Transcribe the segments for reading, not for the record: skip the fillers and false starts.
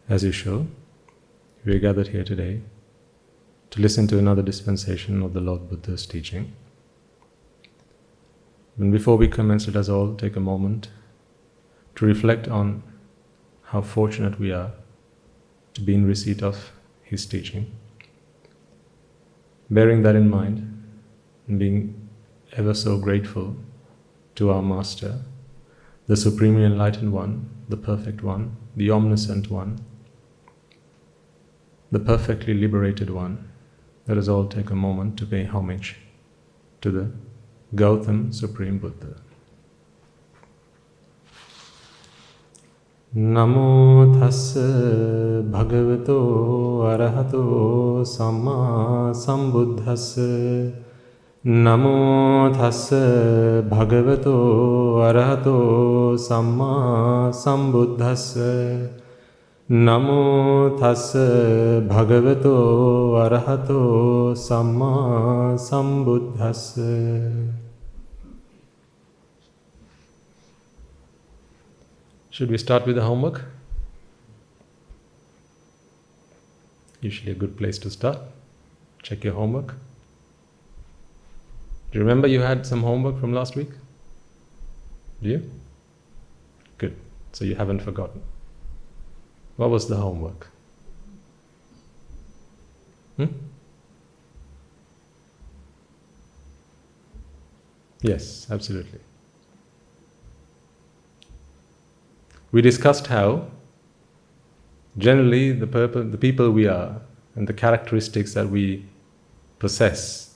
As usual, we are gathered here today to listen to another dispensation of the Lord Buddha's teaching. And before we commence, let us all take a moment to reflect on how fortunate we are to be in receipt of his teaching. Bearing that in mind and being ever so grateful to our Master, the Supremely Enlightened One, the Perfect One, the Omniscient One, the perfectly liberated One. Let us all take a moment to pay homage to the Gautam Supreme Buddha. Namo Tassa Bhagavato Arahato Samma Sambuddhassa. Namo Tassa Bhagavato Arahato Samma Sambuddhassa. Namo Tassa Bhagavato Arahato Samma Sambuddhassa. Should we start with the homework? Usually a good place to start. Check your homework. Do you remember you had some homework from last week? Do you? Good. So you haven't forgotten. What was the homework? Yes, absolutely. We discussed how generally the people we are and the characteristics that we possess,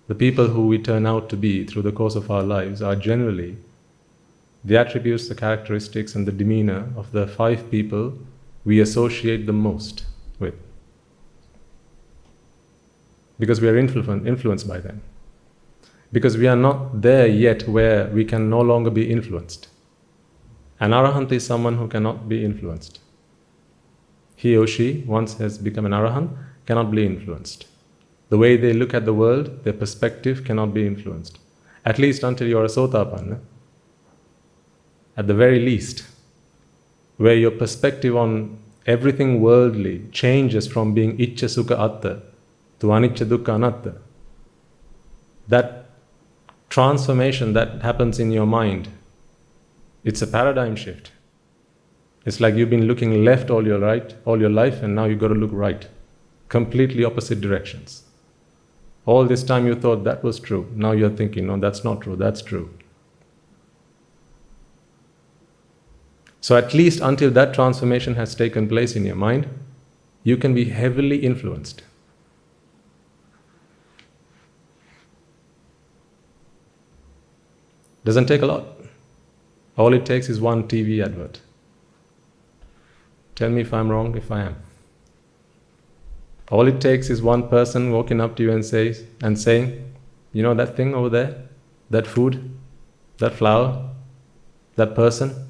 the people who we turn out to be through the course of our lives are generally the attributes, the characteristics and the demeanor of the 5 people we associate the most with. Because we are influenced by them. Because we are not there yet where we can no longer be influenced. An arahant is someone who cannot be influenced. He or she, once has become an arahant, cannot be influenced. The way they look at the world, their perspective cannot be influenced. At least until you are a sotapanna. At the very least, where your perspective on everything worldly changes from being icca sukha atta to anicca dukkha anatta. That transformation that happens in your mind, it's a paradigm shift. It's like you've been looking left all your life, and now you've got to look right. Completely opposite directions. All this time you thought that was true. Now you're thinking, no, that's not true, that's true. So at least until that transformation has taken place in your mind, you can be heavily influenced. Doesn't take a lot. All it takes is one TV advert. Tell me if I'm wrong, if I am. All it takes is one person walking up to you and saying, you know that thing over there? That food? That flower? That person?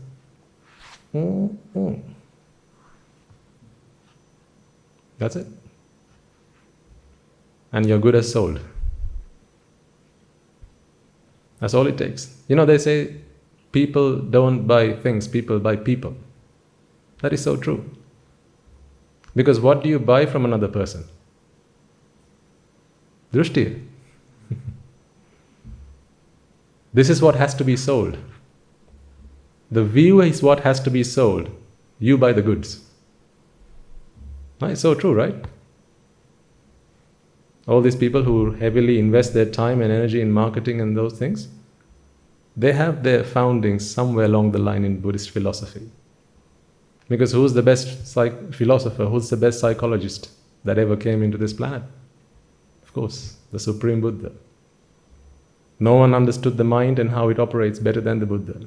That's it. And you're good as sold. That's all it takes. You know, they say people don't buy things, people buy people. That is so true. Because what do you buy from another person? Drishti. This is what has to be sold. The view is what has to be sold. You buy the goods. It's so true, right? All these people who heavily invest their time and energy in marketing and those things, they have their foundings somewhere along the line in Buddhist philosophy. Because who's the best philosopher, who's the best psychologist that ever came into this planet? Of course, the Supreme Buddha. No one understood the mind and how it operates better than the Buddha.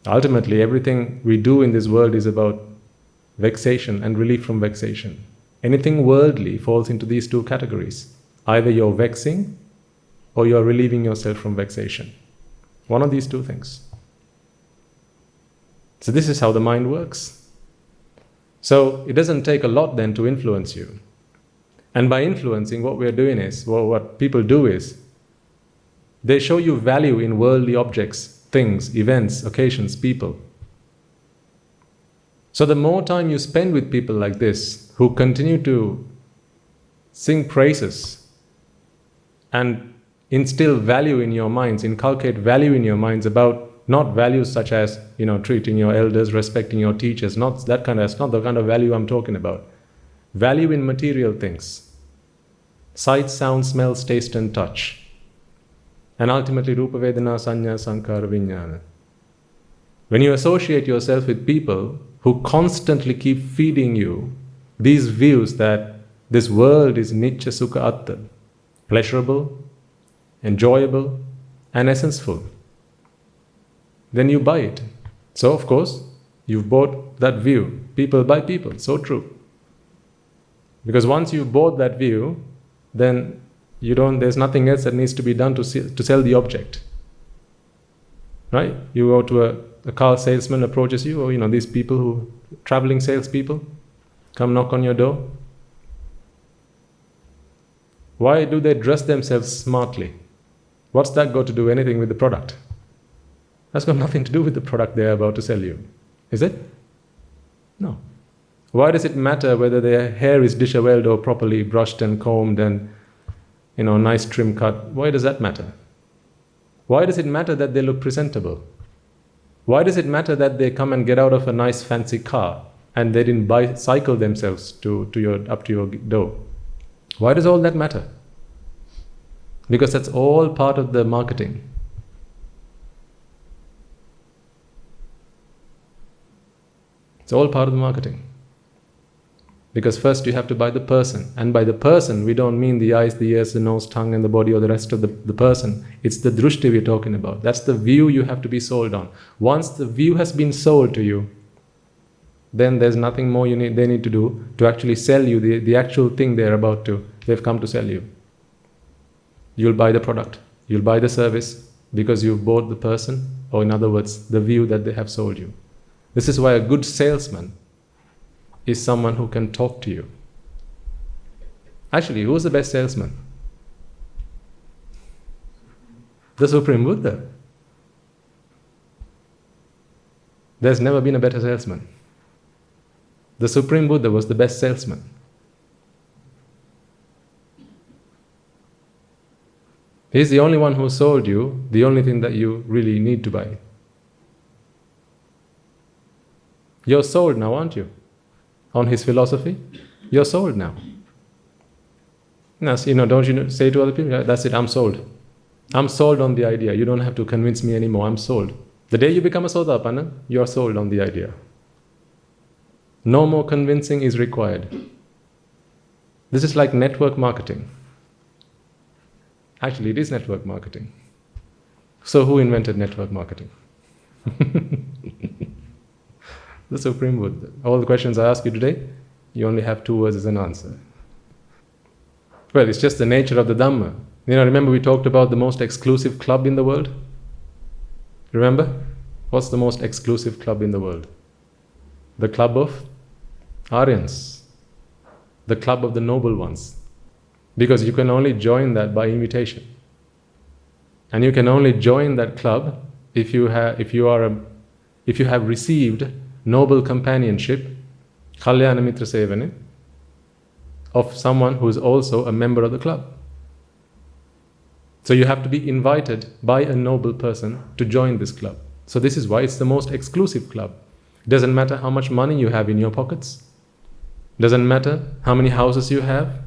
Ultimately, everything we do in this world is about vexation and relief from vexation. Anything worldly falls into these 2 categories. Either you're vexing or you're relieving yourself from vexation. One of these 2 things. So this is how the mind works. So it doesn't take a lot then to influence you. And by influencing, what we're doing is, what people do is, they show you value in worldly objects, things, events, occasions, people. So the more time you spend with people like this, who continue to sing praises and instill value in your minds, inculcate value in your minds about not values such as, treating your elders, respecting your teachers, not that kind of, that's not the kind of value I'm talking about. Value in material things. Sight, sound, smells, taste and touch. And ultimately, Rupa, Vedana, Sanya, Sankhara, Vijnana. When you associate yourself with people who constantly keep feeding you these views that this world is Nitya Sukha Atta, pleasurable, enjoyable, and essence-full, then you buy it. So, of course, you've bought that view. People buy people. So true. Because once you've bought that view, then there's nothing else that needs to be done to sell the object. Right? You go to a car salesman approaches you, or these people who, traveling salespeople, come knock on your door. Why do they dress themselves smartly? What's that got to do anything with the product? That's got nothing to do with the product they're about to sell you. Is it? No. Why does it matter whether their hair is disheveled or properly brushed and combed and, nice trim cut? Why does that matter? Why does it matter that they look presentable? Why does it matter that they come and get out of a nice fancy car and they didn't bicycle themselves up to your door? Why does all that matter? Because that's all part of the marketing. It's all part of the marketing. Because first you have to buy the person. And by the person, we don't mean the eyes, the ears, the nose, tongue and the body or the rest of the person. It's the drushti we're talking about. That's the view you have to be sold on. Once the view has been sold to you, then there's nothing more they need to do to actually sell you the actual thing they've come to sell you. You'll buy the product. You'll buy the service because you've bought the person, or in other words, the view that they have sold you. This is why a good salesman is someone who can talk to you. Actually, who's the best salesman? The Supreme Buddha. There's never been a better salesman. The Supreme Buddha was the best salesman. He's the only one who sold you the only thing that you really need to buy. You're sold now, aren't you? On his philosophy, you're sold now. Now, don't you say to other people, yeah, that's it, I'm sold. I'm sold on the idea. You don't have to convince me anymore, I'm sold. The day you become a Sotapanna, you're sold on the idea. No more convincing is required. This is like network marketing. Actually, it is network marketing. So who invented network marketing? The Supreme Buddha. All the questions I ask you today, you only have 2 words as an answer. Well, it's just the nature of the Dhamma. Remember we talked about the most exclusive club in the world? Remember? What's the most exclusive club in the world? The club of Aryans. The club of the noble ones. Because you can only join that by invitation. And you can only join that club if you have received noble companionship, Kalyana Mitra Sevane, of someone who is also a member of the club. So you have to be invited by a noble person to join this club. So this is why it's the most exclusive club. It doesn't matter how much money you have in your pockets. It doesn't matter how many houses you have,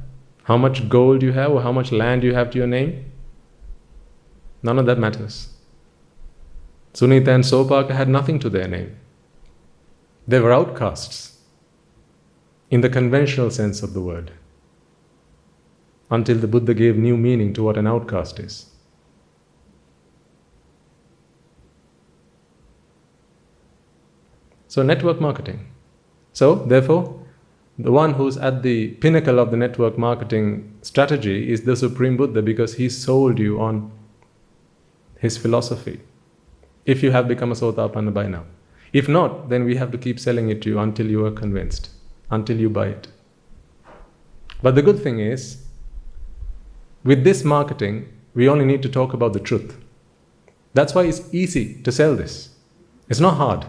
how much gold you have, or how much land you have to your name. None of that matters. Sunita and Sopaka had nothing to their name. They were outcasts in the conventional sense of the word, until the Buddha gave new meaning to what an outcast is. So network marketing. So therefore, the one who's at the pinnacle of the network marketing strategy is the Supreme Buddha, because he sold you on his philosophy. If you have become a Sotapanna by now. If not, then we have to keep selling it to you until you are convinced, until you buy it. But the good thing is, with this marketing, we only need to talk about the truth. That's why it's easy to sell this. It's not hard.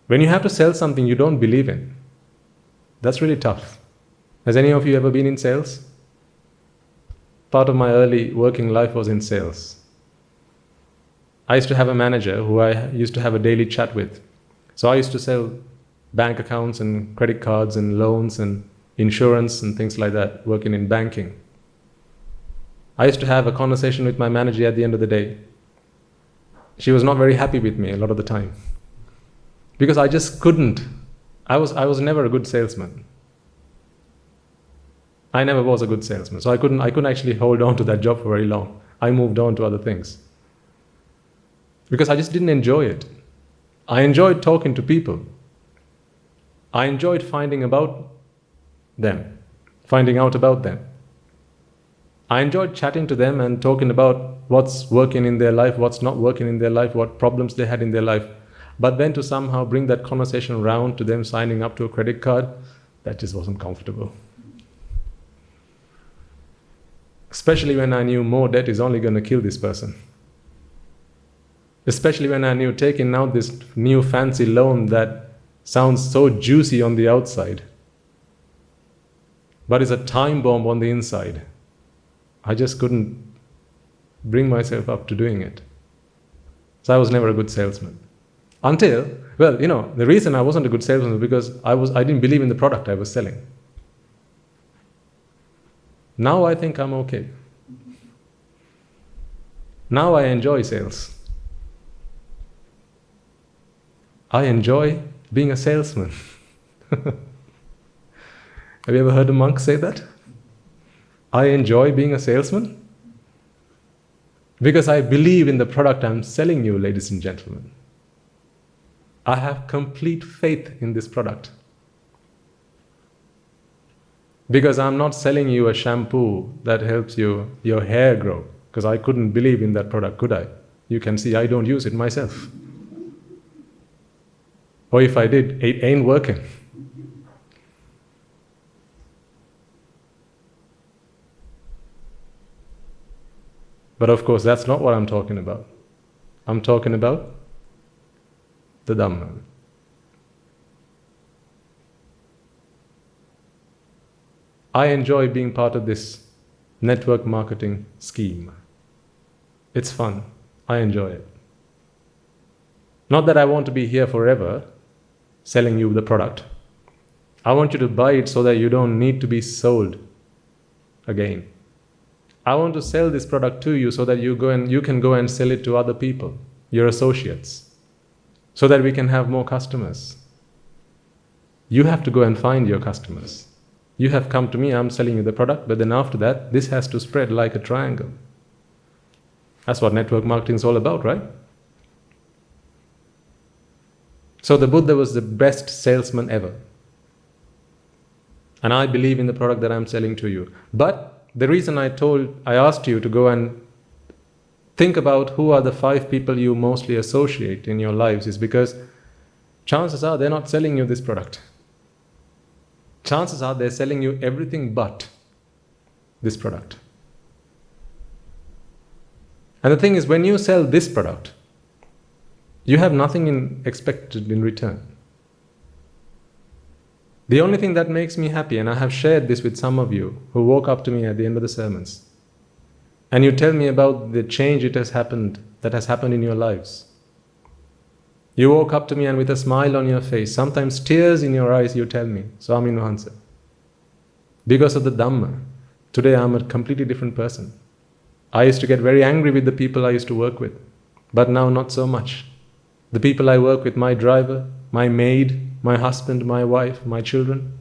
When you have to sell something you don't believe in, that's really tough. Has any of you ever been in sales? Part of my early working life was in sales. I used to have a manager who I used to have a daily chat with. So I used to sell bank accounts and credit cards and loans and insurance and things like that, working in banking. I used to have a conversation with my manager at the end of the day. She was not very happy with me a lot of the time because I just couldn't. I was never a good salesman. I never was a good salesman, so I couldn't actually hold on to that job for very long. I moved on to other things because I just didn't enjoy it. I enjoyed talking to people. I enjoyed finding out about them. I enjoyed chatting to them and talking about what's working in their life, what's not working in their life, what problems they had in their life. But then to somehow bring that conversation around to them signing up to a credit card, that just wasn't comfortable. Especially when I knew more debt is only going to kill this person. Especially when I knew taking out this new fancy loan that sounds so juicy on the outside, but is a time bomb on the inside. I just couldn't bring myself up to doing it. So I was never a good salesman. Until, the reason I wasn't a good salesman was because I didn't believe in the product I was selling. Now I think I'm okay. Now I enjoy sales. I enjoy being a salesman. Have you ever heard a monk say that? I enjoy being a salesman because I believe in the product I'm selling you, ladies and gentlemen. I have complete faith in this product. Because I'm not selling you a shampoo that helps your hair grow, because I couldn't believe in that product, could I? You can see I don't use it myself. Or if I did, it ain't working. But of course, that's not what I'm talking about. I'm talking about the Dhamma. I enjoy being part of this network marketing scheme. It's fun. I enjoy it. Not that I want to be here forever selling you the product. I want you to buy it so that you don't need to be sold again. I want to sell this product to you so that you can go and sell it to other people, your associates, so that we can have more customers. You have to go and find your customers. You have come to me, I'm selling you the product, but then after that, this has to spread like a triangle. That's what network marketing is all about, right? So the Buddha was the best salesman ever. And I believe in the product that I'm selling to you. But the reason I asked you to go and think about who are the 5 people you mostly associate in your lives is because chances are they're not selling you this product. Chances are they're selling you everything but this product. And the thing is, when you sell this product, you have nothing expected in return. The only thing that makes me happy, and I have shared this with some of you who walk up to me at the end of the sermons, and you tell me about the change that has happened in your lives. You walk up to me and with a smile on your face, sometimes tears in your eyes, you tell me, Swami Nuhansa, because of the Dhamma, today I'm a completely different person. I used to get very angry with the people I used to work with, but now not so much. The people I work with, my driver, my maid, my husband, my wife, my children,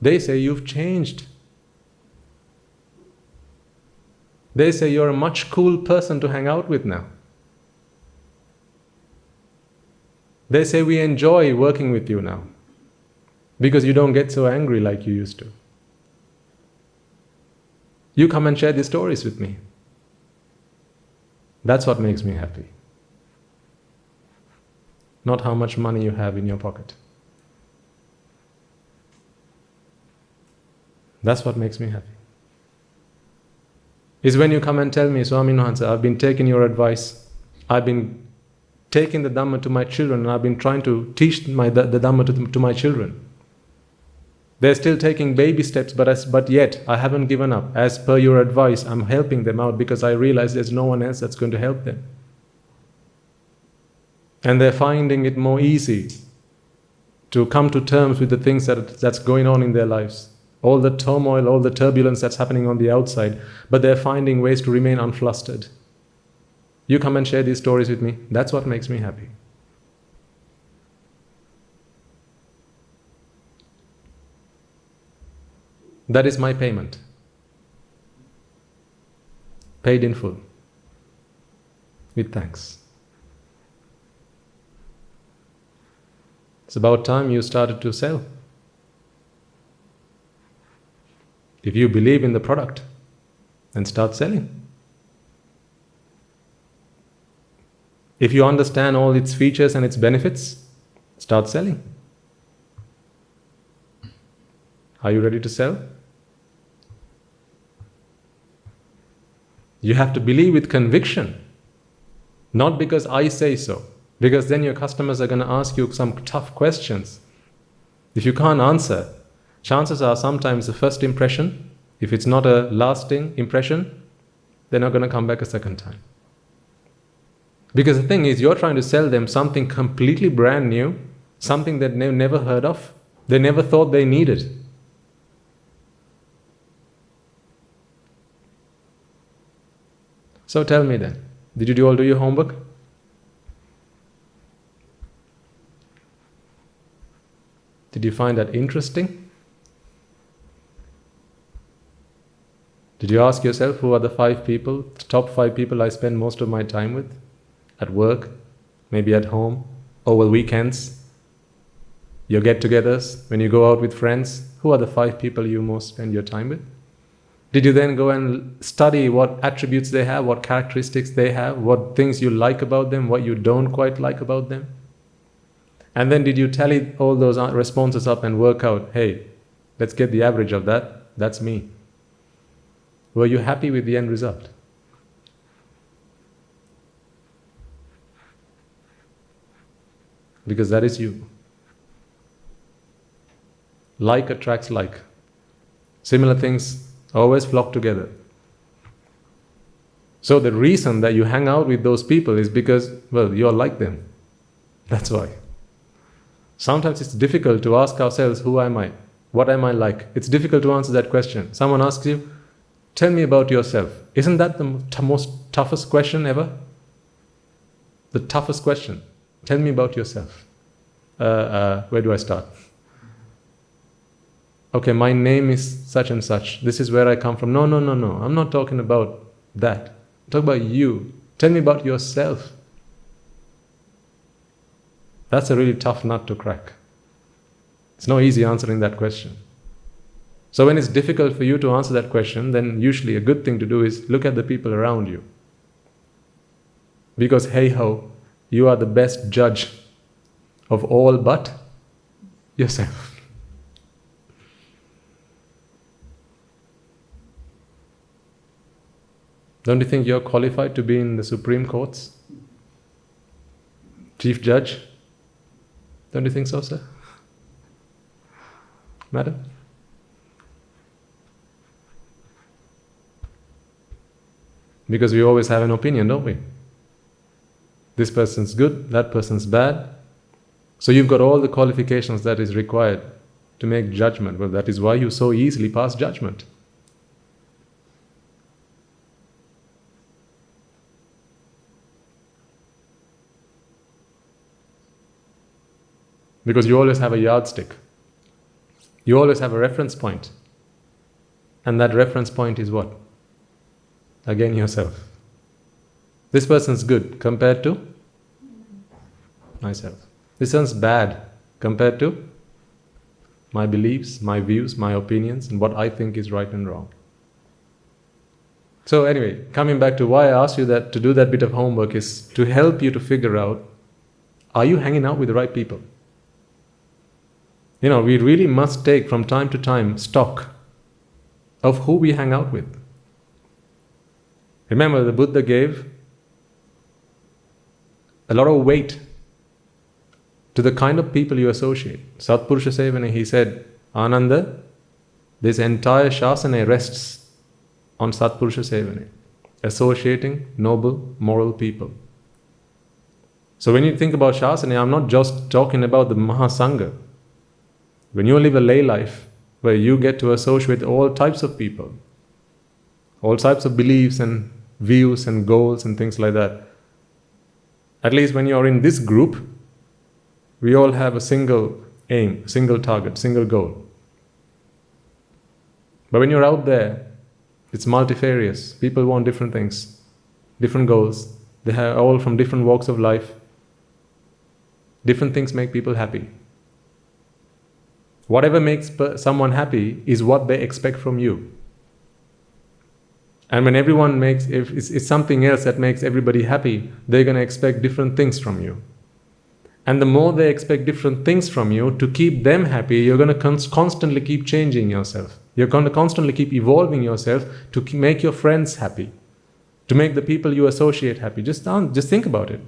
they say, you've changed. They say, you're a much cool person to hang out with now. They say, we enjoy working with you now because you don't get so angry like you used to. You come and share these stories with me. That's what makes me happy. Not how much money you have in your pocket. That's what makes me happy. Is when you come and tell me, Swami Nuhansa, I've been taking your advice. I've been taken the Dhamma to my children, and I've been trying to teach the Dhamma to my children. They're still taking baby steps, but yet I haven't given up. As per your advice, I'm helping them out because I realize there's no one else that's going to help them. And they're finding it more easy to come to terms with the things that's going on in their lives. All the turmoil, all the turbulence that's happening on the outside, but they're finding ways to remain unflustered. You come and share these stories with me. That's what makes me happy. That is my payment. Paid in full. With thanks. It's about time you started to sell. If you believe in the product, then start selling. If you understand all its features and its benefits, start selling. Are you ready to sell? You have to believe with conviction, not because I say so, because then your customers are going to ask you some tough questions. If you can't answer, chances are sometimes the first impression, if it's not a lasting impression, they're not going to come back a second time. Because the thing is, you're trying to sell them something completely brand new, something that they've never heard of, they never thought they needed. So tell me then, did you all do your homework? Did you find that interesting? Did you ask yourself who are the top 5 people I spend most of my time with? At work, maybe at home, over weekends, your get-togethers, when you go out with friends, who are the 5 people you most spend your time with? Did you then go and study what attributes they have, what characteristics they have, what things you like about them, what you don't quite like about them? And then did you tally all those responses up and work out, hey, let's get the average of that, that's me. Were you happy with the end result? Because that is you. Like attracts like. Similar things always flock together. So the reason that you hang out with those people is because, well, you're like them. That's why. Sometimes it's difficult to ask ourselves, who am I? What am I like? It's difficult to answer that question. Someone asks you, tell me about yourself. Isn't that the most toughest question ever? The toughest question. Tell me about yourself. Where do I start? Okay, my name is such and such. This is where I come from. No. I'm not talking about that. I'm talking about you. Tell me about yourself. That's a really tough nut to crack. It's no easy answering that question. So when it's difficult for you to answer that question, then usually a good thing to do is look at the people around you. Because hey ho, you are the best judge of all but yourself. Don't you think you're qualified to be in the Supreme Courts? Chief Judge? Don't you think so, sir? Madam? Because we always have an opinion, don't we? This person's good, that person's bad. So you've got all the qualifications that is required to make judgment. Well, that is why you so easily pass judgment. Because you always have a yardstick. You always have a reference point. And that reference point is what? Again, yourself. This person's good compared to myself. This one's bad compared to my beliefs, my views, my opinions, and what I think is right and wrong. So anyway, coming back to why I asked you that to do that bit of homework is to help you to figure out, are you hanging out with the right people? You know, we really must take from time to time stock of who we hang out with. Remember, the Buddha gave a lot of weight to the kind of people you associate. Satpurusha Sevana, he said, Ananda, this entire Shasana rests on Satpurusha Sevana, associating noble, moral people. So when you think about Shasana, I'm not just talking about the Mahasangha. When you live a lay life, where you get to associate with all types of people, all types of beliefs and views and goals and things like that, at least when you're in this group, we all have a single aim, single target, single goal. But when you're out there, it's multifarious. People want different things, different goals. They are all from different walks of life. Different things make people happy. Whatever makes someone happy is what they expect from you. And when everyone makes, if it's something else that makes everybody happy, they're going to expect different things from you. And the more they expect different things from you, to keep them happy, you're going to constantly keep changing yourself. You're going to constantly keep evolving yourself to make your friends happy, to make the people you associate happy. Just think about it.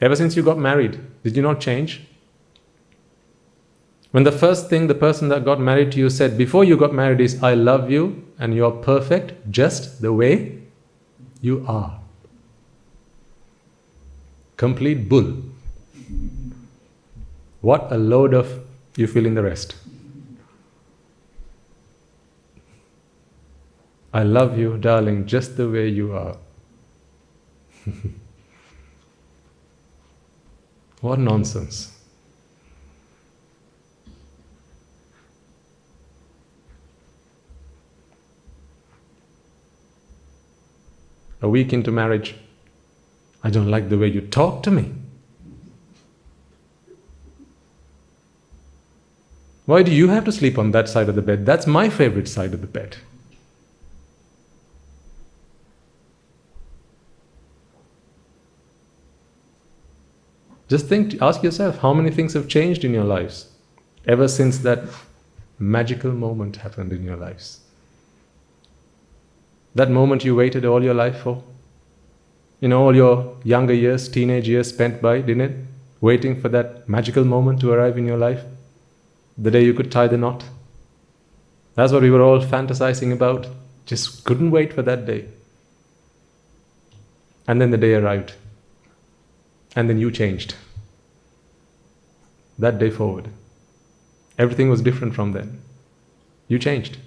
Ever since you got married, did you not change? When the first thing the person that got married to you said before you got married is, I love you and you're perfect just the way you are. Complete bull. What a load of you fill in the rest. I love you, darling, just the way you are. What nonsense. A week into marriage, I don't like the way you talk to me. Why do you have to sleep on that side of the bed? That's my favorite side of the bed. Just ask yourself, how many things have changed in your lives ever since that magical moment happened in your lives? That moment you waited all your life for? All your younger years, teenage years spent by, didn't it? Waiting for that magical moment to arrive in your life? The day you could tie the knot? That's what we were all fantasizing about. Just couldn't wait for that day. And then the day arrived. And then you changed. That day forward. Everything was different from then. You changed.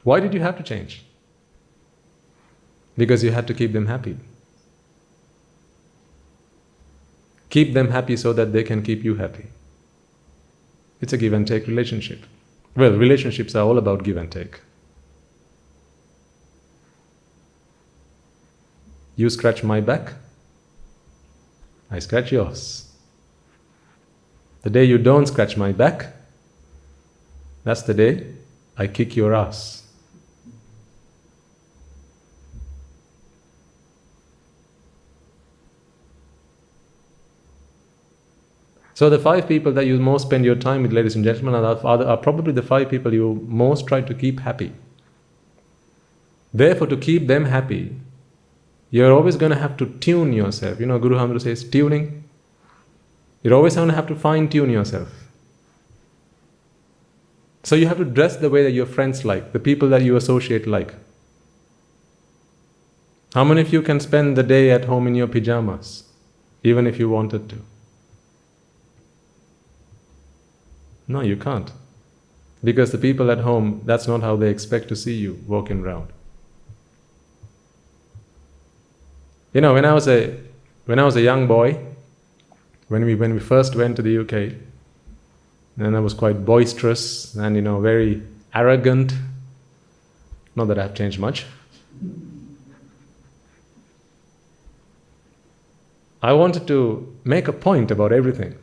Why did you have to change? Because you had to keep them happy. Keep them happy so that they can keep you happy. It's a give and take relationship. Well, relationships are all about give and take. You scratch my back, I scratch yours. The day you don't scratch my back, that's the day I kick your ass. So the 5 people that you most spend your time with, ladies and gentlemen, are probably the 5 people you most try to keep happy. Therefore, to keep them happy, you're always going to have to tune yourself. Guru Hamdu says tuning. You're always going to have to fine-tune yourself. So you have to dress the way that your friends like, the people that you associate like. How many of you can spend the day at home in your pajamas, even if you wanted to? No, you can't. Because the people at home, that's not how they expect to see you walking around. When I was a young boy, when we first went to the UK, and I was quite boisterous and very arrogant. Not that I've changed much. I wanted to make a point about everything.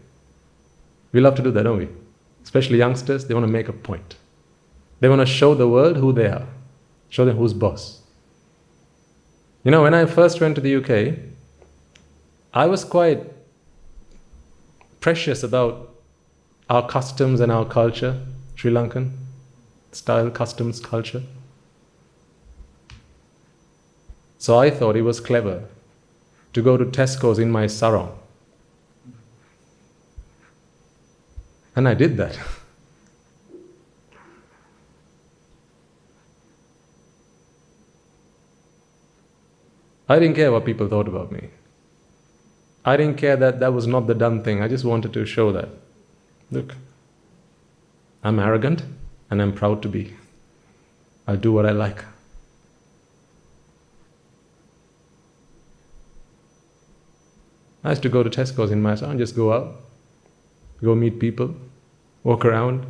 We love to do that, don't we? Especially youngsters, they want to make a point. They want to show the world who they are. Show them who's boss. When I first went to the UK, I was quite precious about our customs and our culture, Sri Lankan style customs culture. So I thought it was clever to go to Tesco's in my sarong. And I did that. I didn't care what people thought about me. I didn't care that that was not the done thing. I just wanted to show that. Look, I'm arrogant and I'm proud to be. I'll do what I like. I used to go to Tesco's in my town, just go out, go meet people, walk around.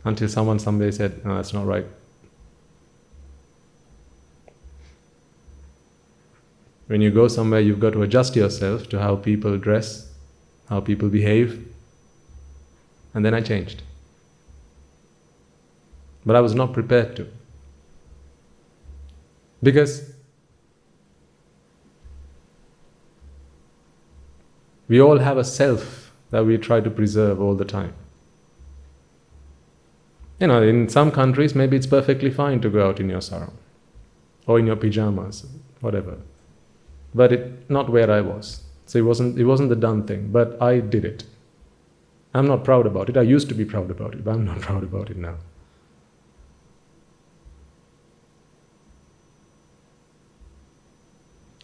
Until someone someday said, no, that's not right. When you go somewhere, you've got to adjust yourself to how people dress, how people behave. And then I changed. But I was not prepared to. Because we all have a self that we try to preserve all the time. You know, in some countries, maybe it's perfectly fine to go out in your sarong or in your pajamas, whatever. But not where I was. So it wasn't the done thing, but I did it. I'm not proud about it. I used to be proud about it, but I'm not proud about it now.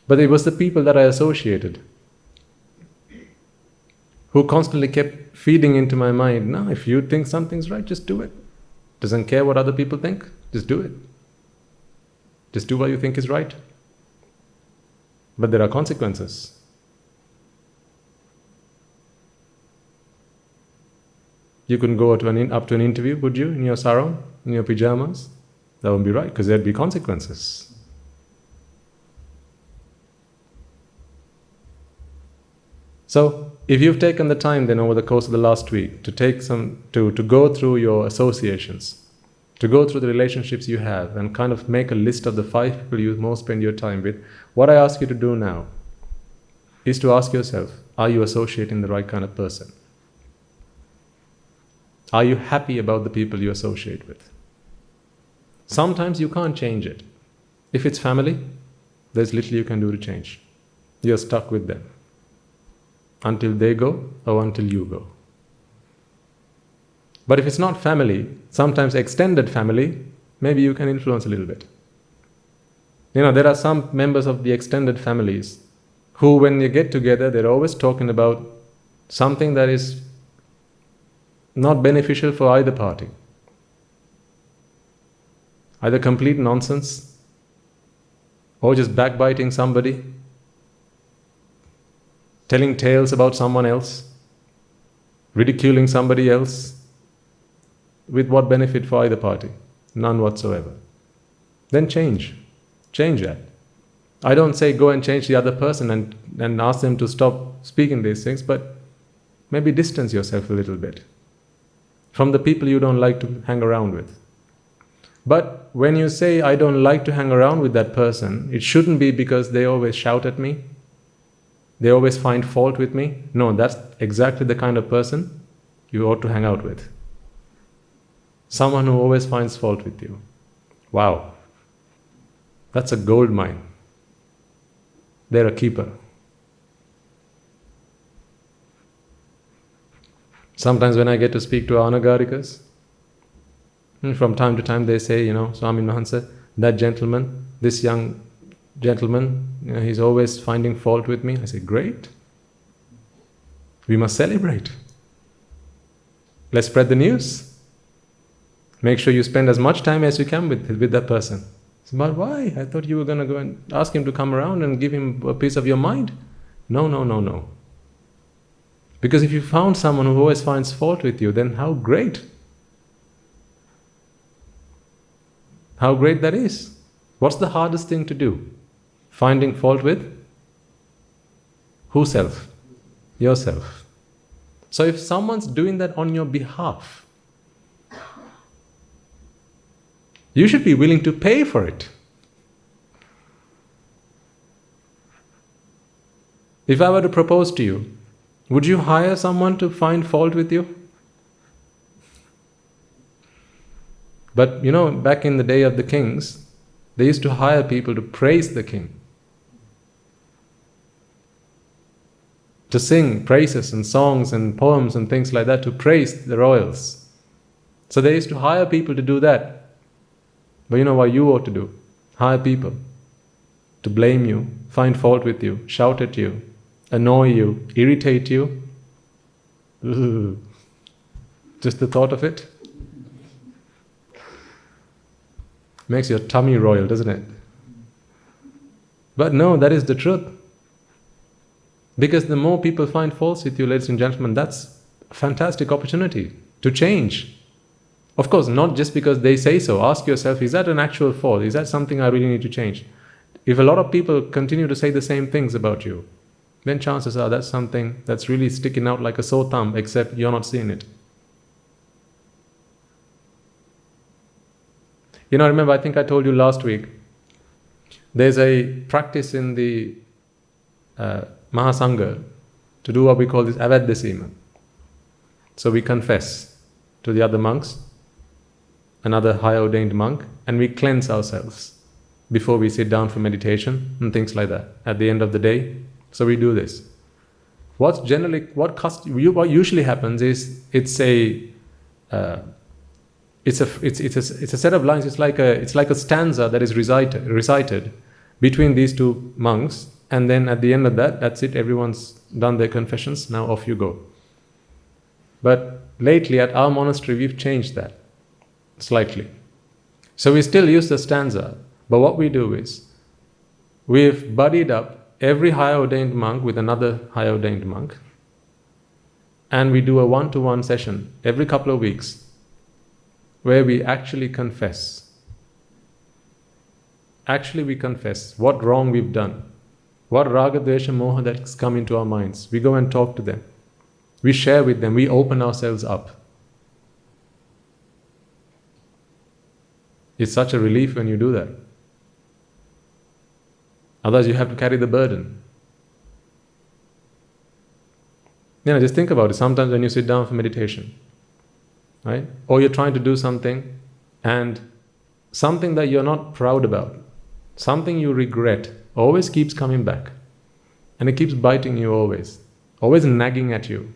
But it was the people that I associated who constantly kept feeding into my mind, no, if you think something's right, just do it. Doesn't care what other people think, just do it. Just do what you think is right. But there are consequences. You couldn't go up to an interview, would you, in your sarong, in your pajamas? That wouldn't be right, because there'd be consequences. So, if you've taken the time then over the course of the last week to go through your associations, to go through the relationships you have and kind of make a list of the 5 people you most spend your time with, what I ask you to do now is to ask yourself, are you associating the right kind of person? Are you happy about the people you associate with? Sometimes you can't change it. If it's family, there's little you can do to change. You're stuck with them. Until they go or until you go. But if it's not family, sometimes extended family, maybe you can influence a little bit. You know, there are some members of the extended families who, when they get together, they're always talking about something that is not beneficial for either party. Either complete nonsense or just backbiting somebody, telling tales about someone else, ridiculing somebody else, with what benefit for either party? None whatsoever. Then change that. I don't say go and change the other person and ask them to stop speaking these things, but maybe distance yourself a little bit from the people you don't like to hang around with. But when you say, I don't like to hang around with that person, it shouldn't be because they always shout at me, they always find fault with me. No, that's exactly the kind of person you ought to hang out with. Someone who always finds fault with you. Wow. That's a gold mine. They're a keeper. Sometimes when I get to speak to Anagarikas, from time to time they say, Swami Mahansa, that gentleman, this young gentleman, he's always finding fault with me. I say, great. We must celebrate. Let's spread the news. Make sure you spend as much time as you can with that person. I say, but why? I thought you were going to go and ask him to come around and give him a piece of your mind. No. Because if you found someone who always finds fault with you, then how great. How great that is. What's the hardest thing to do? Finding fault with? Who self? Yourself. So if someone's doing that on your behalf, you should be willing to pay for it. If I were to propose to you, would you hire someone to find fault with you? But back in the day of the kings, they used to hire people to praise the king, to sing praises and songs and poems and things like that to praise the royals. So they used to hire people to do that. But you know what you ought to do? Hire people to blame you, find fault with you, shout at you, annoy you, irritate you. Ugh. Just the thought of it makes your tummy royal, doesn't it? But no, that is the truth. Because the more people find faults with you, ladies and gentlemen, that's a fantastic opportunity to change. Of course, not just because they say so. Ask yourself, is that an actual fault? Is that something I really need to change? If a lot of people continue to say the same things about you, then chances are that's something that's really sticking out like a sore thumb, except you're not seeing it. Remember, I think I told you last week, there's a practice in the Mahasangha to do what we call this Avadasima. So we confess to the other monks, another high ordained monk, and we cleanse ourselves before we sit down for meditation and things like that at the end of the day. So we do this. What usually happens is it's a set of lines. It's like a stanza that is recited between these two monks, and then at the end of that's it. Everyone's done their confessions. Now off you go. But lately at our monastery, we've changed that slightly. So we still use the stanza, but what we do is we've buddied up every high ordained monk with another high ordained monk, and we do a one-to-one session every couple of weeks where we actually confess. Actually, we confess what wrong we've done, what raga, dvesha, moha that's come into our minds. We go and talk to them. We share with them. We open ourselves up. It's such a relief when you do that. Otherwise, you have to carry the burden. Just think about it. Sometimes when you sit down for meditation, right? Or you're trying to do something, and something that you're not proud about, something you regret, always keeps coming back. And it keeps biting you always nagging at you.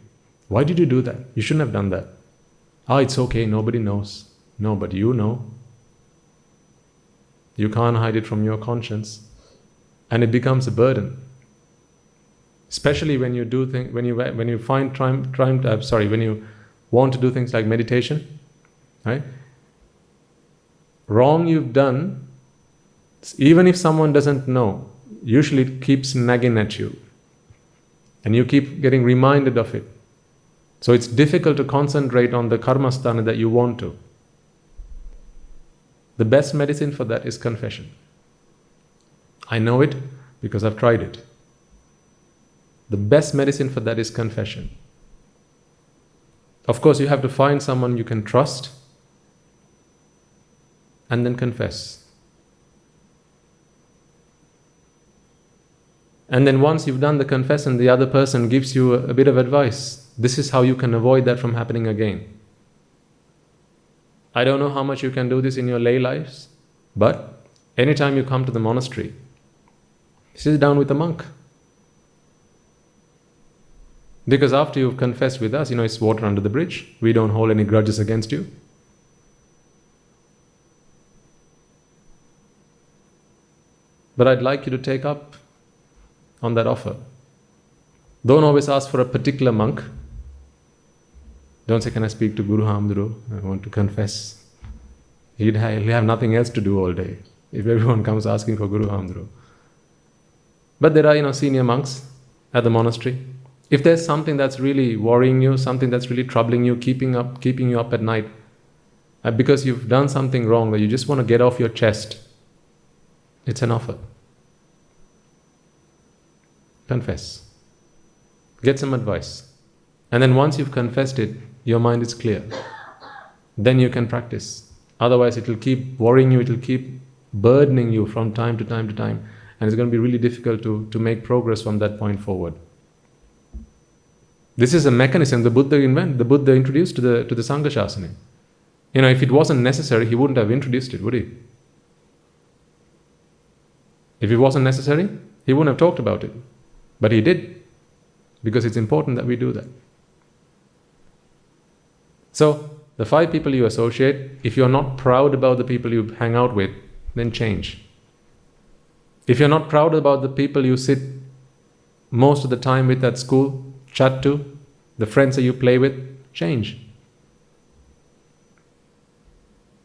Why did you do that? You shouldn't have done that. It's okay, nobody knows. No, but you know. You can't hide it from your conscience. And it becomes a burden. Especially when you do things, when you want to do things like meditation, right? Wrong you've done, even if someone doesn't know, usually it keeps nagging at you. And you keep getting reminded of it. So it's difficult to concentrate on the karmasthana that you want to. The best medicine for that is confession. I know it because I've tried it. The best medicine for that is confession. Of course, you have to find someone you can trust and then confess. And then once you've done the confession, the other person gives you a bit of advice. This is how you can avoid that from happening again. I don't know how much you can do this in your lay lives, but anytime you come to the monastery, sit down with a monk. Because after you've confessed with us, it's water under the bridge. We don't hold any grudges against you. But I'd like you to take up on that offer. Don't always ask for a particular monk. Don't say, can I speak to Guru Hamduru? I want to confess. He'll have nothing else to do all day if everyone comes asking for Guru Hamduru. But there are, senior monks at the monastery. If there's something that's really worrying you, something that's really troubling you, keeping you up at night, because you've done something wrong that you just want to get off your chest, it's an offer. Confess. Get some advice. And then once you've confessed it, your mind is clear. Then you can practice. Otherwise, it will keep worrying you, it will keep burdening you from time to time to time. And it's going to be really difficult to make progress from that point forward. This is a mechanism the Buddha introduced to the Sangha Shasana. If it wasn't necessary, he wouldn't have introduced it, would he? If it wasn't necessary, he wouldn't have talked about it. But he did, because it's important that we do that. So, the 5 people you associate, if you're not proud about the people you hang out with, then change. If you're not proud about the people you sit most of the time with at school, chat to, the friends that you play with, change.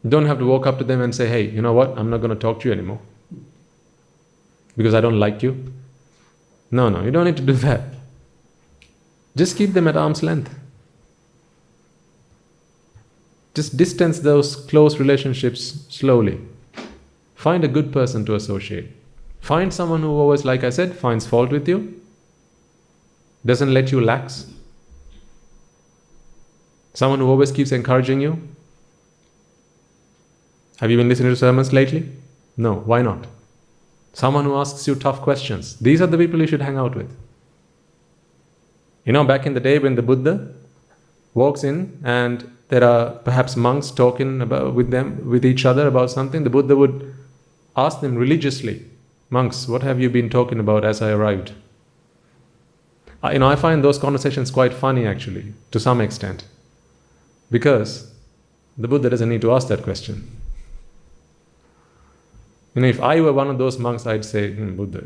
You don't have to walk up to them and say, hey, you know what, I'm not going to talk to you anymore because I don't like you. No, you don't need to do that. Just keep them at arm's length. Just distance those close relationships slowly. Find a good person to associate. Find someone who always, like I said, finds fault with you, doesn't let you lax. Someone who always keeps encouraging you. Have you been listening to sermons lately? No, why not? Someone who asks you tough questions. These are the people you should hang out with. Back in the day when the Buddha walks in and there are perhaps monks talking with each other about something, the Buddha would ask them religiously, monks, what have you been talking about as I arrived? I find those conversations quite funny actually, to some extent. Because the Buddha doesn't need to ask that question. If I were one of those monks, I'd say, Buddha,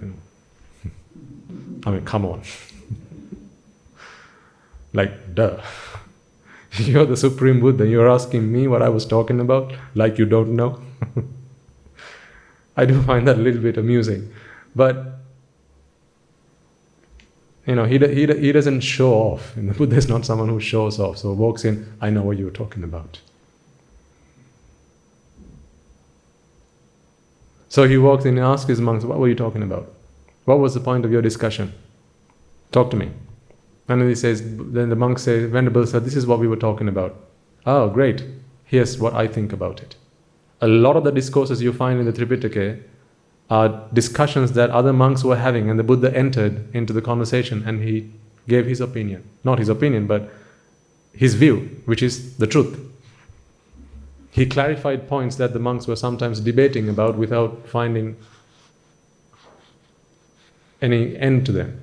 come on. Like, duh. You're the Supreme Buddha, you're asking me what I was talking about, like you don't know. I do find that a little bit amusing. But, he doesn't show off. The Buddha is not someone who shows off. So walks in, I know what you're talking about. So he walks in and asks his monks, what were you talking about? What was the point of your discussion? Talk to me. And then the monk says, Venerable Sir, this is what we were talking about. Oh, great. Here's what I think about it. A lot of the discourses you find in the Tripitaka are discussions that other monks were having, and the Buddha entered into the conversation and he gave his opinion. Not his opinion, but his view, which is the truth. He clarified points that the monks were sometimes debating about without finding any end to them,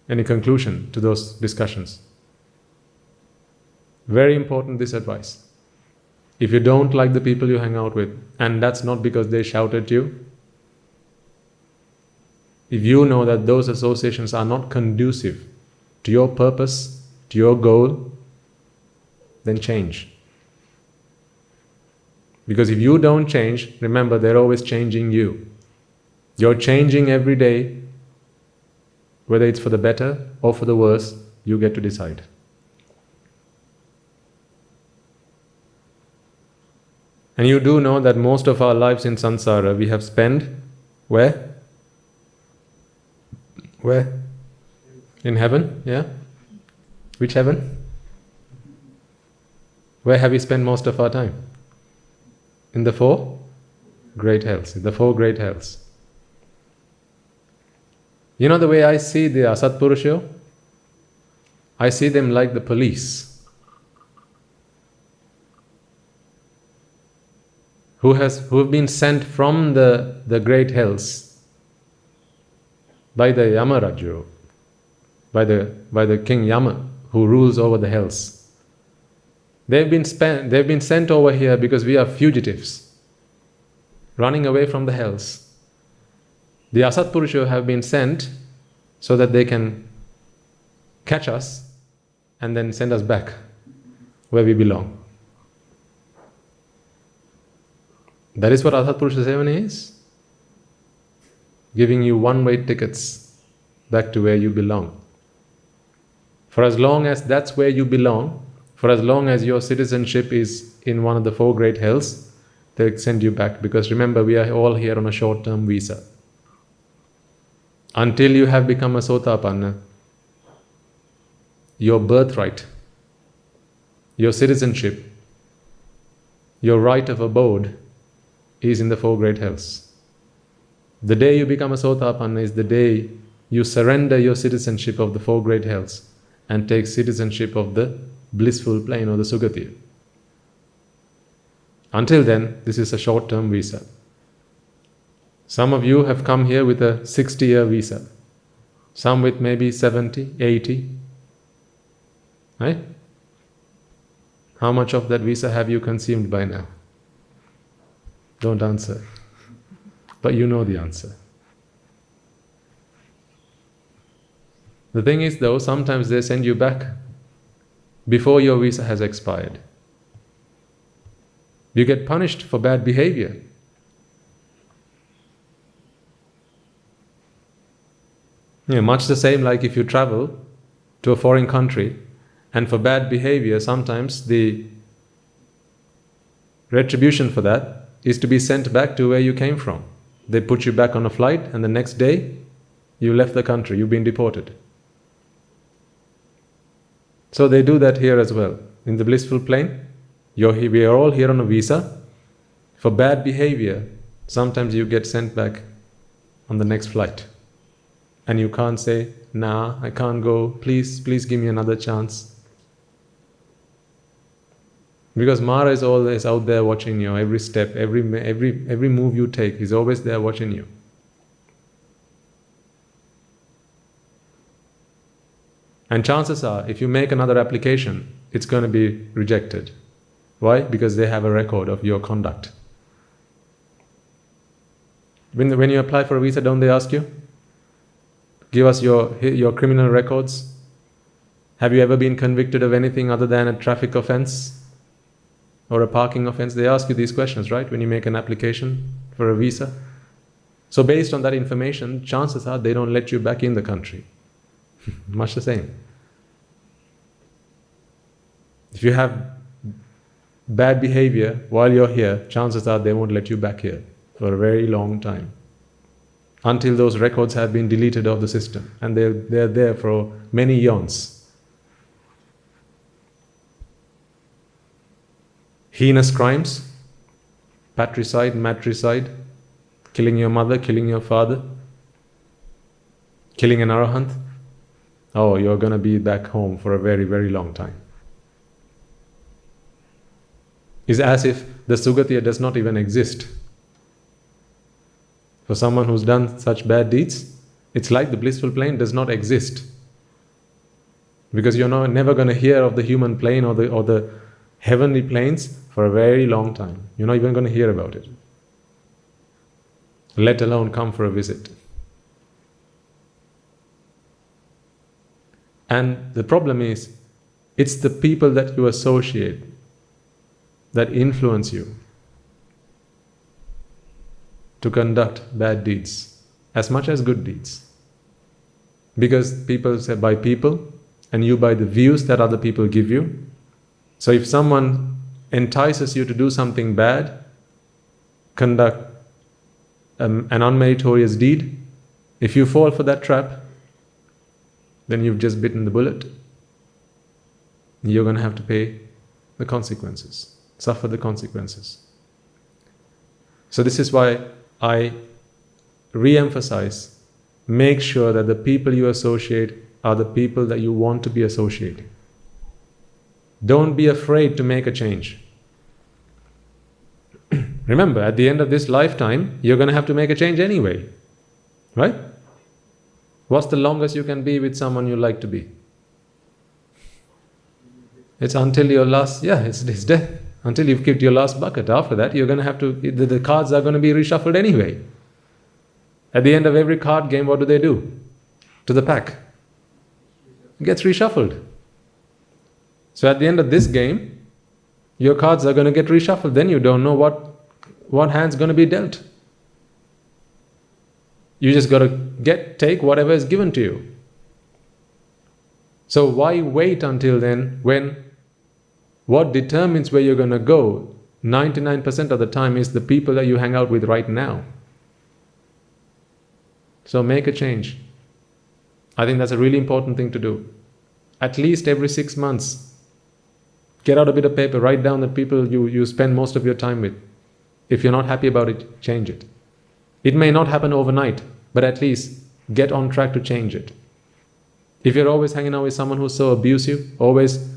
any conclusion to those discussions. Very important, this advice. If you don't like the people you hang out with, and that's not because they shout at you, if you know that those associations are not conducive to your purpose, to your goal, then change. Because if you don't change, remember, they're always changing you. You're changing every day, whether it's for the better or for the worse, you get to decide. And you do know that most of our lives in samsara we have spent where? Where? In heaven, yeah? Which heaven? Where have we spent most of our time? In the 4 great hells. In the 4 great hells. The way I see the Asatpurusha? I see them like the police who have been sent from the great hells by the Yamarajyo, by the King Yama who rules over the hells. They've been sent over here because we are fugitives, running away from the hells. The Asatpurusha have been sent so that they can catch us and then send us back where we belong. That is what Asatpurusha Sevana is. Giving you one-way tickets back to where you belong. For as long as that's where you belong, for as long as your citizenship is in one of the 4 great hells, they'll send you back. Because remember, we are all here on a short-term visa. Until you have become a Sotapanna, your birthright, your citizenship, your right of abode is in the 4 great hells. The day you become a Sotapanna is the day you surrender your citizenship of the 4 great hells and take citizenship of the blissful plane or the Sugati. Until then, this is a short-term visa. Some of you have come here with a 60-year visa. Some with maybe 70, 80. Right? How much of that visa have you consumed by now? Don't answer. But you know the answer. The thing is though, sometimes they send you back before your visa has expired. You get punished for bad behavior. Yeah, much the same like if you travel to a foreign country and for bad behavior, sometimes the retribution for that is to be sent back to where you came from. They put you back on a flight and the next day you left the country, you've been deported. So they do that here as well. In the blissful plane, we are all here on a visa. For bad behavior, sometimes you get sent back on the next flight. And you can't say, nah, I can't go, please give me another chance. Because Mara is always out there watching you, every step, every move you take, he's always there watching you. And chances are, if you make another application, it's going to be rejected. Why? Because they have a record of your conduct. When you apply for a visa, don't they ask you? Give us your criminal records. Have you ever been convicted of anything other than a traffic offense or a parking offense? They ask you these questions, right? When you make an application for a visa. So based on that information, chances are they don't let you back in the country. Much the same. If you have bad behavior while you're here, chances are they won't let you back here for a very long time. Until those records have been deleted off the system. And they're there for many eons. Heinous crimes, patricide, matricide, killing your mother, killing your father, killing an arahant. Oh, you're going to be back home for a very, very long time. It's as if the Sugatiya does not even exist. For someone who's done such bad deeds, it's like the blissful plane does not exist. Because you're never going to hear of the human plane or the heavenly planes for a very long time. You're not even going to hear about it. Let alone come for a visit. And the problem is, it's the people that you associate that influence you to conduct bad deeds as much as good deeds. Because people say by people, and you by the views that other people give you. So if someone entices you to do something bad, conduct an unmeritorious deed, if you fall for that trap, then you've just bitten the bullet. You're going to have to pay the consequences, suffer the consequences. So this is why I re-emphasize, make sure that the people you associate are the people that you want to be associating. Don't be afraid to make a change. Remember, at the end of this lifetime, you're going to have to make a change anyway. Right? What's the longest you can be with someone you like to be? It's until your last, it's death. Until you've kicked your last bucket. After that, you're going to have to, the cards are going to be reshuffled anyway. At the end of every card game, what do? To the pack. It gets reshuffled. So at the end of this game, your cards are going to get reshuffled. Then you don't know what hand's going to be dealt. You just got to take whatever is given to you. So why wait until then when what determines where you're going to go 99% of the time is the people that you hang out with right now. So make a change. I think that's a really important thing to do. At least every 6 months, get out a bit of paper, write down the people you spend most of your time with. If you're not happy about it, change it. It may not happen overnight, but at least get on track to change it. If you're always hanging out with someone who's so abusive, always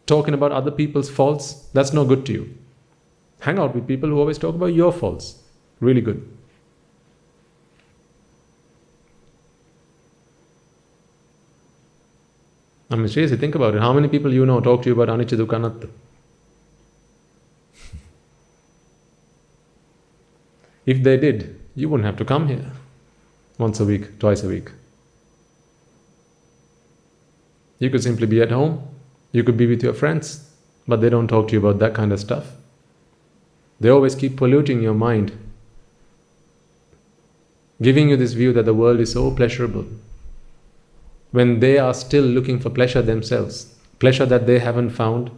talking about other people's faults, that's no good to you. Hang out with people who always talk about your faults. Really good. I mean, seriously, think about it. How many people you know talk to you about anicca, dukkha, anatta? If they did, you wouldn't have to come here once a week, twice a week. You could simply be at home. You could be with your friends, but they don't talk to you about that kind of stuff. They always keep polluting your mind, giving you this view that the world is so pleasurable, when they are still looking for pleasure themselves, pleasure that they haven't found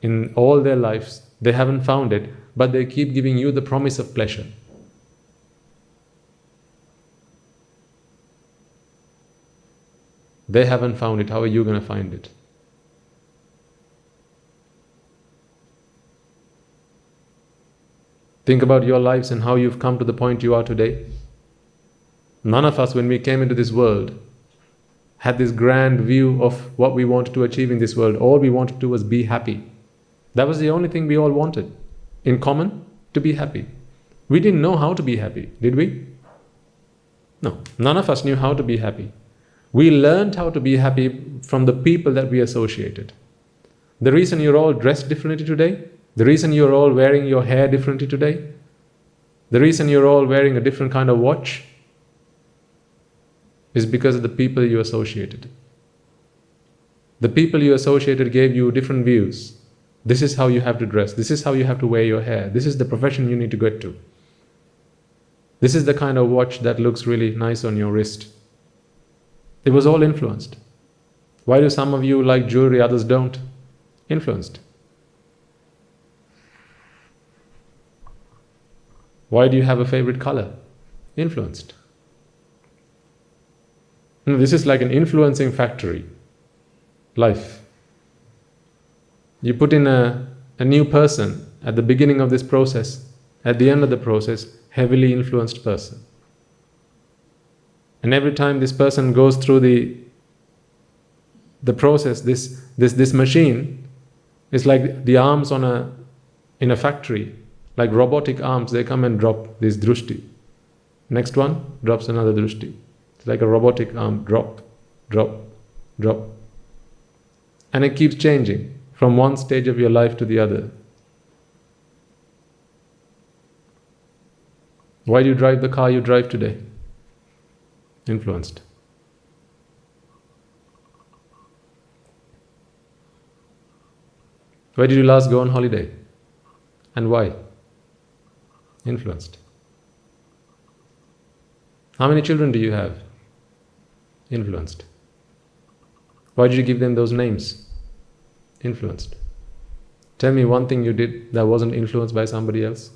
in all their lives. They haven't found it, but they keep giving you the promise of pleasure. They haven't found it. How are you going to find it? Think about your lives and how you've come to the point you are today. None of us, when we came into this world, had this grand view of what we wanted to achieve in this world. All we wanted to do was be happy. That was the only thing we all wanted. In common, to be happy. We didn't know how to be happy, did we? No, none of us knew how to be happy. We learned how to be happy from the people that we associated. The reason you're all dressed differently today, the reason you're all wearing your hair differently today, the reason you're all wearing a different kind of watch, is because of the people you associated. The people you associated gave you different views. This is how you have to dress. This is how you have to wear your hair. This is the profession you need to get to. This is the kind of watch that looks really nice on your wrist. It was all influenced. Why do some of you like jewelry, others don't? Influenced. Why do you have a favorite color? Influenced. This is like an influencing factory. Life. You put in a new person at the beginning of this process, at the end of the process, heavily influenced person. And every time this person goes through the process, this machine is like the arms in a factory, like robotic arms. They come and drop this drushti. Next one drops another drushti. It's like a robotic arm, drop, drop, drop. And it keeps changing from one stage of your life to the other. Why do you drive the car you drive today? Influenced. Where did you last go on holiday? And why? Influenced. How many children do you have? Influenced. Why did you give them those names? Influenced. Tell me one thing you did that wasn't influenced by somebody else.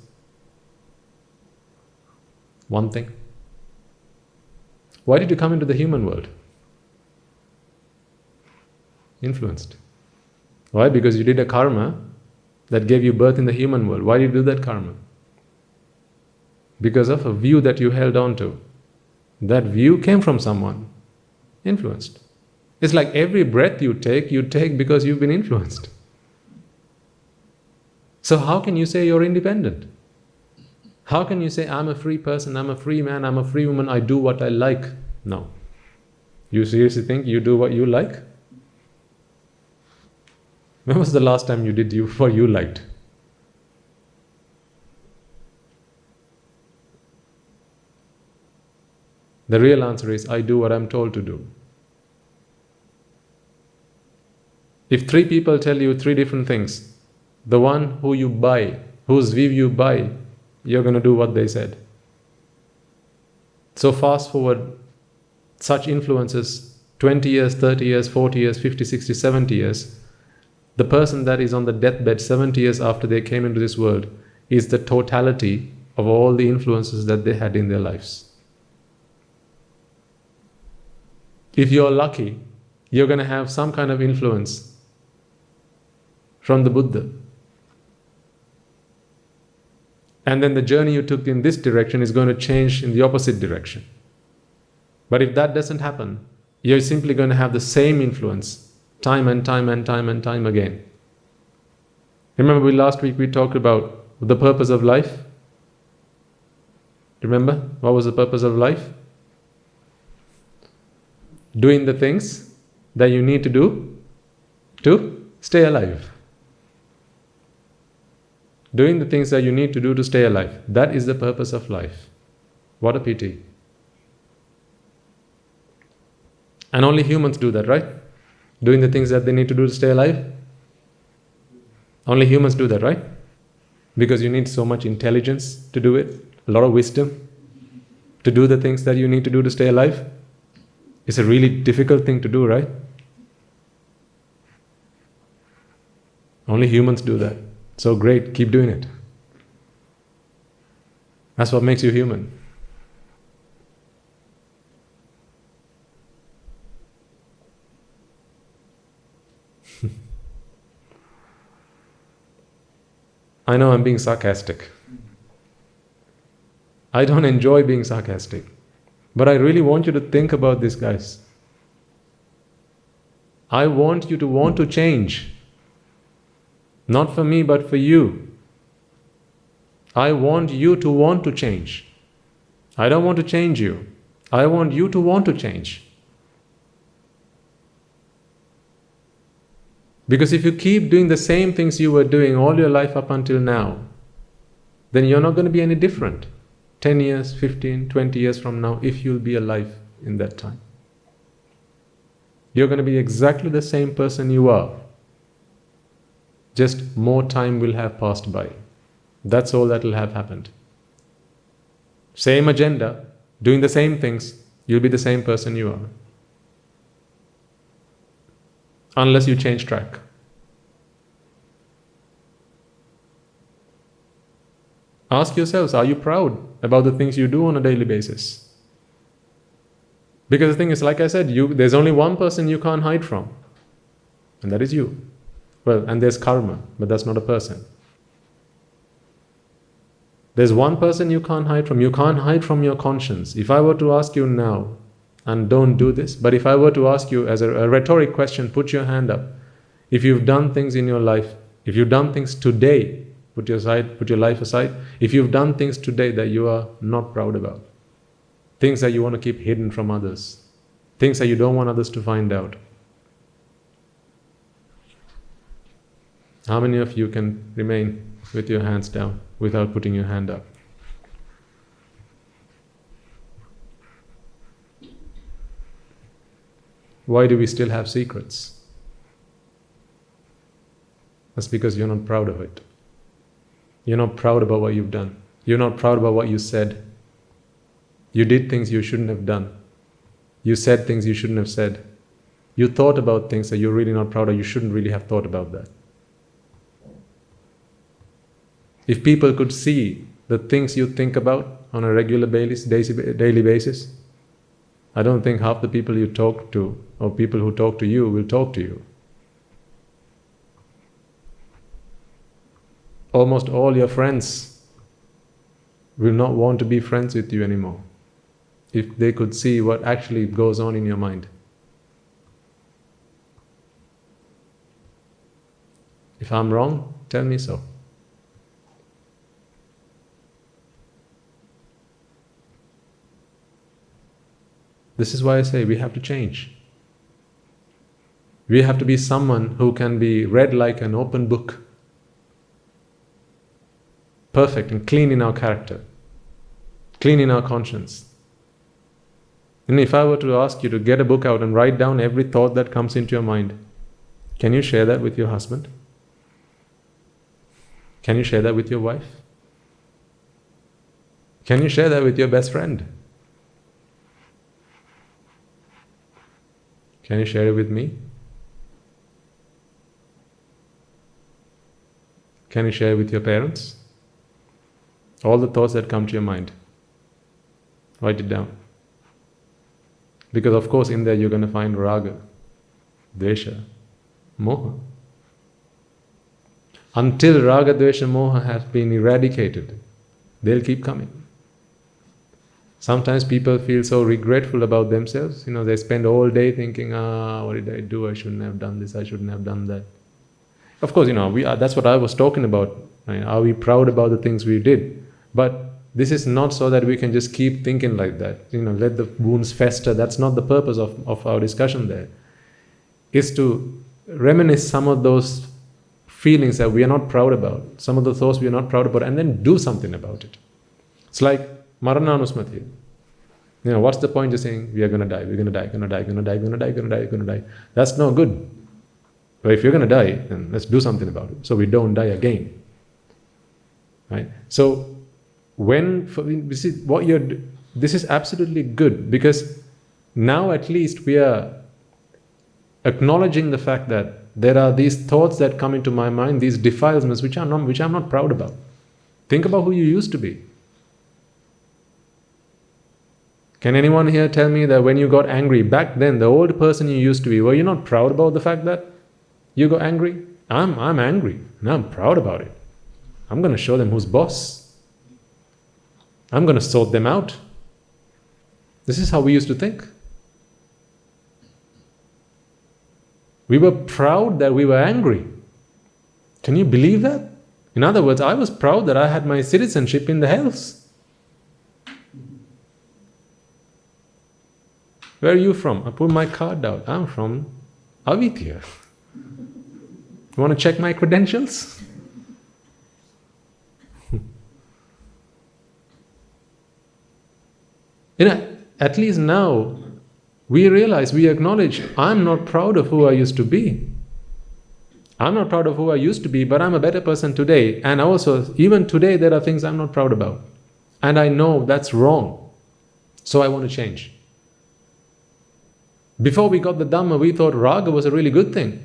One thing. Why did you come into the human world? Influenced. Why? Because you did a karma that gave you birth in the human world. Why did you do that karma? Because of a view that you held on to. That view came from someone. Influenced. It's like every breath you take because you've been influenced. So how can you say you're independent? How can you say, I'm a free person, I'm a free man, I'm a free woman, I do what I like? No. You seriously think you do what you like? When was the last time you did what you liked? The real answer is, I do what I'm told to do. If 3 people tell you 3 different things, the one who you buy, whose view you buy, you're going to do what they said. So fast forward such influences 20 years, 30 years, 40 years, 50, 60, 70 years. The person that is on the deathbed 70 years after they came into this world is the totality of all the influences that they had in their lives. If you're lucky, you're going to have some kind of influence from the Buddha. And then the journey you took in this direction is going to change in the opposite direction. But if that doesn't happen, you're simply going to have the same influence time and time and time and time again. Remember last week we talked about the purpose of life? Remember, what was the purpose of life? Doing the things that you need to do to stay alive. Doing the things that you need to do to stay alive. That is the purpose of life. What a pity. And only humans do that, right? Doing the things that they need to do to stay alive. Only humans do that, right? Because you need so much intelligence to do it, a lot of wisdom to do the things that you need to do to stay alive. It's a really difficult thing to do, right? Only humans do that. So great, keep doing it. That's what makes you human. I know I'm being sarcastic. I don't enjoy being sarcastic. But I really want you to think about this, guys. I want you to want to change. Not for me, but for you. I want you to want to change. I don't want to change you. I want you to want to change. Because if you keep doing the same things you were doing all your life up until now, then you're not going to be any different 10 years, 15, 20 years from now, if you'll be alive in that time. You're going to be exactly the same person you are. Just more time will have passed by. That's all that will have happened. Same agenda, doing the same things, you'll be the same person you are. Unless you change track. Ask yourselves, are you proud about the things you do on a daily basis? Because the thing is, like I said, there's only one person you can't hide from, and that is you. Well, and there's karma, but that's not a person. There's one person you can't hide from. You can't hide from your conscience. If I were to ask you now, and don't do this, but if I were to ask you as a rhetoric question, put your hand up. If you've done things in your life, if you've done things today, put your life aside, if you've done things today that you are not proud about, things that you want to keep hidden from others, things that you don't want others to find out, how many of you can remain with your hands down without putting your hand up? Why do we still have secrets? That's because you're not proud of it. You're not proud about what you've done. You're not proud about what you said. You did things you shouldn't have done. You said things you shouldn't have said. You thought about things that you're really not proud of. You shouldn't really have thought about that. If people could see the things you think about on a regular basis, daily basis, I don't think half the people you talk to or people who talk to you will talk to you. Almost all your friends will not want to be friends with you anymore if they could see what actually goes on in your mind. If I'm wrong, tell me so. This is why I say we have to change. We have to be someone who can be read like an open book. Perfect and clean in our character. Clean in our conscience. And if I were to ask you to get a book out and write down every thought that comes into your mind, can you share that with your husband? Can you share that with your wife? Can you share that with your best friend? Can you share it with me? Can you share it with your parents? All the thoughts that come to your mind. Write it down. Because of course in there you're going to find raga, dvesha, moha. Until raga, dvesha, moha has been eradicated, they'll keep coming. Sometimes people feel so regretful about themselves. They spend all day thinking, what did I do? I shouldn't have done this, I shouldn't have done that. Of course, that's what I was talking about Right? Are we proud about the things we did? But this is not so that we can just keep thinking like that. Let the wounds fester. That's not the purpose of our discussion there. It's to reminisce some of those feelings that we are not proud about, some of the thoughts we are not proud about, and then do something about it. It's like Marananusmati. What's the point of saying we are going to die, we're going to die, going to die, going to die, going to die, going to die, going to die? That's no good. But if you're going to die, then let's do something about it so we don't die again. Right? So this is absolutely good, because now at least we are acknowledging the fact that there are these thoughts that come into my mind, these defilements which I'm not proud about. Think about who you used to be. Can anyone here tell me that when you got angry back then, the old person you used to be, were you not proud about the fact that you got angry? I'm angry and I'm proud about it. I'm going to show them who's boss. I'm going to sort them out. This is how we used to think. We were proud that we were angry. Can you believe that? In other words, I was proud that I had my citizenship in the hells. Where are you from? I put my card out. I'm from Avitya. You want to check my credentials? At least now, we realize, we acknowledge, I'm not proud of who I used to be. I'm not proud of who I used to be, but I'm a better person today. And also, even today, there are things I'm not proud about. And I know that's wrong. So I want to change. Before we got the Dhamma, we thought raga was a really good thing.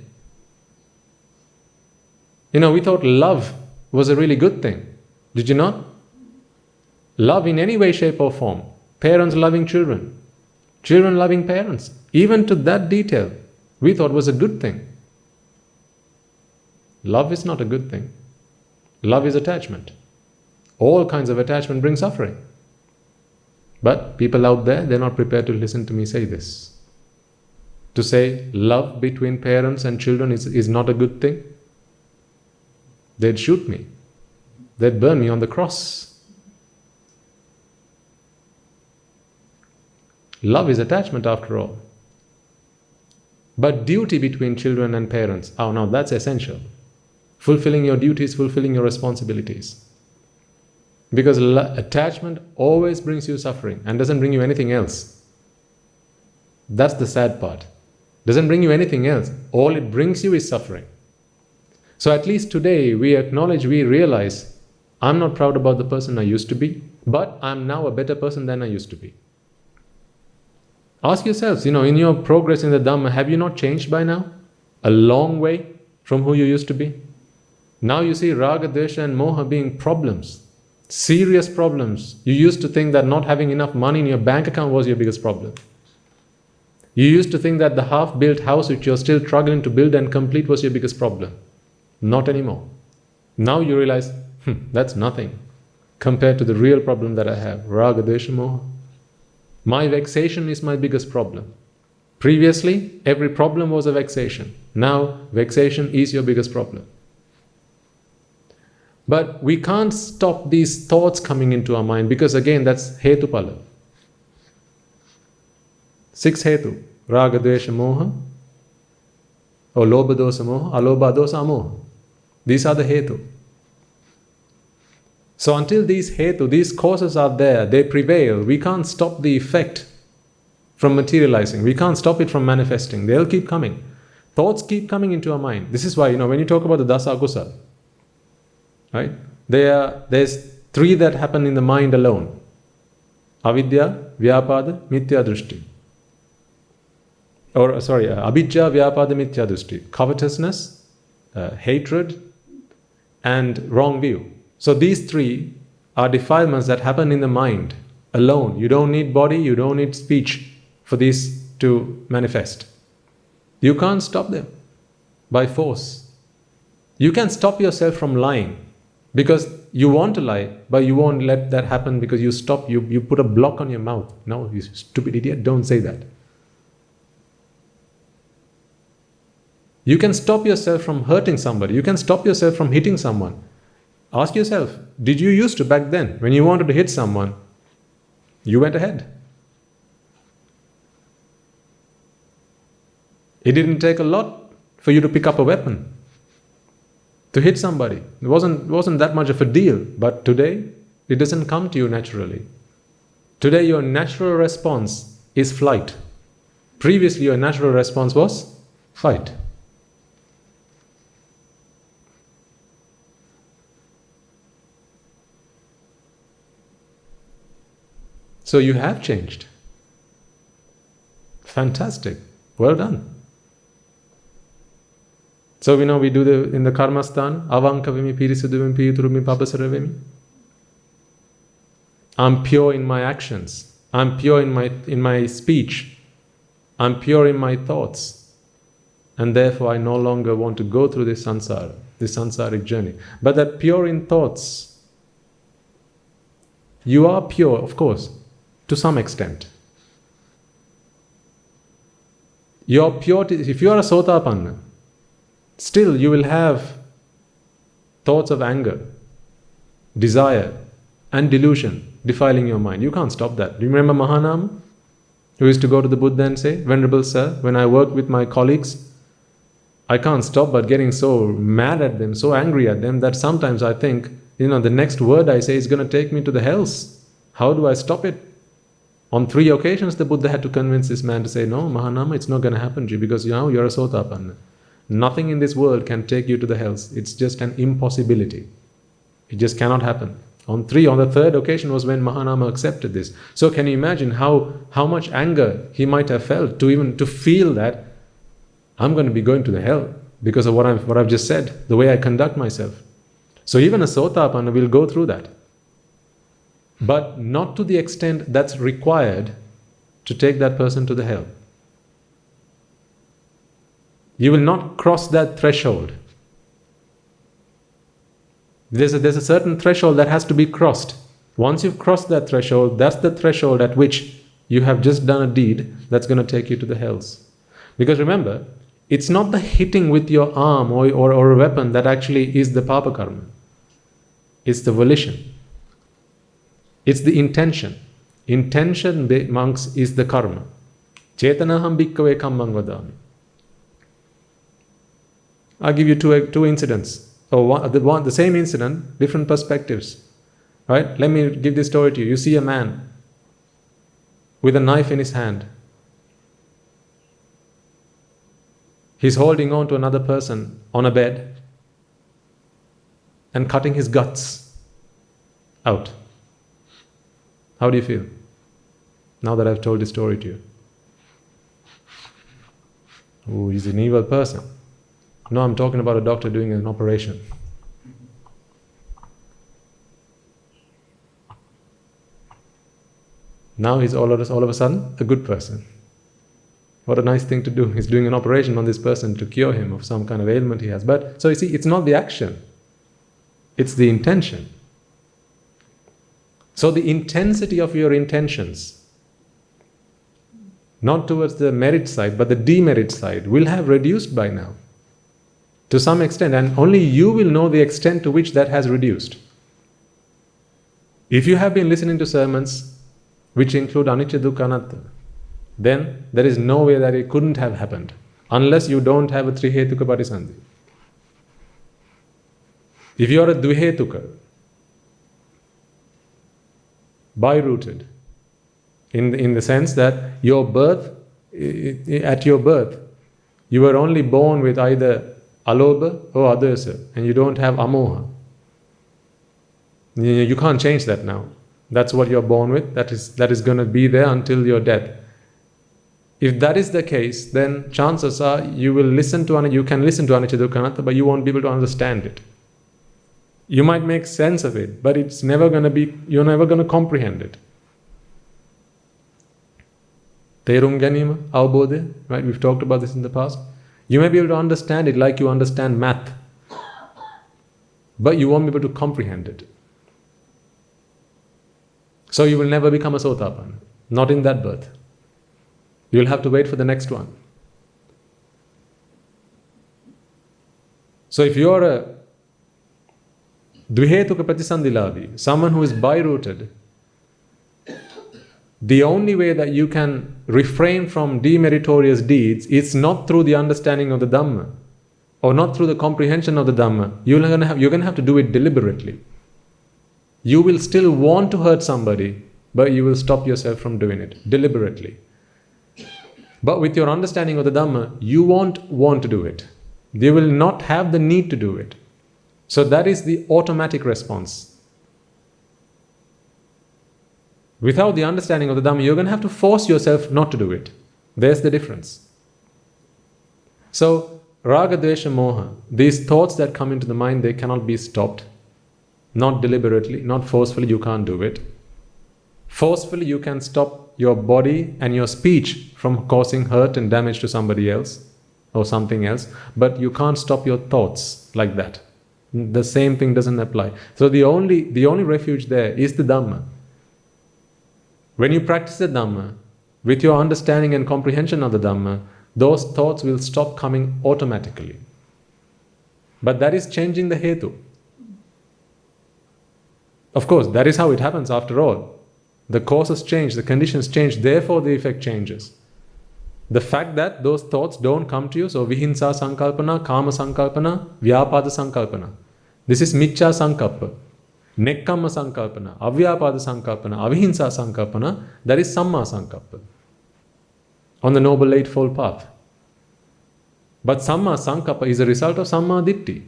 We thought love was a really good thing. Did you not? Love in any way, shape or form. Parents loving children. Children loving parents. Even to that detail, we thought was a good thing. Love is not a good thing. Love is attachment. All kinds of attachment bring suffering. But people out there, they're not prepared to listen to me say this. To say love between parents and children is not a good thing. They'd shoot me. They'd burn me on the cross. Love is attachment after all. But duty between children and parents, now that's essential. Fulfilling your duties, fulfilling your responsibilities. Because attachment always brings you suffering and doesn't bring you anything else. That's the sad part. Doesn't bring you anything else. All it brings you is suffering. So at least today we acknowledge, we realize, I'm not proud about the person I used to be, but I'm now a better person than I used to be. Ask yourselves, in your progress in the Dhamma, have you not changed by now? A long way from who you used to be? Now you see raga, desha and moha being problems. Serious problems. You used to think that not having enough money in your bank account was your biggest problem. You used to think that the half-built house which you're still struggling to build and complete was your biggest problem. Not anymore. Now you realize, that's nothing compared to the real problem that I have. Raga, desha, moha. My vexation is my biggest problem. Previously, every problem was a vexation. Now, vexation is your biggest problem. But we can't stop these thoughts coming into our mind because again, that's hetupala. 6 hetu. Raga, dvesha, moha. Or lobha, dosa, moha. Alobha, dosa, amoha. These are the hetu. So until these hetu, these causes are there, they prevail, we can't stop the effect from materializing. We can't stop it from manifesting. They'll keep coming. Thoughts keep coming into our mind. This is why, when you talk about the dasa akusala, right? There's 3 that happen in the mind alone. Avidya, vyapada, mithya drushti. Abhijja, vyapada, mithya drushti. Covetousness, hatred, and wrong view. So these 3 are defilements that happen in the mind alone. You don't need body, you don't need speech for these to manifest. You can't stop them by force. You can stop yourself from lying because you want to lie, but you won't let that happen because you put a block on your mouth. No, you stupid idiot, don't say that. You can stop yourself from hurting somebody. You can stop yourself from hitting someone. Ask yourself, did you used to back then, when you wanted to hit someone, you went ahead? It didn't take a lot for you to pick up a weapon to hit somebody. It wasn't that much of a deal. But today, it doesn't come to you naturally. Today, your natural response is flight. Previously, your natural response was fight. So you have changed. Fantastic. Well done. So we know we do in the karma sthan, avanka vimi, pirisudu vimi, piyuturu vimi, papasara vimi. I'm pure in my actions. I'm pure in my speech. I'm pure in my thoughts. And therefore I no longer want to go through this samsara, this samsaric journey. But that pure in thoughts, you are pure, of course, to some extent. Your purity, if you are a sotapanna, still you will have thoughts of anger, desire, and delusion defiling your mind. You can't stop that. Do you remember Mahanama, who used to go to the Buddha and say, Venerable Sir, when I work with my colleagues, I can't stop but getting so mad at them, so angry at them, that sometimes I think, the next word I say is going to take me to the hells. How do I stop it? On 3 occasions, the Buddha had to convince this man to say, no, Mahanama, it's not going to happen to you because you're a Sotapanna. Nothing in this world can take you to the hells. It's just an impossibility. It just cannot happen. On the 3rd occasion was when Mahanama accepted this. So can you imagine how much anger he might have felt to feel that I'm going to be going to the hell because of what I've just said, the way I conduct myself. So even a Sotapanna will go through that. But not to the extent that's required to take that person to the hell. You will not cross that threshold. There's a certain threshold that has to be crossed. Once you've crossed that threshold, that's the threshold at which you have just done a deed that's going to take you to the hells. Because remember, it's not the hitting with your arm or a weapon that actually is the papa karma. It's the volition. It's the intention. Intention, monks, is the karma. Chetanaham bhikkhave kammang vadami. I'll give you two incidents. The same incident, different perspectives. Right? Let me give this story to you. You see a man with a knife in his hand. He's holding on to another person on a bed and cutting his guts out. How do you feel now that I've told this story to you? Oh, he's an evil person. No, I'm talking about a doctor doing an operation. Now he's all of a sudden a good person. What a nice thing to do. He's doing an operation on this person to cure him of some kind of ailment he has. But so you see, it's not the action, it's the intention. So the intensity of your intentions, not towards the merit side, but the demerit side, will have reduced by now. To some extent, and only you will know the extent to which that has reduced. If you have been listening to sermons which include anicca dukkha anatta, then there is no way that it couldn't have happened, unless you don't have a trihetuka patisandhi. If you are a dvihetuka, by-rooted, in the sense that your birth, at your birth, you were only born with either alobha or adasa, and you don't have amoha. You can't change that now. That's what you're born with. That is going to be there until your death. If that is the case, then chances are you can listen to anicca dukkha anatta, but you won't be able to understand it. You might make sense of it, but you're never going to comprehend it. Terum ganima, avbodhe, right? We've talked about this in the past. You may be able to understand it like you understand math, but you won't be able to comprehend it. So you will never become a Sotapanna, not in that birth. You'll have to wait for the next one. So if you're Dvihetuka pratisandhilavi, someone who is by-rooted, the only way that you can refrain from demeritorious deeds is not through the understanding of the Dhamma, or not through the comprehension of the Dhamma. You're going to have to do it deliberately. You will still want to hurt somebody, but you will stop yourself from doing it deliberately. But with your understanding of the Dhamma, you won't want to do it. You will not have the need to do it. So that is the automatic response. Without the understanding of the Dhamma, you're going to have to force yourself not to do it. There's the difference. So, raga, dvesha, moha, these thoughts that come into the mind, they cannot be stopped. Not deliberately, not forcefully, you can't do it. Forcefully, you can stop your body and your speech from causing hurt and damage to somebody else or something else, but you can't stop your thoughts like that. The same thing doesn't apply. So the only refuge there is the Dhamma. When you practice the Dhamma, with your understanding and comprehension of the Dhamma, those thoughts will stop coming automatically. But that is changing the hetu. Of course, that is how it happens after all. The causes change, the conditions change, therefore the effect changes. The fact that those thoughts don't come to you, so vihinsa sankalpana, kama sankalpana, vyapada sankalpana. This is miccha sankalpa. Nekkamma sankalpana, avyapada sankalpana, avihinsa sankalpana, that is samma sankalpa. On the Noble Eightfold Path. But samma sankalpa is a result of samma ditti.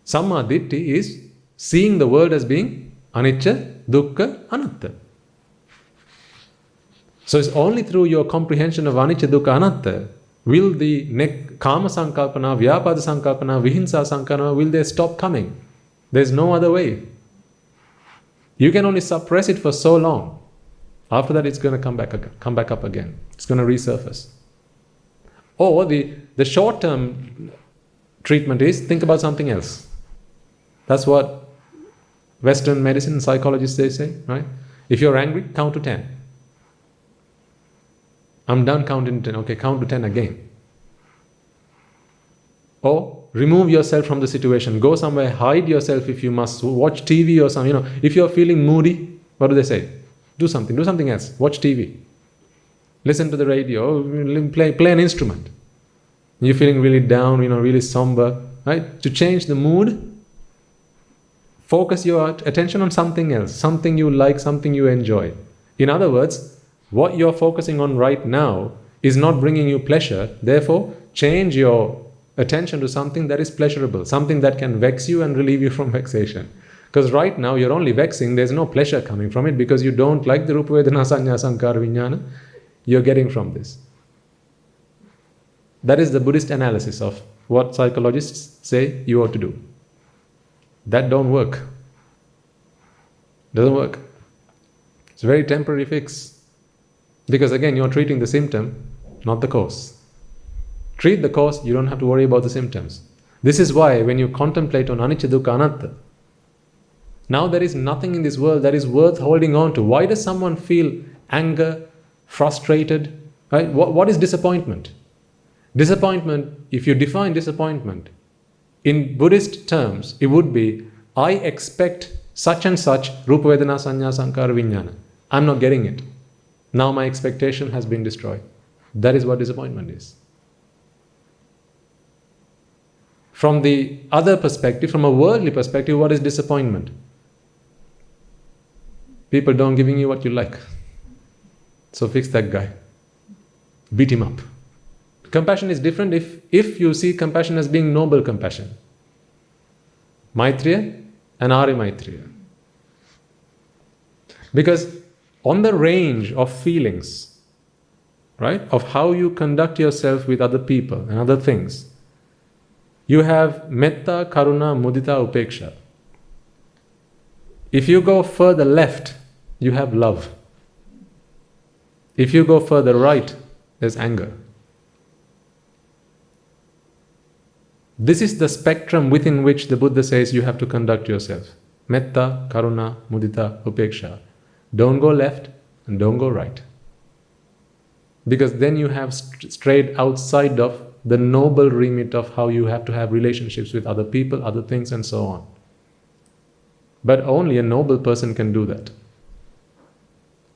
Samma ditti is seeing the world as being anicca, dukkha, anatta. So it's only through your comprehension of anicca, dukkha, anatta will the kama sankalpana, vyapada sankalpana, vihinsa sankalpana, will they stop coming. There's no other way. You can only suppress it for so long. After that, it's going to come back up again. It's going to resurface. Or the short-term treatment is think about something else. That's what Western medicine and psychologists they say, right? If you're angry, count to 10. I'm done counting to 10. Okay, count to 10 again. Or remove yourself from the situation. Go somewhere, hide yourself if you must. Watch TV or something. If you're feeling moody, what do they say? Do something else. Watch TV. Listen to the radio. Play an instrument. You're feeling really down, really somber, right? To change the mood, focus your attention on something else, something you like, something you enjoy. In other words, what you're focusing on right now is not bringing you pleasure. Therefore, change your attention to something that is pleasurable, something that can vex you and relieve you from vexation. Because right now you're only vexing, there's no pleasure coming from it because you don't like the rupa vedana sanya sankara vijnana you're getting from this. That is the Buddhist analysis of what psychologists say you ought to do. That don't work. Doesn't work. It's a very temporary fix. Because again, you're treating the symptom, not the cause. Treat the cause, you don't have to worry about the symptoms. This is why when you contemplate on anicca, dukkha, anatta, now there is nothing in this world that is worth holding on to. Why does someone feel anger, frustrated? Right? What is disappointment? Disappointment, if you define disappointment, in Buddhist terms, it would be, I expect such and such rupa vedana sanya sankara vijnana. I'm not getting it. Now my expectation has been destroyed. That is what disappointment is. From the other perspective, from a worldly perspective, what is disappointment? People don't giving you what you like. So fix that guy. Beat him up. Compassion is different if you see compassion as being noble compassion. Maitreya and Ari Maitreya. Because on the range of feelings, right, of how you conduct yourself with other people and other things, you have metta, karuna, mudita, upeksha. If you go further left, you have love. If you go further right, there's anger. This is the spectrum within which the Buddha says you have to conduct yourself. Metta, karuna, mudita, upeksha. Don't go left and don't go right. Because then you have strayed outside of the noble remit of how you have to have relationships with other people, other things, and so on. But only a noble person can do that.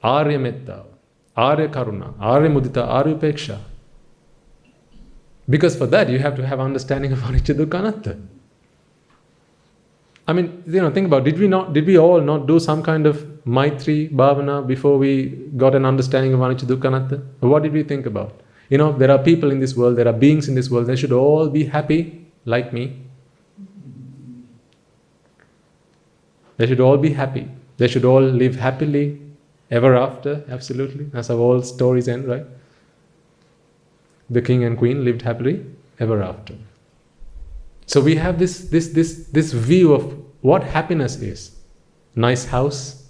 Arya Metta, Arya Karuna, Arya Mudita, Arya Upeksha. Because for that you have to have understanding of Anicca Dukkha Anatta. I mean, think about, did we all not do some kind of Maitri Bhavana before we got an understanding of Anicca Dukkha Anatta? What did we think about? There are people in this world, there are beings in this world, they should all be happy like me. They should all be happy. They should all live happily ever after, absolutely. That's how all stories end, right? The king and queen lived happily ever after. So we have this view of what happiness is. Nice house,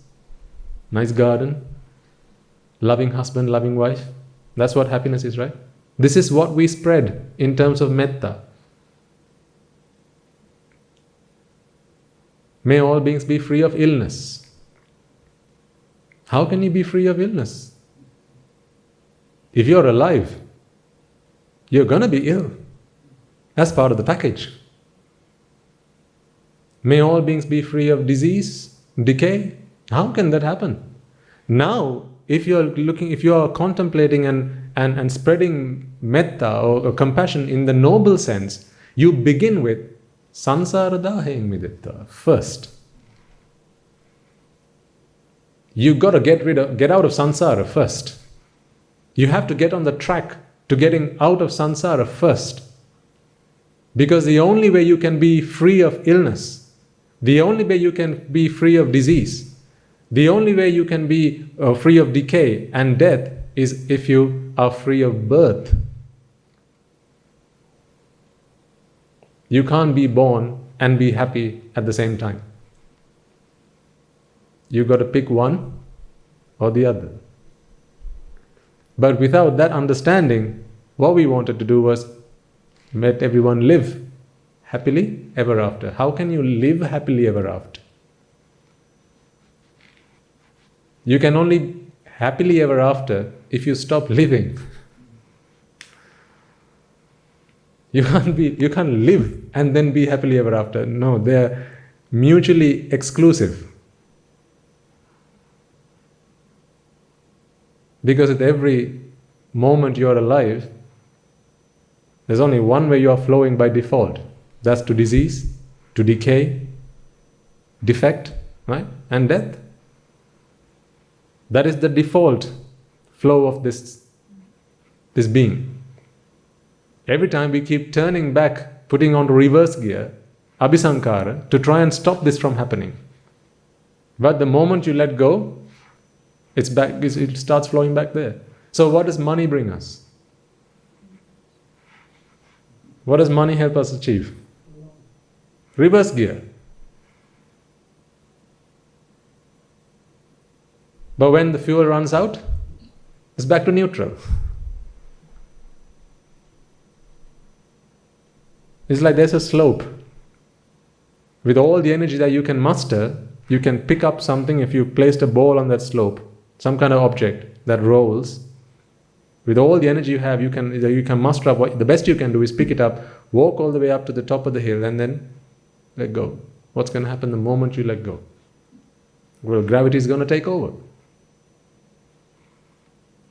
nice garden, loving husband, loving wife. That's what happiness is, right? This is what we spread in terms of metta. May all beings be free of illness. How can you be free of illness? If you're alive, you're going to be ill. That's part of the package. May all beings be free of disease, decay. How can that happen? Now, if you are contemplating and spreading metta or compassion in the noble sense, you begin with sansara daheng miditta first. You got to get out of samsara first. You have to get on the track to getting out of samsara first. Because the only way you can be free of illness, the only way you can be free of disease, the only way you can be free of decay and death is if you are free of birth. You can't be born and be happy at the same time. You've got to pick one or the other. But without that understanding, what we wanted to do was let everyone live happily ever after. How can you live happily ever after? You can only happily ever after if you stop living. You can't live and then be happily ever after. No, they're mutually exclusive. Because at every moment you are alive, there's only one way you are flowing by default. That's to disease, to decay, defect, right? And death. That is the default flow of this being. Every time we keep turning back, putting on reverse gear, abhisankara, to try and stop this from happening. But the moment you let go, it's back. It starts flowing back there. So what does money bring us? What does money help us achieve? Reverse gear. But when the fuel runs out, it's back to neutral. It's like there's a slope. With all the energy that you can muster, you can pick up something. If you placed a ball on that slope, some kind of object that rolls, with all the energy you have, you can muster up. The best you can do is pick it up, walk all the way up to the top of the hill, and then let go. What's going to happen the moment you let go? Well, gravity is going to take over.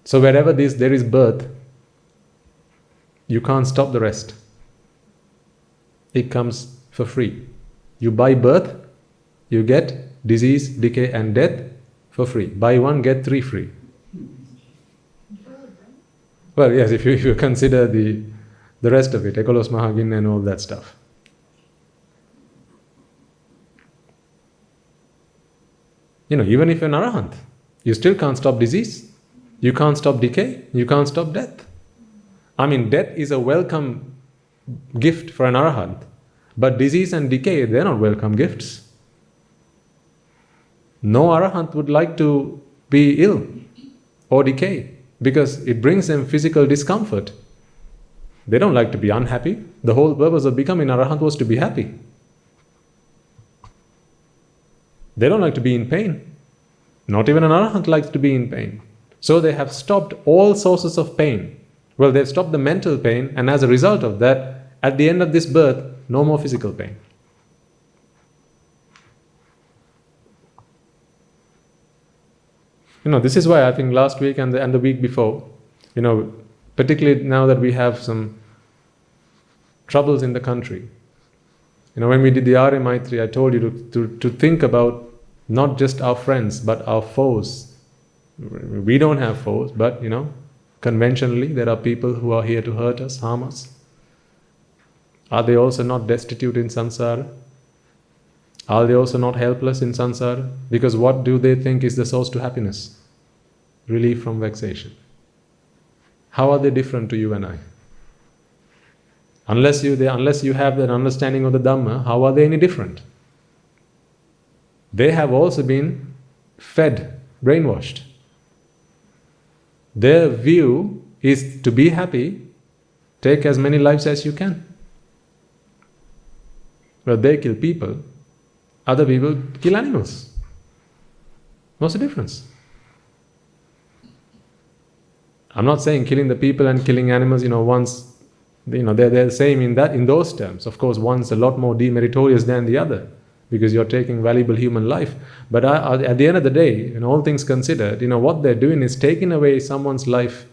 So wherever there is birth, you can't stop the rest. It comes for free. You buy birth, you get disease, decay and death for free. Buy one, get three free. Well, yes, if you consider the rest of it, Ekalos Mahagin and all that stuff. Even if you're an arahant, you still can't stop disease. You can't stop decay. You can't stop death. I mean, death is a welcome gift for an arahant. But disease and decay, they're not welcome gifts. No arahant would like to be ill or decay because it brings them physical discomfort. They don't like to be unhappy. The whole purpose of becoming arahant was to be happy. They don't like to be in pain. Not even an arahant likes to be in pain. So they have stopped all sources of pain. Well, they've stopped the mental pain, and as a result of that, at the end of this birth, no more physical pain. This is why I think last week and the week before, particularly now that we have some troubles in the country, when we did the Arya Maitri, I told you to think about not just our friends, but our foes. We don't have foes, but, conventionally, there are people who are here to hurt us, harm us. Are they also not destitute in samsara? Are they also not helpless in samsara? Because what do they think is the source to happiness? Relief from vexation. How are they different to you and I? Unless you have that understanding of the Dhamma, how are they any different? They have also been fed, brainwashed. Their view is to be happy, take as many lives as you can. Well, they kill people, other people kill animals. What's the difference? I'm not saying killing the people and killing animals, once, they're the same in those terms. Of course, one's a lot more demeritorious than the other, because you're taking valuable human life. But at the end of the day, all things considered, what they're doing is taking away someone's life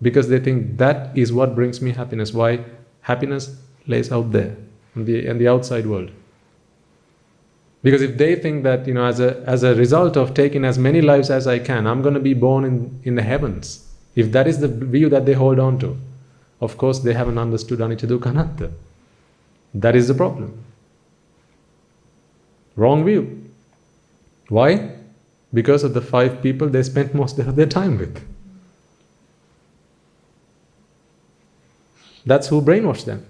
because they think that is what brings me happiness. Why? Happiness lays out there in the outside world. Because if they think that, as a result of taking as many lives as I can, I'm going to be born in the heavens. If that is the view that they hold on to, of course they haven't understood anicca dukkha anatta. That is the problem. Wrong view. Why? Because of the 5 people they spent most of their time with. That's who brainwashed them.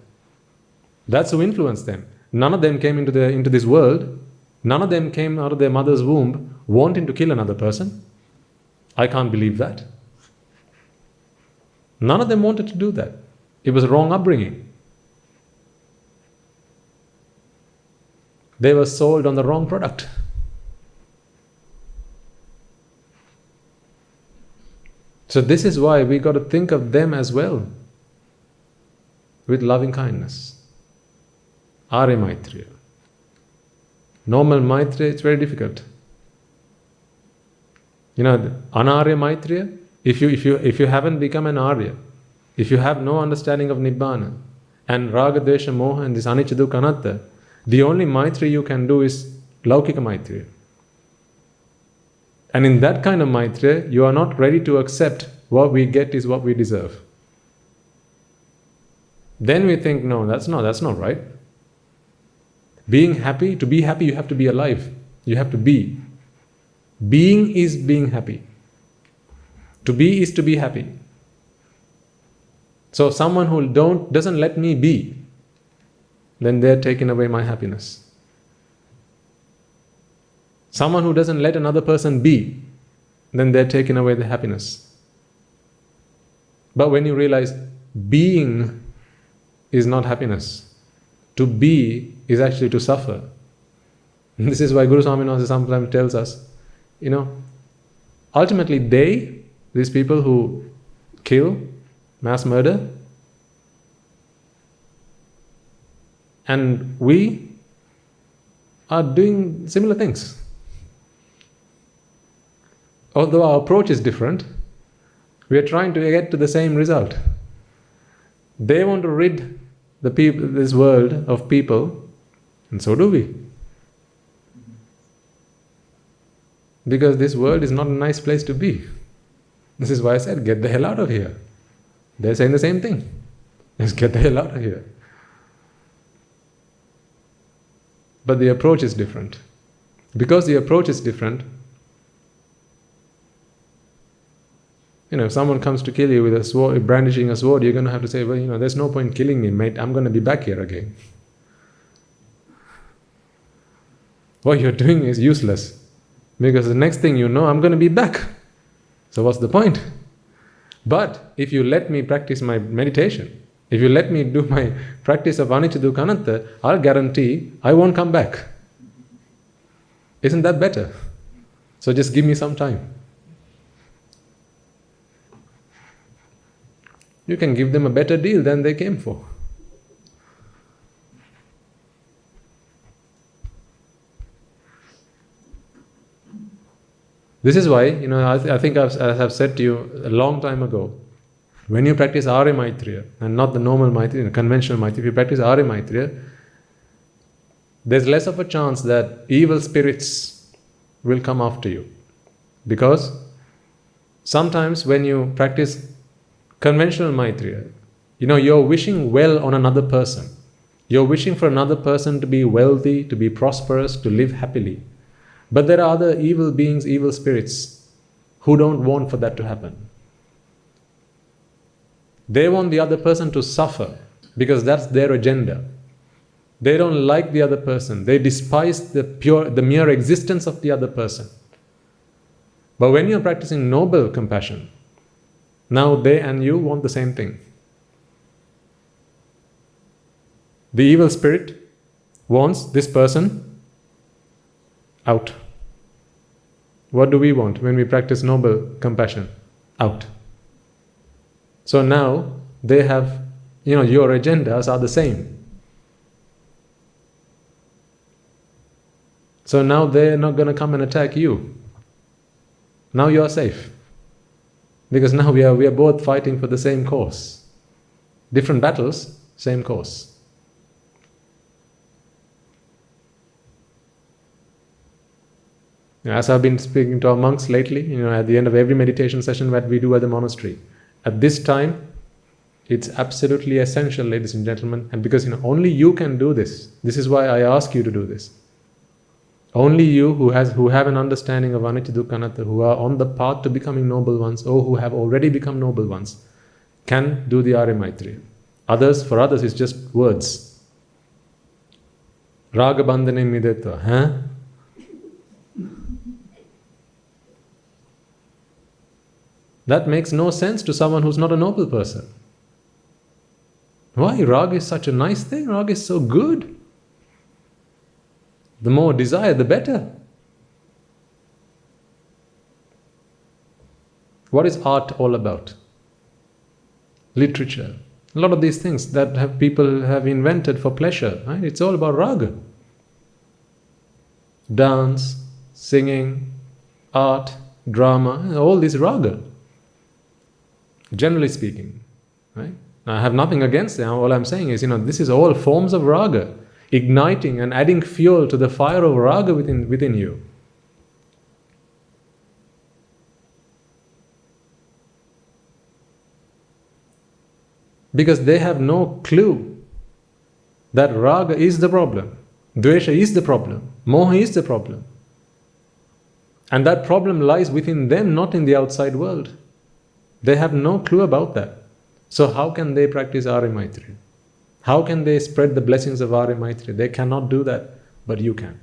That's who influenced them. None of them came into this world. None of them came out of their mother's womb wanting to kill another person. I can't believe that. None of them wanted to do that. It was a wrong upbringing. They were sold on the wrong product. So this is why we got to think of them as well with loving kindness. Arya Maitreya. Normal Maitreya, it's very difficult. Anarya Maitreya, if you haven't become an Arya, if you have no understanding of Nibbana and Raga, Dvesha, Moha and this anicca dukkha anatta, the only Maitreya you can do is Laukika Maitreya. And in that kind of Maitreya, you are not ready to accept what we get is what we deserve. Then we think, no, that's not right. Being happy, to be happy, you have to be alive. You have to be. Being is being happy. To be is to be happy. So someone who doesn't let me be, then they're taking away my happiness. Someone who doesn't let another person be, then they're taking away the happiness. But when you realize being is not happiness, to be is actually to suffer. And this is why Guru Swaminatha sometimes tells us, ultimately these people who kill, mass murder, and we are doing similar things. Although our approach is different, we are trying to get to the same result. They want to rid this world of people, and so do we. Because this world is not a nice place to be. This is why I said, get the hell out of here. They're saying the same thing. Just get the hell out of here. But the approach is different. Because the approach is different, if someone comes to kill you with a sword, brandishing a sword, you're going to have to say, well, there's no point killing me, mate. I'm going to be back here again. What you're doing is useless. Because the next thing you know, I'm going to be back. So what's the point? But if you let me practice my meditation, if you let me do my practice of anicca dukkha anatta, I'll guarantee I won't come back. Isn't that better? So just give me some time. You can give them a better deal than they came for. This is why, I think as I've said to you a long time ago, when you practice Arya Maitreya, and not the normal Maitreya, conventional Maitreya, if you practice Arya Maitreya, there's less of a chance that evil spirits will come after you. Because sometimes when you practice conventional Maitreya, you're wishing well on another person. You're wishing for another person to be wealthy, to be prosperous, to live happily. But there are other evil beings, evil spirits, who don't want for that to happen. They want the other person to suffer because that's their agenda. They don't like the other person. They despise the mere existence of the other person. But when you're practicing noble compassion, now they and you want the same thing. The evil spirit wants this person out. What do we want when we practice noble compassion? Out. So now they have, your agendas are the same. So now they're not going to come and attack you. Now you are safe. Because now we are both fighting for the same cause. Different battles, same cause. As I've been speaking to our monks lately, at the end of every meditation session that we do at the monastery, at this time, it's absolutely essential, ladies and gentlemen, and because only you can do this. This is why I ask you to do this. Only you who have an understanding of anicca dukkha anatta, who are on the path to becoming noble ones, or who have already become noble ones, can do the Arya Maitreya. For others, it's just words. Raga bandhane midetva, That makes no sense to someone who's not a noble person. Why? Raga is such a nice thing. Raga is so good. The more desire, the better. What is art all about? Literature. A lot of these things that people have invented for pleasure, right? It's all about raga. Dance, singing, art, drama, all this raga. Generally speaking, right? I have nothing against them. All I'm saying is, this is all forms of raga, igniting and adding fuel to the fire of raga within you. Because they have no clue that raga is the problem, dvesha is the problem, moha is the problem. And that problem lies within them, not in the outside world. They have no clue about that. So how can they practice Arya Maitreya? How can they spread the blessings of Arya Maitreya? They cannot do that, but you can.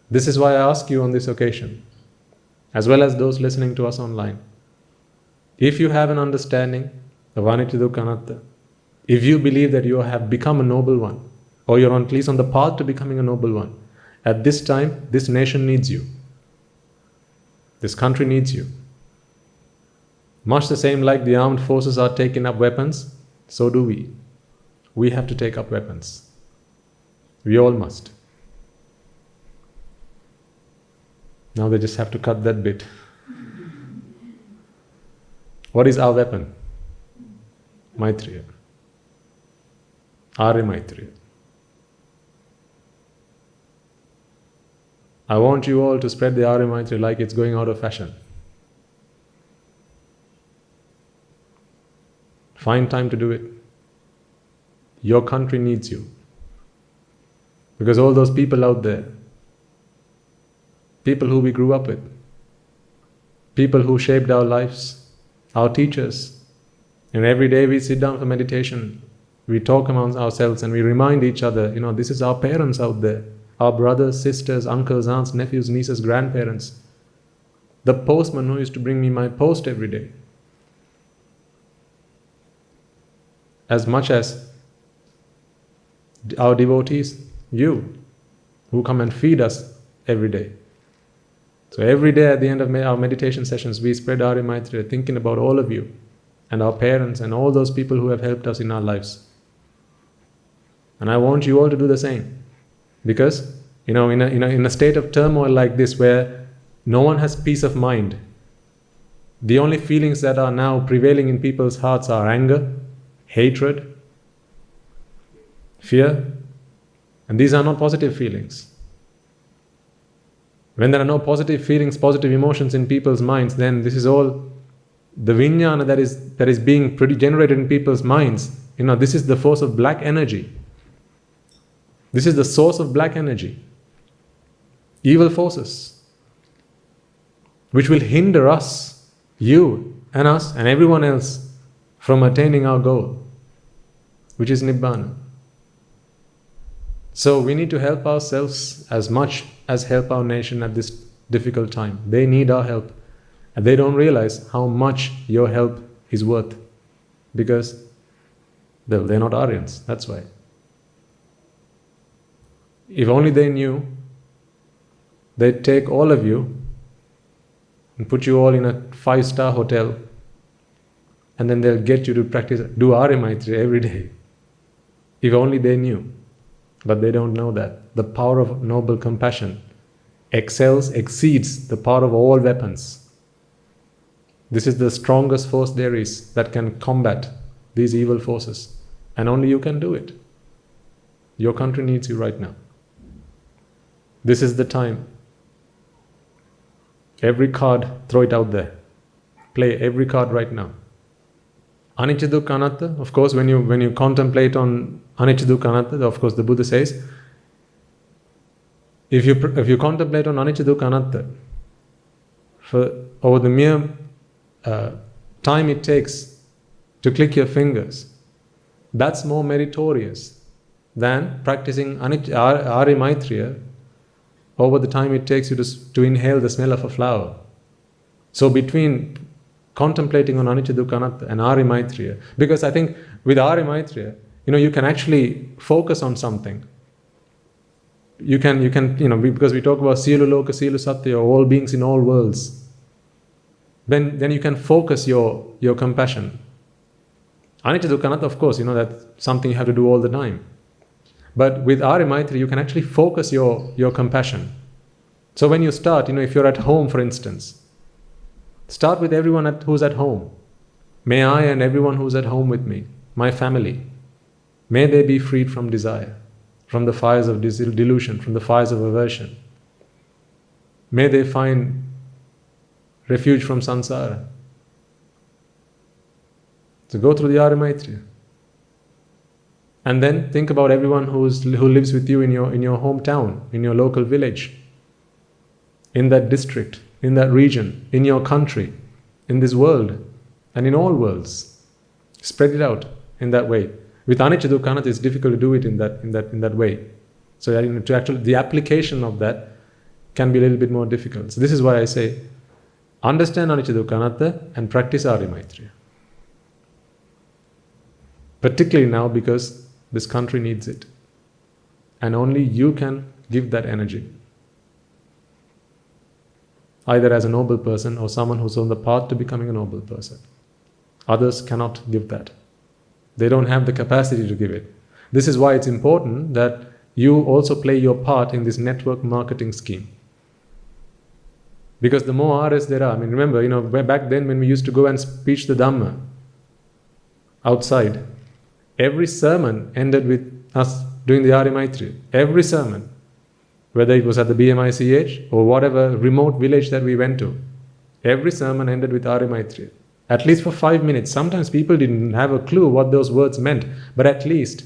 This is why I ask you on this occasion, as well as those listening to us online, if you have an understanding of anicca dukkha anatta, if you believe that you have become a noble one, or you're at least on the path to becoming a noble one, at this time, this nation needs you. This country needs you. Much the same like the armed forces are taking up weapons, so do we. We have to take up weapons. We all must. Now they just have to cut that bit. What is our weapon? Maitreya. Arya Maitreya. I want you all to spread the Arya Maitreya like it's going out of fashion. Find time to do it. Your country needs you. Because all those people out there, people who we grew up with, people who shaped our lives, our teachers, and every day we sit down for meditation, we talk amongst ourselves and we remind each other, this is our parents out there, our brothers, sisters, uncles, aunts, nephews, nieces, grandparents, the postman who used to bring me my post every day. As much as our devotees, you, who come and feed us every day. So every day at the end of our meditation sessions, we spread Arya Maitreya, thinking about all of you and our parents and all those people who have helped us in our lives. And I want you all to do the same. Because, in a state of turmoil like this, where No one has peace of mind. The only feelings that are now prevailing in people's hearts are anger, hatred, fear, and these are not positive feelings. When there are no positive feelings, positive emotions in people's minds, then this is all the vijnana that is being generated in people's minds. This is the force of black energy. This is the source of black energy. Evil forces, which will hinder us, you and us and everyone else, from attaining our goal, which is Nibbana. So we need to help ourselves as much as help our nation at this difficult time. They need our help. And they don't realize how much your help is worth. Because they're not Aryans, that's why. If only they knew, they'd take all of you and put you all in a 5-star hotel, and then they'll get you to do Arya Maitri every day. If only they knew. But they don't know that. The power of noble compassion exceeds the power of all weapons. This is the strongest force there is that can combat these evil forces. And only you can do it. Your country needs you right now. This is the time. Every card, throw it out there. Play every card right now. Anicca dukkha anatta, of course, when you contemplate on anicca dukkha anatta, of course the Buddha says, if you contemplate on anicca dukkha anatta, over the mere time it takes to click your fingers, that's more meritorious than practicing Arya Maitreya over the time it takes you to inhale the smell of a flower. So between contemplating on anicca dukkha anatta and Arya Maitreya, because I think with Arya Maitreya, you can actually focus on something. You can because we talk about Sielu Loka, Sielu Satya, all beings in all worlds. Then you can focus your compassion. Anicca dukkha anatta, of course, that's something you have to do all the time. But with Arya Maitreya, you can actually focus your compassion. So when you start, if you're at home, for instance, start with everyone who's at home. May I and everyone who's at home with me, my family, may they be freed from desire, from the fires of delusion, from the fires of aversion. May they find refuge from samsara. So go through the Arya Maitreya. And then think about everyone who lives with you in your hometown, in your local village, in that district, in that region, in your country, in this world, and in all worlds. Spread it out in that way. With anicca dukkha anatta, it's difficult to do it in that way. So that the application of that can be a little bit more difficult. So this is why I say, understand anicca dukkha anatta and practice Arya Maitreya. Particularly now, because this country needs it. And only you can give that energy. Either as a noble person or someone who's on the path to becoming a noble person. Others cannot give that. They don't have the capacity to give it. This is why it's important that you also play your part in this network marketing scheme. Because the more Aryas there are, remember, back then when we used to go and preach the Dhamma outside, every sermon ended with us doing the Arya Maitreya. Every sermon. Whether it was at the BMICH or whatever remote village that we went to. Every sermon ended with Arya Maitreya. At least for 5 minutes. Sometimes people didn't have a clue what those words meant, but at least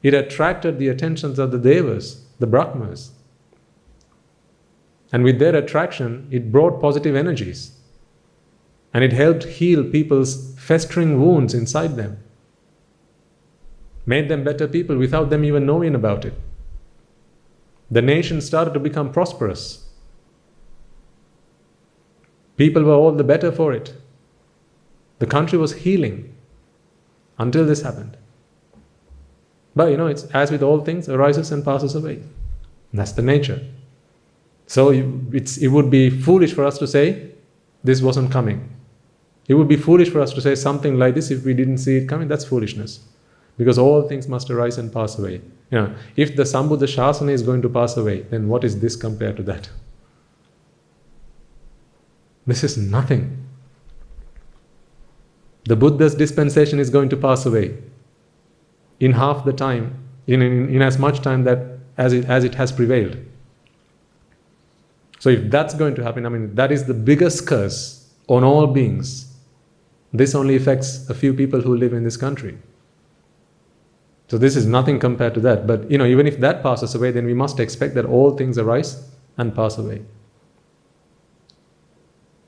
it attracted the attentions of the Devas, the Brahmas. And with their attraction, it brought positive energies. And it helped heal people's festering wounds inside them. Made them better people without them even knowing about it. The nation started to become prosperous. People were all the better for it. The country was healing until this happened. But it's as with all things, arises and passes away. And that's the nature. So it would be foolish for us to say this wasn't coming. It would be foolish for us to say something like this if we didn't see it coming. That's foolishness. Because all things must arise and pass away. If the Sambuddha Shasana is going to pass away, then what is this compared to that? This is nothing. The Buddha's dispensation is going to pass away in half the time, in as much time that as it has prevailed. So if that's going to happen, that is the biggest curse on all beings. This only affects a few people who live in this country. So this is nothing compared to that. But even if that passes away, then we must expect that all things arise and pass away.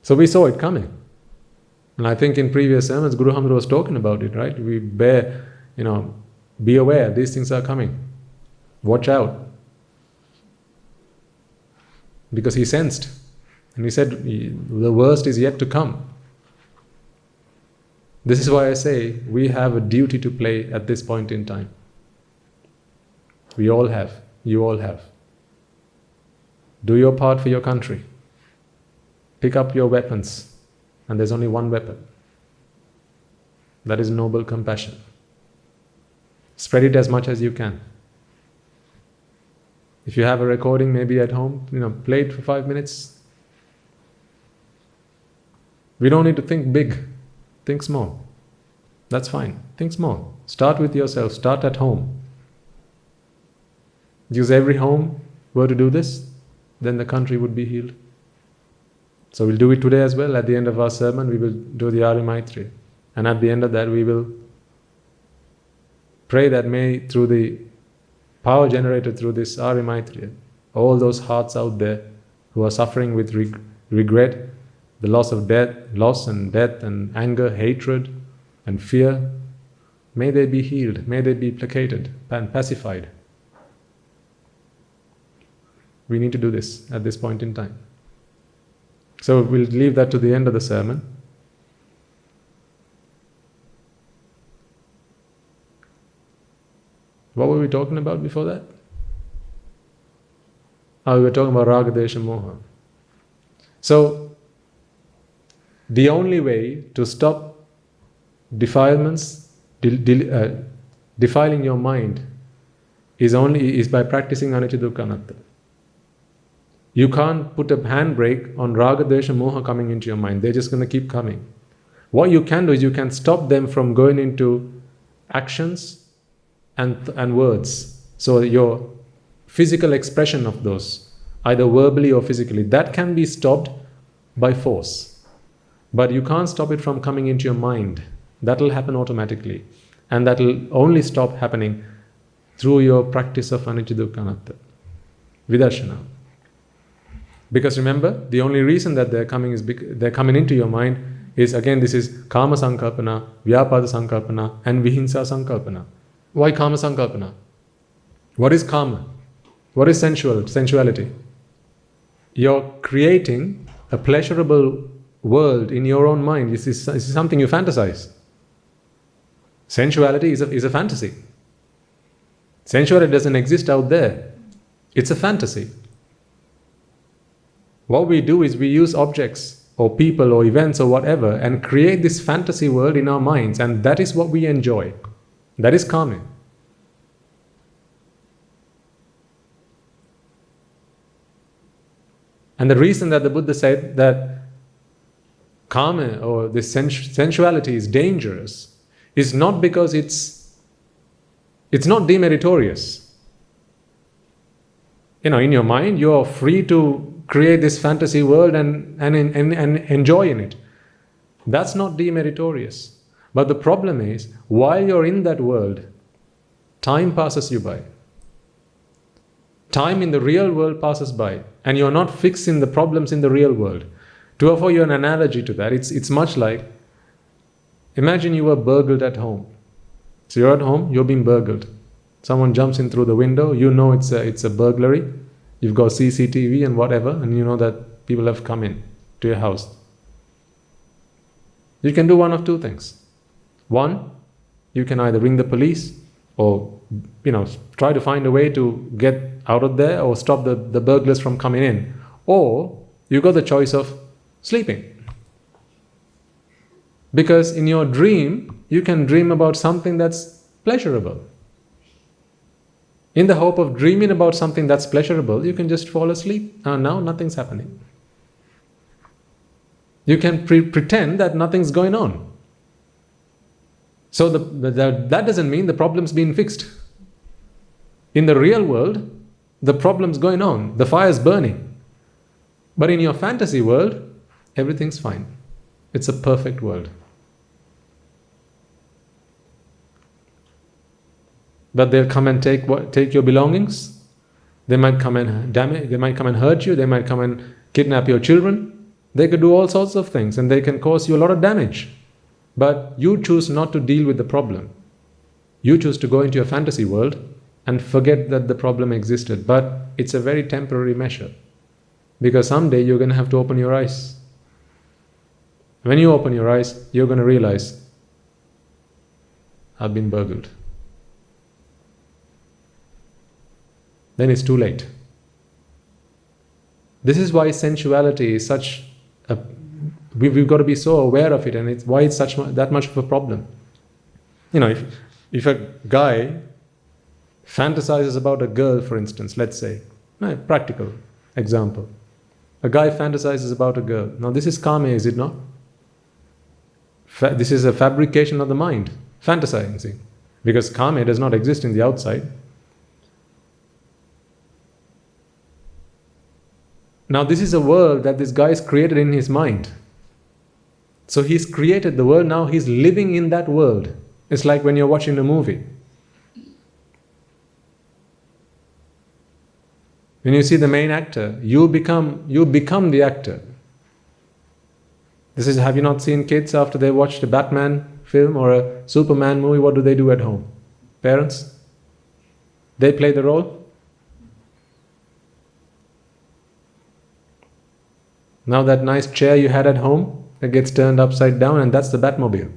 So we saw it coming. And I think in previous sermons, Guru Hamdra was talking about it, right? We be aware, these things are coming. Watch out. Because he sensed. And he said, the worst is yet to come. This is why I say we have a duty to play at this point in time. We all have. You all have. Do your part for your country. Pick up your weapons. And there's only one weapon. That is noble compassion. Spread it as much as you can. If you have a recording maybe at home, play it for 5 minutes. We don't need to think big. Think small. That's fine. Think small. Start with yourself. Start at home. Because every home were to do this, then the country would be healed. So we'll do it today as well. At the end of our sermon, we will do the Arya Maitri. And at the end of that, we will pray that may, through the power generated through this Arya Maitri, all those hearts out there who are suffering with regret, the loss and death and anger, hatred and fear, may they be healed, may they be placated and pacified. We need to do this at this point in time. So we'll leave that to the end of the sermon. What were we talking about before that? We were talking about Raga, Desha, Moha. So, the only way to stop defilements, defiling your mind, is by practicing Anicca, Dukkha, Anatta. You can't put a handbrake on Raga, Desha, Moha coming into your mind. They're just going to keep coming. What you can do is you can stop them from going into actions and words. So your physical expression of those, either verbally or physically, that can be stopped by force. But you can't stop it from coming into your mind. That will happen automatically. And that will only stop happening through your practice of Anicca, Dukkha, Anatta, Vidarshana. Because remember, the only reason that they're coming into your mind is, again, this is Kama Sankalpana, Vyapada Sankalpana, and Vihinsa Sankalpana. Why Kama Sankalpana? What is Kama? What is sensuality? You're creating a pleasurable world in your own mind. This is something you fantasize. Sensuality is a fantasy. Sensuality doesn't exist out there. It's a fantasy. What we do is we use objects or people or events or whatever and create this fantasy world in our minds, and that is what we enjoy. That is karma. And the reason that the Buddha said that karma or this sensuality is dangerous is not because it's not demeritorious. In your mind, you're free to create this fantasy world and enjoy in it. That's not demeritorious. But the problem is, while you're in that world, time passes you by. Time in the real world passes by, and you're not fixing the problems in the real world. To offer you an analogy to that, it's much like, imagine you were burgled at home. So you're at home, you're being burgled. Someone jumps in through the window, you know it's a burglary. You've got CCTV and whatever, and you know that people have come in to your house. You can do one of two things. One, you can either ring the police or try to find a way to get out of there or stop the burglars from coming in. Or you got the choice of sleeping. Because in your dream, you can dream about something that's pleasurable. In the hope of dreaming about something that's pleasurable, you can just fall asleep. Now nothing's happening. You can pretend that nothing's going on. So that doesn't mean the problem's been fixed. In the real world, the problem's going on, the fire's burning. But in your fantasy world, everything's fine. It's a perfect world. But they'll come and take your belongings. They might come and damage. They might come and hurt you. They might come and kidnap your children. They could do all sorts of things, and they can cause you a lot of damage. But you choose not to deal with the problem. You choose to go into your fantasy world and forget that the problem existed. But it's a very temporary measure, because someday you're going to have to open your eyes. When you open your eyes, you're going to realize, I've been burgled. Then it's too late. This is why sensuality is such a... We've got to be so aware of it, and it's why it's that much of a problem. You know, if a guy fantasizes about a girl, for instance, let's say, a practical example. A guy fantasizes about a girl. Now this is kame, is it not? This is a fabrication of the mind, fantasizing. Because kame does not exist in the outside. Now this is a world that this guy has created in his mind. So he's created the world, now he's living in that world. It's like when you're watching a movie. When you see the main actor, you become the actor. Have you not seen kids after they watched a Batman film or a Superman movie, what do they do at home? Parents? They play the role? Now that nice chair you had at home, that gets turned upside down, and that's the Batmobile.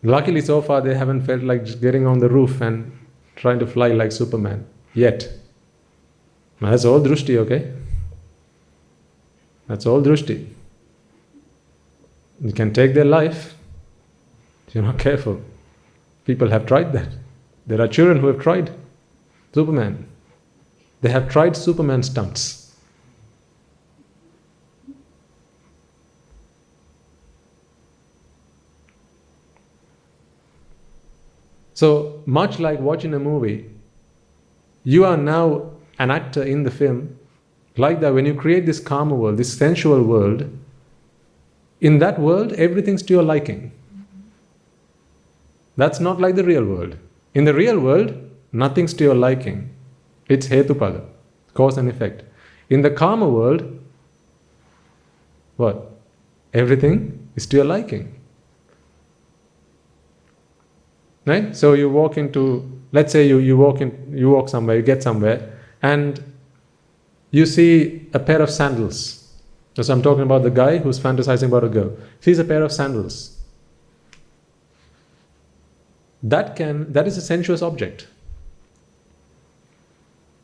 Luckily so far they haven't felt like just getting on the roof and trying to fly like Superman, yet. Now that's all drushti, okay? That's all drushti. You can take their life if you're not careful. People have tried that. There are children who have tried Superman. They have tried Superman stunts. So, much like watching a movie, you are now an actor in the film. Like that, when you create this karma world, this sensual world, in that world, everything's to your liking. That's not like the real world. In the real world, nothing's to your liking. It's hetupada, cause and effect. In the karma world, what? Everything is to your liking. Right? So you walk into, let's say you walk somewhere, you get somewhere, and you see a pair of sandals. So I'm talking about the guy who's fantasizing about a girl. Sees a pair of sandals. That is a sensuous object.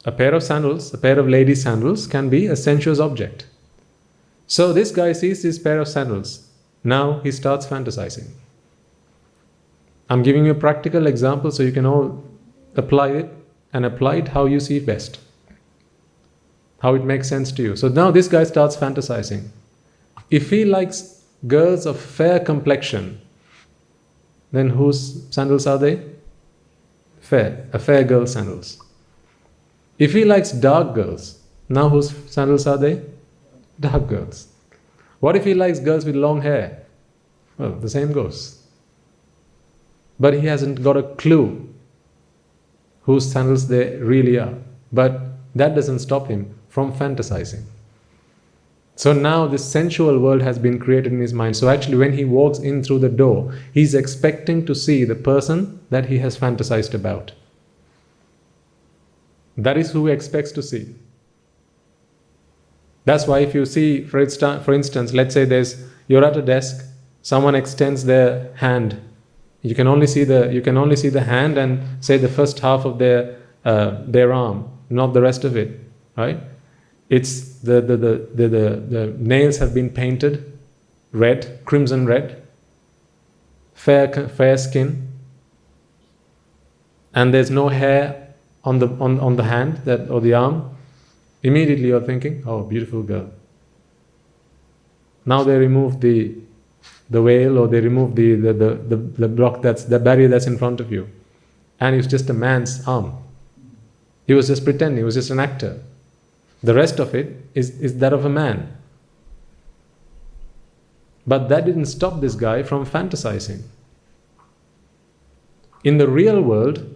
A pair of sandals, a pair of ladies' sandals can be a sensuous object. So this guy sees this pair of sandals. Now he starts fantasizing. I'm giving you a practical example so you can all apply it, and apply it how you see it best. How it makes sense to you. So now this guy starts fantasizing. If he likes girls of fair complexion, then whose sandals are they? Fair. A fair girl's sandals. If he likes dark girls, now whose sandals are they? Dark girls. What if he likes girls with long hair? Well, the same goes. But he hasn't got a clue whose sandals they really are. But that doesn't stop him from fantasizing. So now this sensual world has been created in his mind. So actually when he walks in through the door, he's expecting to see the person that he has fantasized about. That is who he expects to see. That's why if you see, for instance, let's say you're at a desk, someone extends their hand. You can only see the hand and say the first half of their arm, not the rest of it, right? It's the nails have been painted red, crimson red, fair skin, and there's no hair on the hand or the arm. Immediately you're thinking, oh, beautiful girl. Now they remove the veil, or they remove the block, that's the barrier that's in front of you. And it's just a man's arm. He was just pretending, he was just an actor. The rest of it is that of a man. But that didn't stop this guy from fantasizing. In the real world,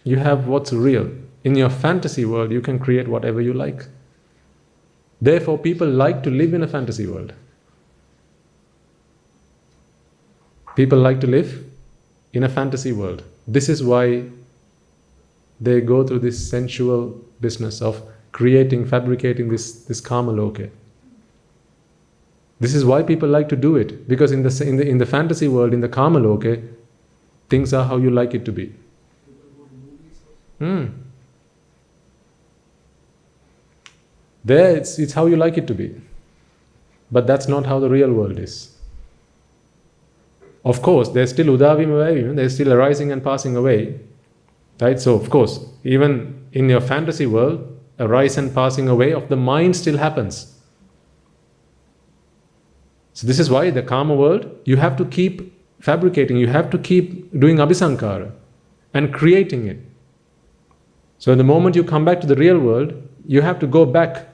you have what's real. In your fantasy world, you can create whatever you like. Therefore, people like to live in a fantasy world. People like to live in a fantasy world. This is why they go through this sensual business of creating, fabricating this karma loka. This is why people like to do it, because in the fantasy world, in the karma loka, things are how you like it to be. There, it's how you like it to be. But that's not how the real world is. Of course, there's still udavima, there's still arising and passing away. Right? So, of course, even in your fantasy world, a rise and passing away of the mind still happens. So this is why the karma world, you have to keep fabricating, you have to keep doing abhisankara and creating it. So the moment you come back to the real world, you have to go back.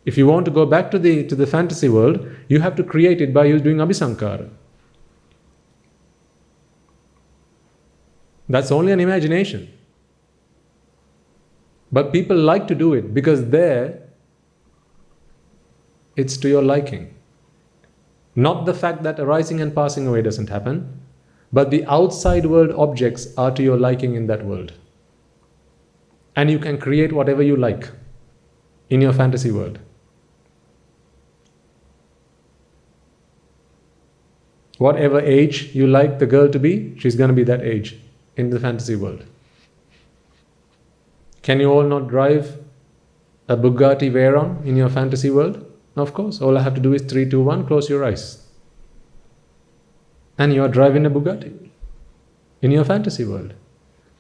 If you want to go back to the fantasy world, you have to create it by you doing abhisankara. That's only an imagination. But people like to do it because there, it's to your liking. Not the fact that arising and passing away doesn't happen, but the outside world objects are to your liking in that world. And you can create whatever you like in your fantasy world. Whatever age you like the girl to be, she's going to be that age in the fantasy world. Can you all not drive a Bugatti Veyron in your fantasy world? Of course. All I have to do is 3, 2, 1, close your eyes. And you are driving a Bugatti in your fantasy world.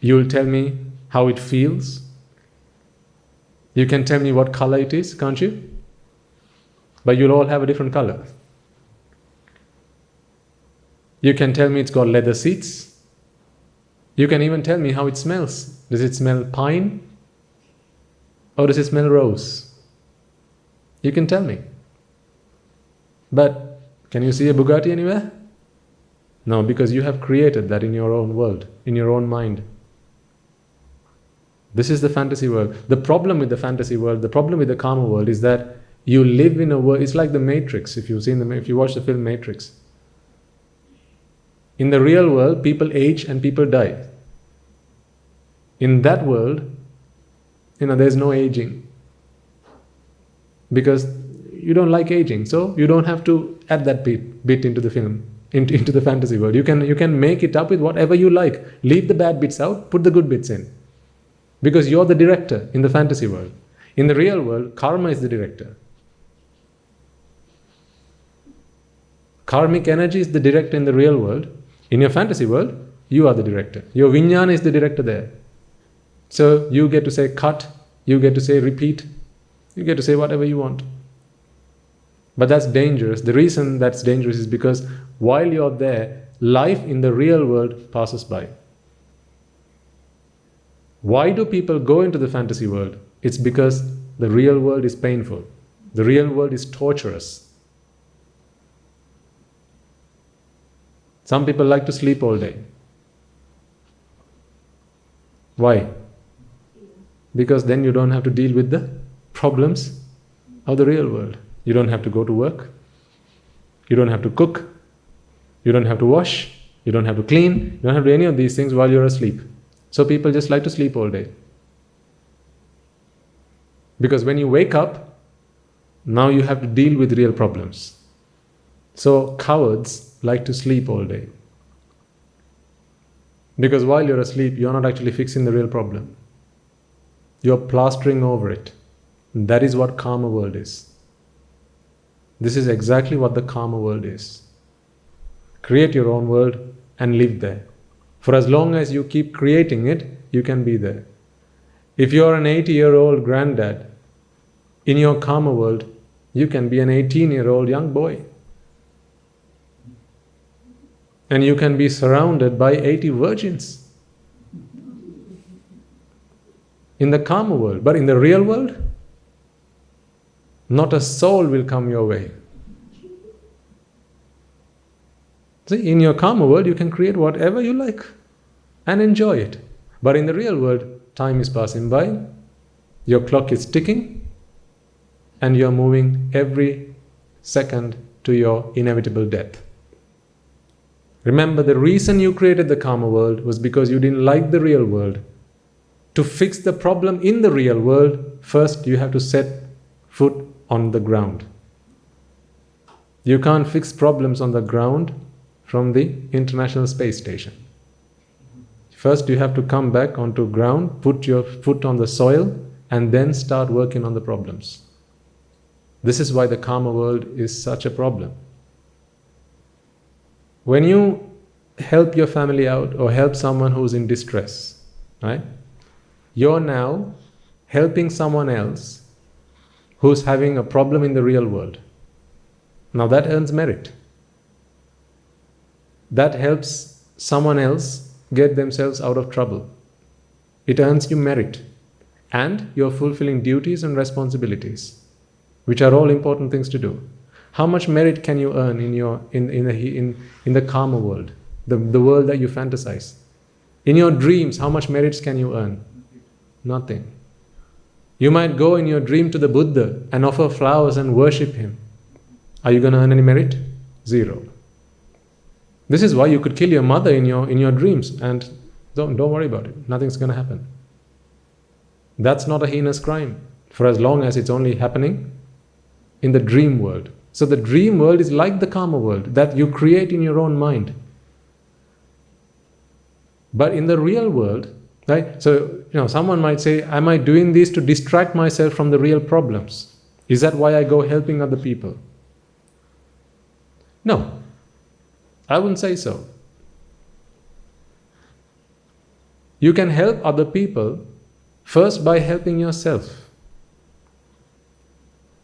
You will tell me how it feels. You can tell me what color it is, can't you? But you'll all have a different color. You can tell me it's got leather seats. You can even tell me how it smells. Does it smell pine? Or does it smell rose? You can tell me. But can you see a Bugatti anywhere? No, because you have created that in your own world, in your own mind. This is the fantasy world. The problem with the fantasy world, the problem with the karma world is that you live in a world, it's like the Matrix, if you watch the film Matrix. In the real world, people age and people die. In that world, there's no aging. Because you don't like aging, so you don't have to add that bit into the film, into the fantasy world. You can make it up with whatever you like. Leave the bad bits out, put the good bits in. Because you're the director in the fantasy world. In the real world, karma is the director. Karmic energy is the director in the real world. In your fantasy world, you are the director. Your vijnana is the director there. So you get to say cut, you get to say repeat, you get to say whatever you want. But that's dangerous. The reason that's dangerous is because while you're there, life in the real world passes by. Why do people go into the fantasy world? It's because the real world is painful. The real world is torturous. Some people like to sleep all day. Why? Because then you don't have to deal with the problems of the real world. You don't have to go to work. You don't have to cook. You don't have to wash. You don't have to clean. You don't have to do any of these things while you're asleep. So people just like to sleep all day. Because when you wake up, now you have to deal with real problems. So cowards like to sleep all day. Because while you're asleep, you're not actually fixing the real problem. You're plastering over it. And that is what karma world is. This is exactly what the karma world is. Create your own world and live there. For as long as you keep creating it, you can be there. If you're an 80-year-old granddad In your karma world, you can be an 18-year-old young boy. And you can be surrounded by 80 virgins. In the karma world. But in the real world, not a soul will come your way. See, in your karma world, you can create whatever you like and enjoy it. But in the real world, time is passing by, your clock is ticking, and you're moving every second to your inevitable death. Remember, the reason you created the karma world was because you didn't like the real world. To fix the problem in the real world, first you have to set foot on the ground. You can't fix problems on the ground from the International Space Station. First you have to come back onto ground, put your foot on the soil, and then start working on the problems. This is why the karma world is such a problem. When you help your family out or help someone who's in distress, right? You're now helping someone else who's having a problem in the real world. Now that earns merit. That helps someone else get themselves out of trouble. It earns you merit. And you're fulfilling duties and responsibilities, which are all important things to do. How much merit can you earn in the karma world, the world that you fantasize? In your dreams, how much merits can you earn? Nothing. You might go in your dream to the Buddha and offer flowers and worship him. Are you going to earn any merit? Zero. This is why you could kill your mother in your dreams, and don't worry about it. Nothing's going to happen. That's not a heinous crime, for as long as it's only happening in the dream world. So the dream world is like the karma world that you create in your own mind. But in the real world, right? So, someone might say, am I doing this to distract myself from the real problems? Is that why I go helping other people? No, I wouldn't say so. You can help other people first by helping yourself.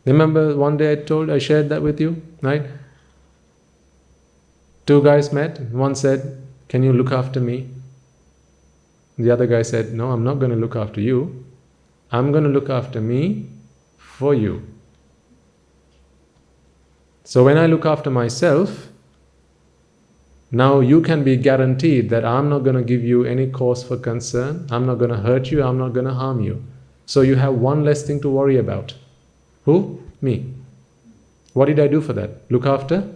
Remember one day I shared that with you, right? Two guys met. One said, can you look after me? The other guy said, no, I'm not going to look after you. I'm going to look after me for you. So when I look after myself, now you can be guaranteed that I'm not going to give you any cause for concern. I'm not going to hurt you. I'm not going to harm you. So you have one less thing to worry about. Who? Me. What did I do for that? Look after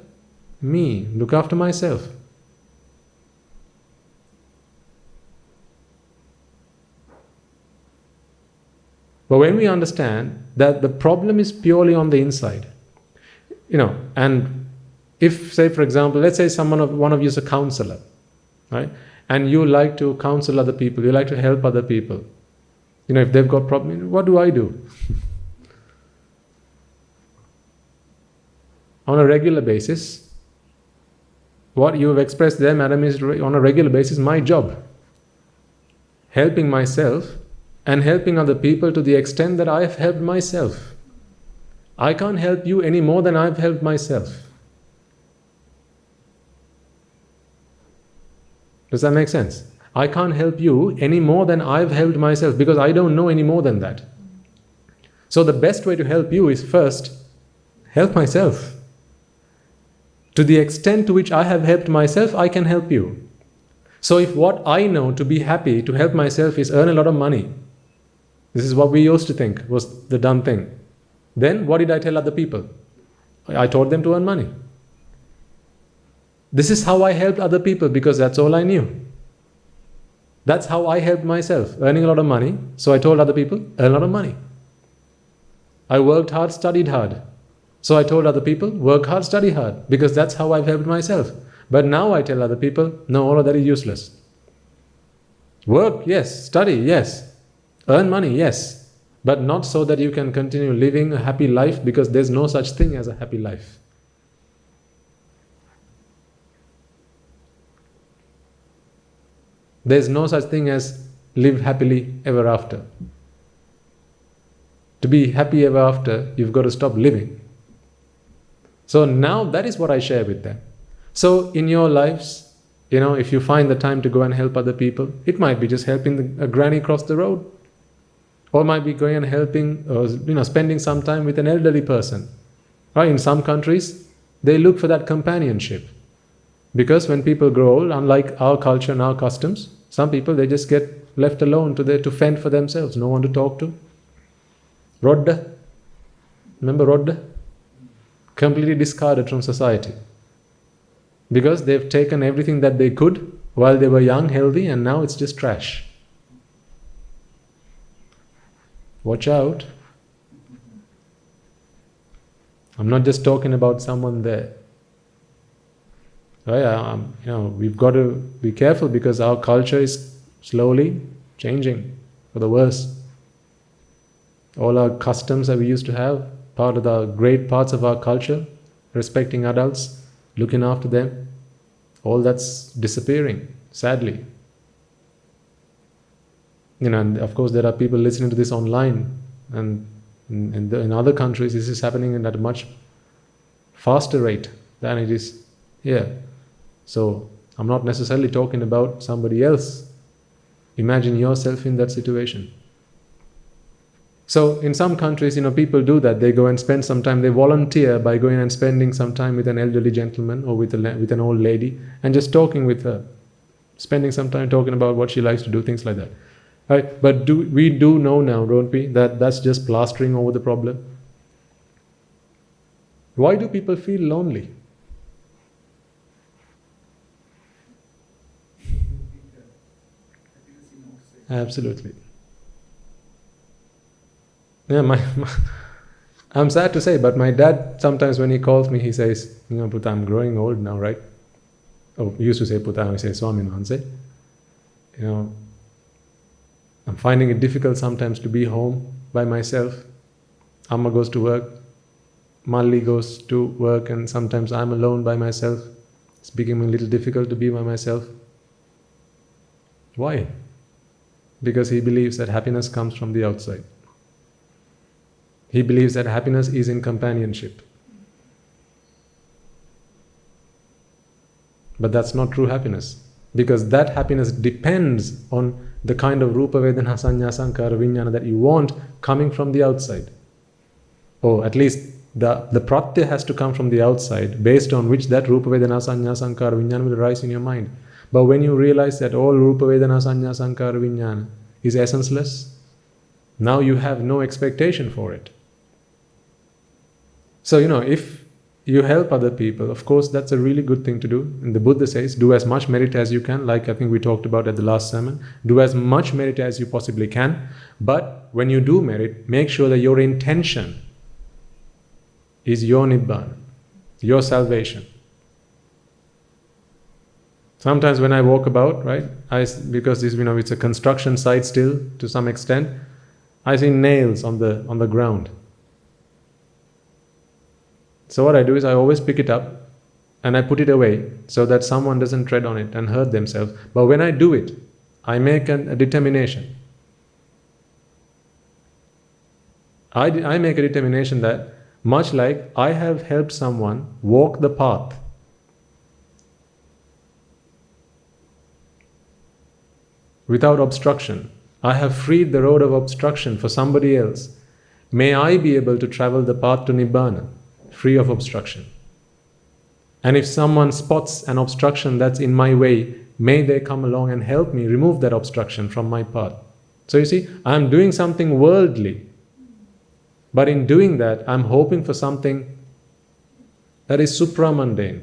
me. Look after myself. But when we understand that the problem is purely on the inside, and if, say, for example, let's say one of you is a counselor, right? And you like to counsel other people, you like to help other people. If they've got problems, what do I do? On a regular basis, what you have expressed there, madam, is on a regular basis my job. Helping myself and helping other people to the extent that I have helped myself. I can't help you any more than I've helped myself. Does that make sense? I can't help you any more than I've helped myself, because I don't know any more than that. So the best way to help you is first help myself. To the extent to which I have helped myself, I can help you. So if what I know to be happy, to help myself, is earn a lot of money, this is what we used to think was the done thing. Then what did I tell other people? I told them to earn money. This is how I helped other people, because that's all I knew. That's how I helped myself, earning a lot of money. So I told other people, earn a lot of money. I worked hard, studied hard. So I told other people, work hard, study hard, because that's how I've helped myself. But now I tell other people, no, all of that is useless. Work, yes. Study, yes. Earn money, yes. But not so that you can continue living a happy life, because there's no such thing as a happy life. There's no such thing as live happily ever after. To be happy ever after, you've got to stop living. So now that is what I share with them. So in your lives, if you find the time to go and help other people, it might be just helping a granny across the road, or might be going and helping, or spending some time with an elderly person. Right? In some countries, they look for that companionship, because when people grow old, unlike our culture and our customs, some people, they just get left alone to fend for themselves, no one to talk to. Rodda, remember Rodda? Completely discarded from society, because they've taken everything that they could while they were young, healthy, and now it's just trash. Watch out. I'm not just talking about someone there. We've got to be careful, because our culture is slowly changing for the worse. All our customs that we used to have, part of the great parts of our culture, respecting adults, looking after them, all that's disappearing, sadly. And of course there are people listening to this online, and in other countries this is happening at a much faster rate than it is here. So I'm not necessarily talking about somebody else. Imagine yourself in that situation. So in some countries, people do that. They go and spend some time, they volunteer by going and spending some time with an elderly gentleman or with an old lady and just talking with her. Spending some time talking about what she likes to do, things like that. Right? But we do know now, don't we, that that's just plastering over the problem. Why do people feel lonely? Absolutely. Yeah, I'm sad to say, but my dad, sometimes when he calls me, he says, Puta, I'm growing old now, right? Oh, he used to say Puta, I say Swami Manse. I'm finding it difficult sometimes to be home by myself. Amma goes to work, Malli goes to work, and sometimes I'm alone by myself. It's becoming a little difficult to be by myself. Why? Because he believes that happiness comes from the outside. He believes that happiness is in companionship. But that's not true happiness, because that happiness depends on the kind of rupa vedana sanya sankara vijnana that you want coming from the outside. Or at least the pratyaya has to come from the outside, based on which that rupa vedana sanya sankara vijnana will arise in your mind. But when you realize that all rupa vedana sanya sankara vijnana is essenceless, now you have no expectation for it. So, if you help other people, of course, that's a really good thing to do. And the Buddha says, do as much merit as you can, like I think we talked about at the last sermon. Do as much merit as you possibly can. But when you do merit, make sure that your intention is your Nibbana, your salvation. Sometimes when I walk about, right, because this, it's a construction site still to some extent, I see nails on the ground. So what I do is I always pick it up and I put it away so that someone doesn't tread on it and hurt themselves. But when I do it, I make a determination. I make a determination that, much like I have helped someone walk the path, without obstruction, I have freed the road of obstruction for somebody else. May I be able to travel the path to Nibbana, free of obstruction. And if someone spots an obstruction that's in my way, may they come along and help me remove that obstruction from my path. So you see, I'm doing something worldly, but in doing that, I'm hoping for something that is supramundane.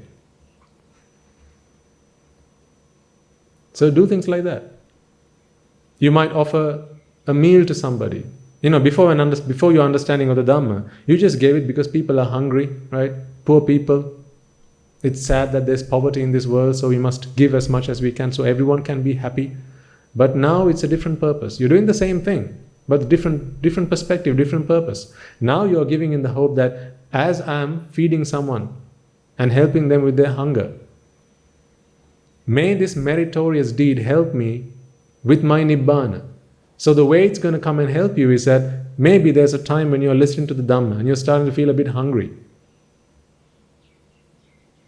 So do things like that. You might offer a meal to somebody. Before your understanding of the Dhamma, you just gave it because people are hungry, right? Poor people. It's sad that there's poverty in this world, so we must give as much as we can so everyone can be happy. But now it's a different purpose. You're doing the same thing, but different perspective, different purpose. Now you're giving in the hope that as I'm feeding someone and helping them with their hunger, may this meritorious deed help me with my Nibbana. So the way it's going to come and help you is that maybe there's a time when you're listening to the Dhamma and you're starting to feel a bit hungry.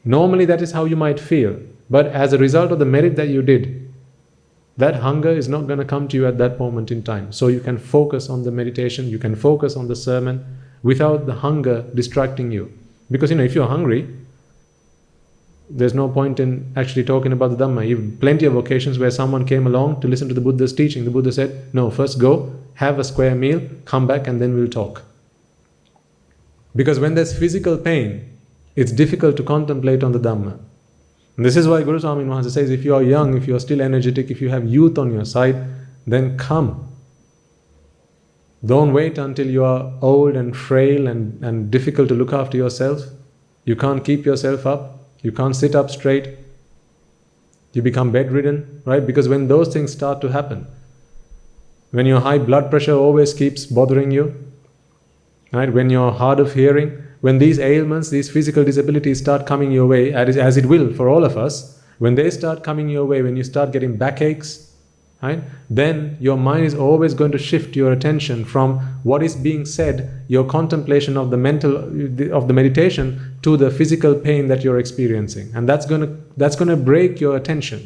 Normally that is how you might feel. But as a result of the merit that you did, that hunger is not going to come to you at that moment in time. So you can focus on the meditation, you can focus on the sermon without the hunger distracting you. Because if you're hungry, there's no point in actually talking about the Dhamma. You've plenty of occasions where someone came along to listen to the Buddha's teaching. The Buddha said, no, first go, have a square meal, come back and then we'll talk. Because when there's physical pain, it's difficult to contemplate on the Dhamma. And this is why Guru Swami Maharaj says, if you are young, if you are still energetic, if you have youth on your side, then come. Don't wait until you are old and frail and difficult to look after yourself. You can't keep yourself up. You can't sit up straight. You become bedridden, right? Because when those things start to happen, when your high blood pressure always keeps bothering you, right? When you're hard of hearing, when these ailments, these physical disabilities start coming your way, as it will for all of us, when they start coming your way, when you start getting backaches, right? Then your mind is always going to shift your attention from what is being said, your contemplation of the meditation, to the physical pain that you're experiencing, and that's going to break your attention.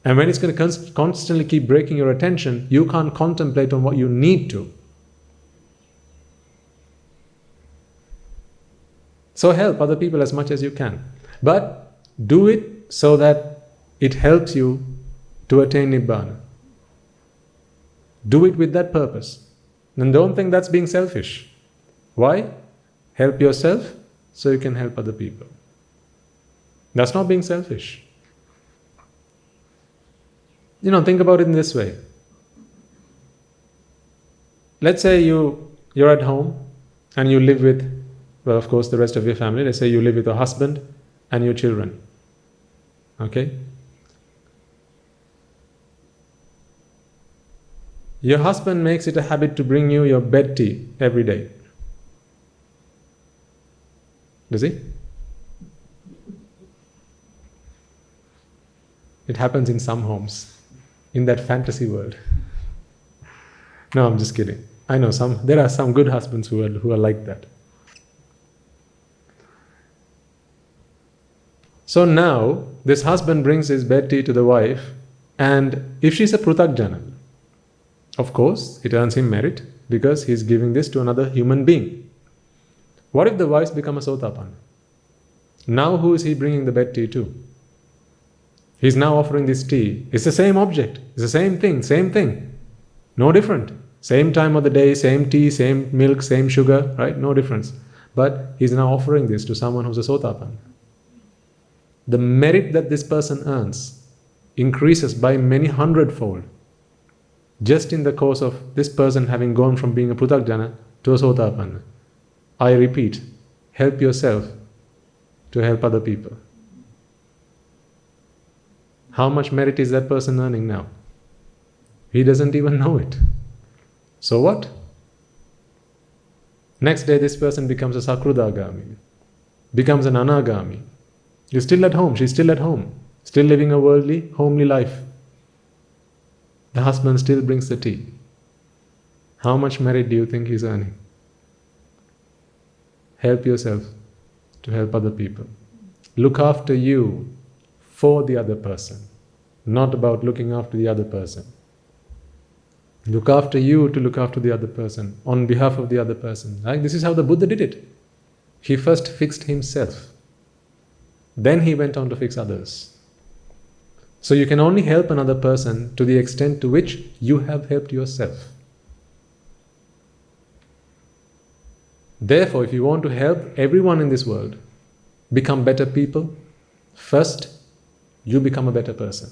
And when it's going to constantly keep breaking your attention, you can't contemplate on what you need to. So help other people as much as you can, but do it so that it helps you to attain Nibbana. Do it with that purpose. And don't think that's being selfish. Why? Help yourself so you can help other people. That's not being selfish. Think about it in this way. Let's say you're at home and you live with, well, of course, the rest of your family. Let's say you live with your husband and your children. Okay? Your husband makes it a habit to bring you your bed tea every day. Does he? It happens in some homes, in that fantasy world. No, I'm just kidding. I know there are some good husbands who are like that. So now, this husband brings his bed tea to the wife, and if she's a pruthakjana, of course, it earns him merit because he's giving this to another human being. What if the wife's become a sotapanna? Now who is he bringing the bed tea to? He's now offering this tea. It's the same object. It's the same thing. No different. Same time of the day, same tea, same milk, same sugar, right? No difference. But he's now offering this to someone who's a sotapanna. The merit that this person earns increases by many hundredfold, just in the course of this person having gone from being a pruthakjana to a sotapanna. I repeat, help yourself to help other people. How much merit is that person earning now? He doesn't even know it. So what? Next day this person becomes a sakrudagami, becomes an anagami. You're still at home, she's still at home, still living a worldly, homely life. The husband still brings the tea. How much merit do you think he's earning? Help yourself to help other people. Look after you for the other person, not about looking after the other person. Look after you to look after the other person, on behalf of the other person. Right? This is how the Buddha did it. He first fixed himself. Then he went on to fix others. So you can only help another person to the extent to which you have helped yourself. Therefore, if you want to help everyone in this world become better people, first you become a better person.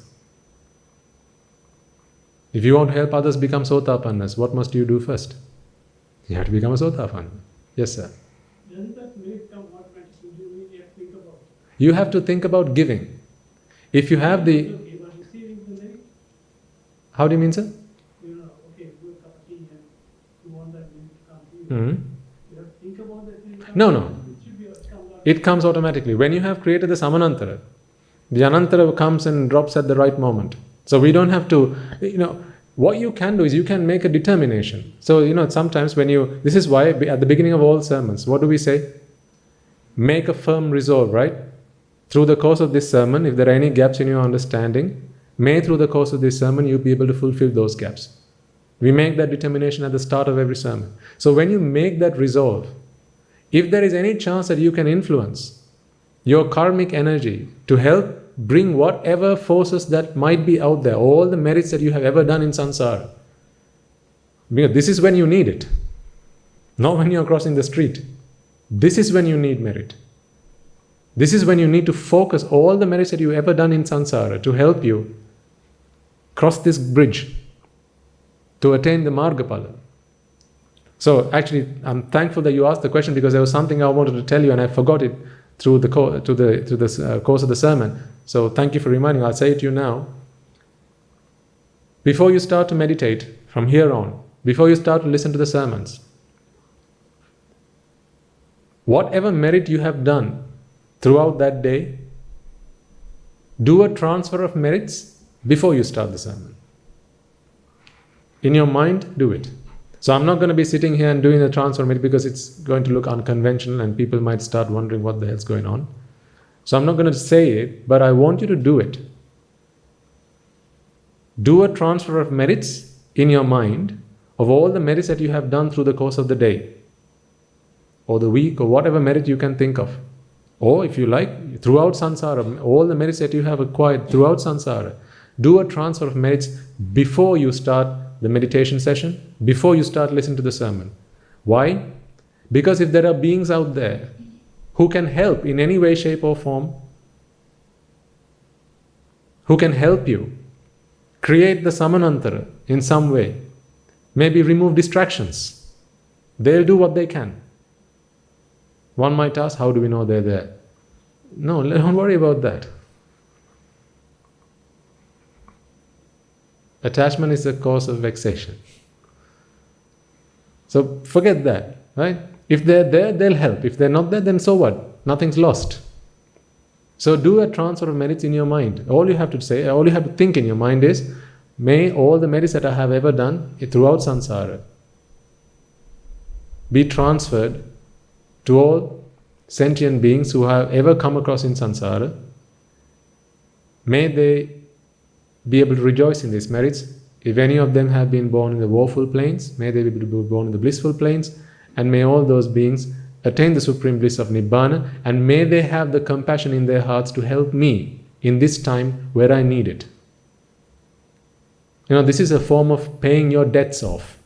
If you want to help others become sotapannas, what must you do first? You have to become a sotapanna. Yes, sir. Doesn't that make come automatically? You really have to think about it. You have to think about giving. If you have the... Okay, but receiving the merit, How do you mean, sir? okay, good cup of tea and you want that merit to come to you. Mm-hmm. You have to think about that. No. It should be come out. It comes automatically. When you have created the samanantara, the anantara comes and drops at the right moment. So we don't have to, What you can do is you can make a determination. So, sometimes this is why at the beginning of all sermons, what do we say? Make a firm resolve, right? Through the course of this sermon, if there are any gaps in your understanding, may through the course of this sermon you be able to fulfill those gaps. We make that determination at the start of every sermon. So when you make that resolve, if there is any chance that you can influence your karmic energy to help bring whatever forces that might be out there, all the merits that you have ever done in samsara, because this is when you need it, not when you're crossing the street. This is when you need merit. This is when you need to focus all the merits that you've ever done in samsara to help you cross this bridge to attain the Margapala. So actually, I'm thankful that you asked the question, because there was something I wanted to tell you and I forgot it through the course of the sermon. So thank you for reminding. I'll say it to you now. Before you start to meditate from here on, before you start to listen to the sermons, whatever merit you have done throughout that day, do a transfer of merits before you start the sermon. In your mind, do it. So I'm not going to be sitting here and doing the transfer merit, because it's going to look unconventional and people might start wondering what the hell's going on. So I'm not going to say it, but I want you to do it. Do a transfer of merits in your mind of all the merits that you have done through the course of the day or the week, or whatever merit you can think of. Or if you like, throughout samsara, all the merits that you have acquired throughout samsara, do a transfer of merits before you start the meditation session, before you start listening to the sermon. Why? Because if there are beings out there who can help in any way, shape or form, who can help you create the samanantara in some way, maybe remove distractions, they'll do what they can. One might ask, how do we know they're there? No, don't worry about that. Attachment is the cause of vexation. So forget that, right? If they're there, they'll help. If they're not there, then so what? Nothing's lost. So do a transfer of merits in your mind. All you have to say, all you have to think in your mind is, may all the merits that I have ever done throughout samsara be transferred to all sentient beings who have ever come across in samsara. May they be able to rejoice in these merits. If any of them have been born in the woeful planes, may they be able to be born in the blissful planes, and may all those beings attain the supreme bliss of Nibbana, and may they have the compassion in their hearts to help me in this time where I need it. This is a form of paying your debts off.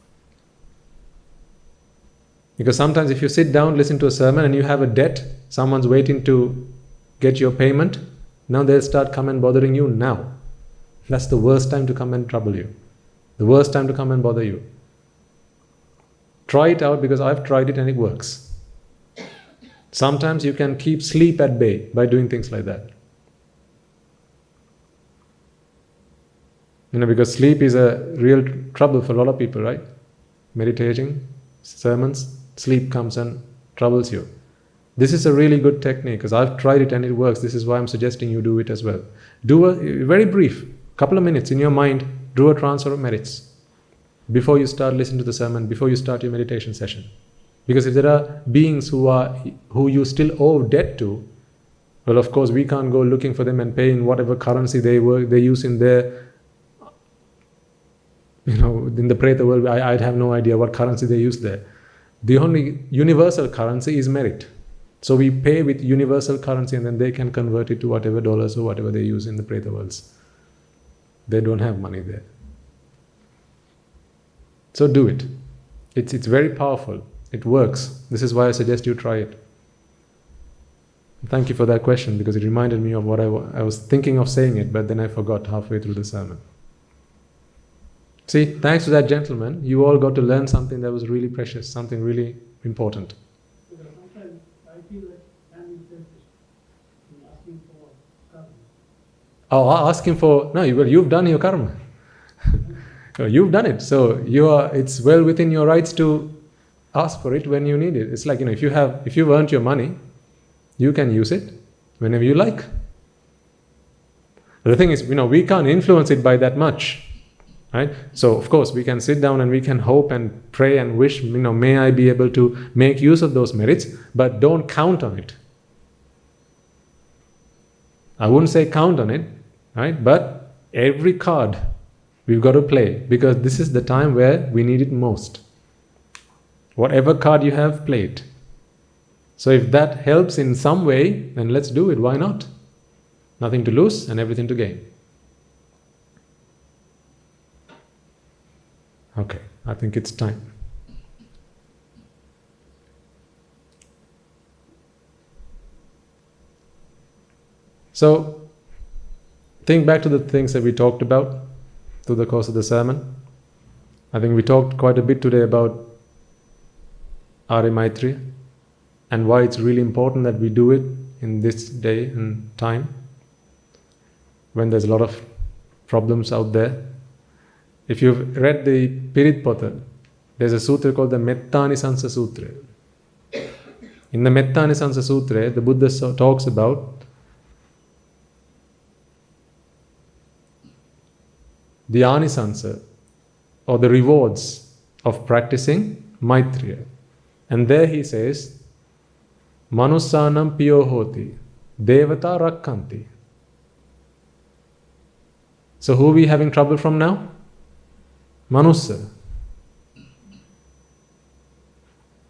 Because sometimes if you sit down, listen to a sermon and you have a debt, someone's waiting to get your payment, now they'll start come and bothering you now. That's the worst time to come and trouble you. The worst time to come and bother you. Try it out, because I've tried it and it works. Sometimes you can keep sleep at bay by doing things like that. Because sleep is a real trouble for a lot of people, right? Meditating, sermons, sleep comes and troubles you. This is a really good technique, because I've tried it and it works. This is why I'm suggesting you do it as well. Do a very brief, couple of minutes in your mind, do a transfer of merits before you start listening to the sermon, before you start your meditation session. Because if there are beings who you still owe debt to, well, of course, we can't go looking for them and paying whatever currency they use in their, in the Preta world. I'd have no idea what currency they use there. The only universal currency is merit. So we pay with universal currency, and then they can convert it to whatever dollars or whatever they use in the Preta worlds. They don't have money there. So do it. It's very powerful. It works. This is why I suggest you try it. Thank you for that question, because it reminded me of what I was thinking of saying it, but then I forgot halfway through the sermon. See, thanks to that gentleman, you all got to learn something that was really precious, something really important. Sometimes I feel like I'm selfish in asking for karma. Oh, asking for... No, you've done your karma. You've done it. So it's well within your rights to ask for it when you need it. It's like, if you've earned your money, you can use it whenever you like. The thing is, we can't influence it by that much. Right? So of course we can sit down and we can hope and pray and wish, may I be able to make use of those merits, but don't count on it. I wouldn't say count on it, right? But every card we've got to play, because this is the time where we need it most. Whatever card you have, play it. So if that helps in some way, then let's do it. Why not? Nothing to lose and everything to gain. Okay, I think it's time. So, think back to the things that we talked about through the course of the sermon. I think we talked quite a bit today about Arya Maitri and why it's really important that we do it in this day and time when there's a lot of problems out there. If you've read the Pirit Pota, there's a sutra called the Mettanisansa Sutra. In the Mettanisansa Sutra, the Buddha talks about the anisansa, or the rewards of practicing Maitreya. And there he says, Manussanam piyo hoti, devata rakkanti. So who are we having trouble from now? Manussa.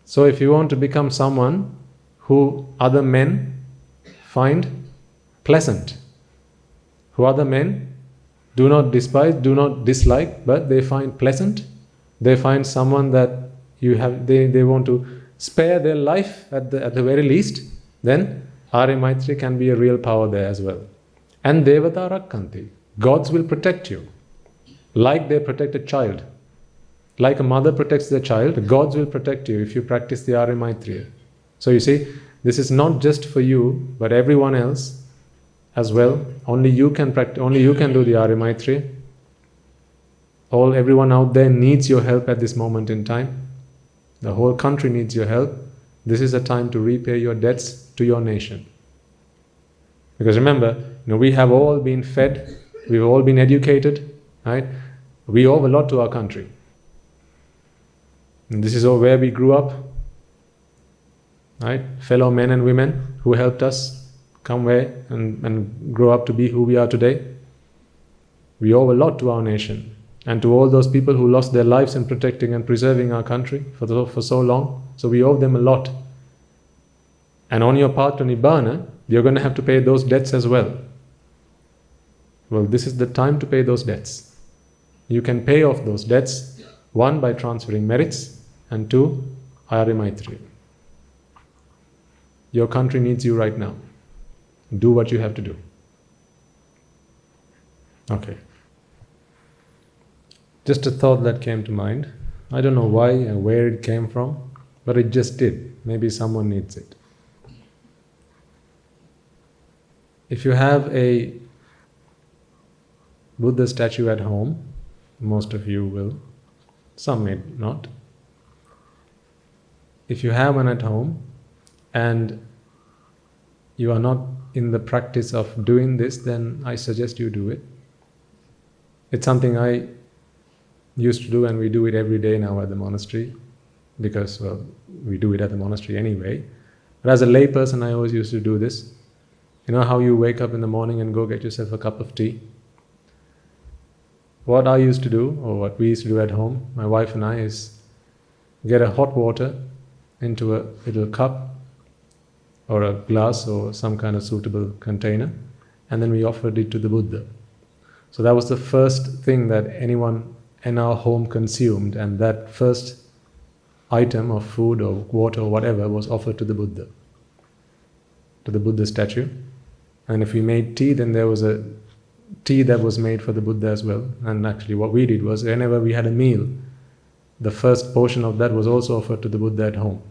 So if you want to become someone who other men find pleasant, who other men do not despise, do not dislike, but they find pleasant, they find someone that they want to spare their life at the very least, then Arya Maitri can be a real power there as well. And Devata Rakkanti, gods will protect you, like they protect a child. Like a mother protects their child, gods will protect you if you practice the Arya Maitri. So you see, this is not just for you, but everyone else as well. Only you can practice, only you can do the Arya Maitri. Everyone out there needs your help at this moment in time. The whole country needs your help. This is a time to repay your debts to your nation. Because remember, we have all been fed, we've all been educated, right? We owe a lot to our country. And this is all where we grew up, right? Fellow men and women who helped us come where and grow up to be who we are today. We owe a lot to our nation and to all those people who lost their lives in protecting and preserving our country for so long. So we owe them a lot. And on your path to Nibbana, you're going to have to pay those debts as well. Well, this is the time to pay those debts. You can pay off those debts, one, by transferring merits, and two, Arya Maitri. Your country needs you right now. Do what you have to do. Okay. Just a thought that came to mind. I don't know why and where it came from, but it just did. Maybe someone needs it. If you have a Buddha statue at home, most of you will, some may not. If you have one at home and you are not in the practice of doing this, then I suggest you do it. It's something I used to do, and we do it every day now at the monastery, because, well, we do it at the monastery anyway. But as a lay person, I always used to do this. You know how you wake up in the morning and go get yourself a cup of tea? What I used to do, or what we used to do at home, my wife and I, is get a hot water into a little cup or a glass or some kind of suitable container, and then we offered it to the Buddha. So that was the first thing that anyone in our home consumed, and that first item of food or water or whatever was offered to the Buddha, to the Buddha statue. And if we made tea, then there was a tea that was made for the Buddha as well. And actually what we did was, whenever we had a meal, the first portion of that was also offered to the Buddha at home.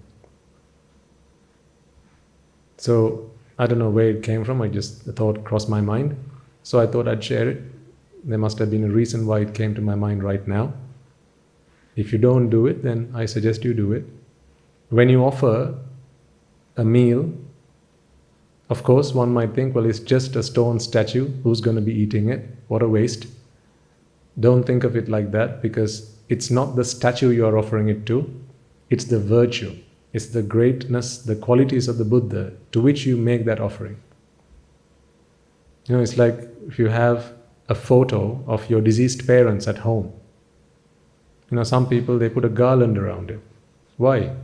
So I don't know where it came from, the thought crossed my mind. So I thought I'd share it. There must have been a reason why it came to my mind right now. If you don't do it, then I suggest you do it. When you offer a meal, of course, one might think, well, it's just a stone statue. Who's going to be eating it? What a waste. Don't think of it like that, because it's not the statue you are offering it to, it's the virtue, it's the greatness, the qualities of the Buddha to which you make that offering. It's like if you have a photo of your deceased parents at home. Some people, they put a garland around it. Why?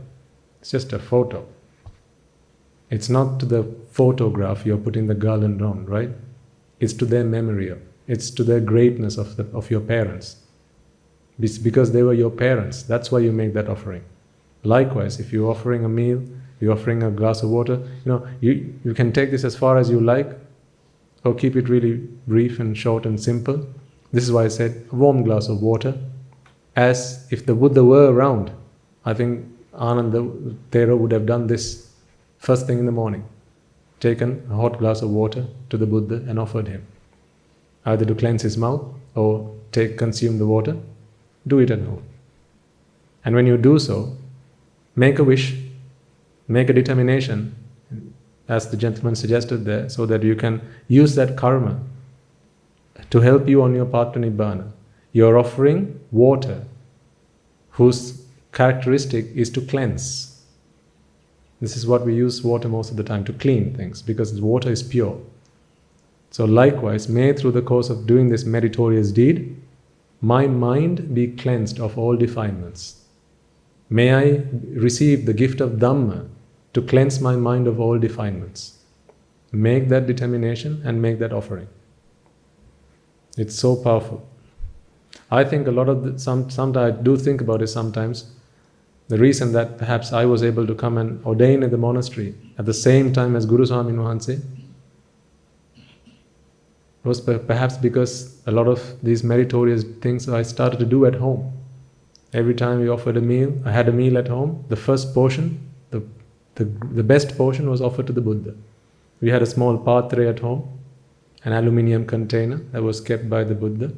It's just a photo. It's not to the photograph you're putting the garland on, right? It's to their memory. It's to the greatness of your parents. It's because they were your parents. That's why you make that offering. Likewise, if you're offering a meal, you're offering a glass of water, you can take this as far as you like, or keep it really brief and short and simple. This is why I said a warm glass of water. As if the Buddha were around, I think Ananda Thera would have done this first thing in the morning. Taken a hot glass of water to the Buddha and offered him. Either to cleanse his mouth or consume the water. Do it at home. And when you do so, make a wish, make a determination, as the gentleman suggested there, so that you can use that karma to help you on your path to Nibbana. You're offering water, whose characteristic is to cleanse. This is what we use water most of the time, to clean things, because the water is pure. So likewise, may through the course of doing this meritorious deed, my mind be cleansed of all defilements. May I receive the gift of Dhamma to cleanse my mind of all defilements. Make that determination and make that offering. It's so powerful. I think a lot of sometimes I do think about it sometimes. The reason that perhaps I was able to come and ordain at the monastery at the same time as Guru Swamin Wahanse was perhaps because a lot of these meritorious things I started to do at home. Every time we offered a meal, I had a meal at home, the first portion, the best portion was offered to the Buddha. We had a small patre at home, an aluminium container that was kept by the Buddha.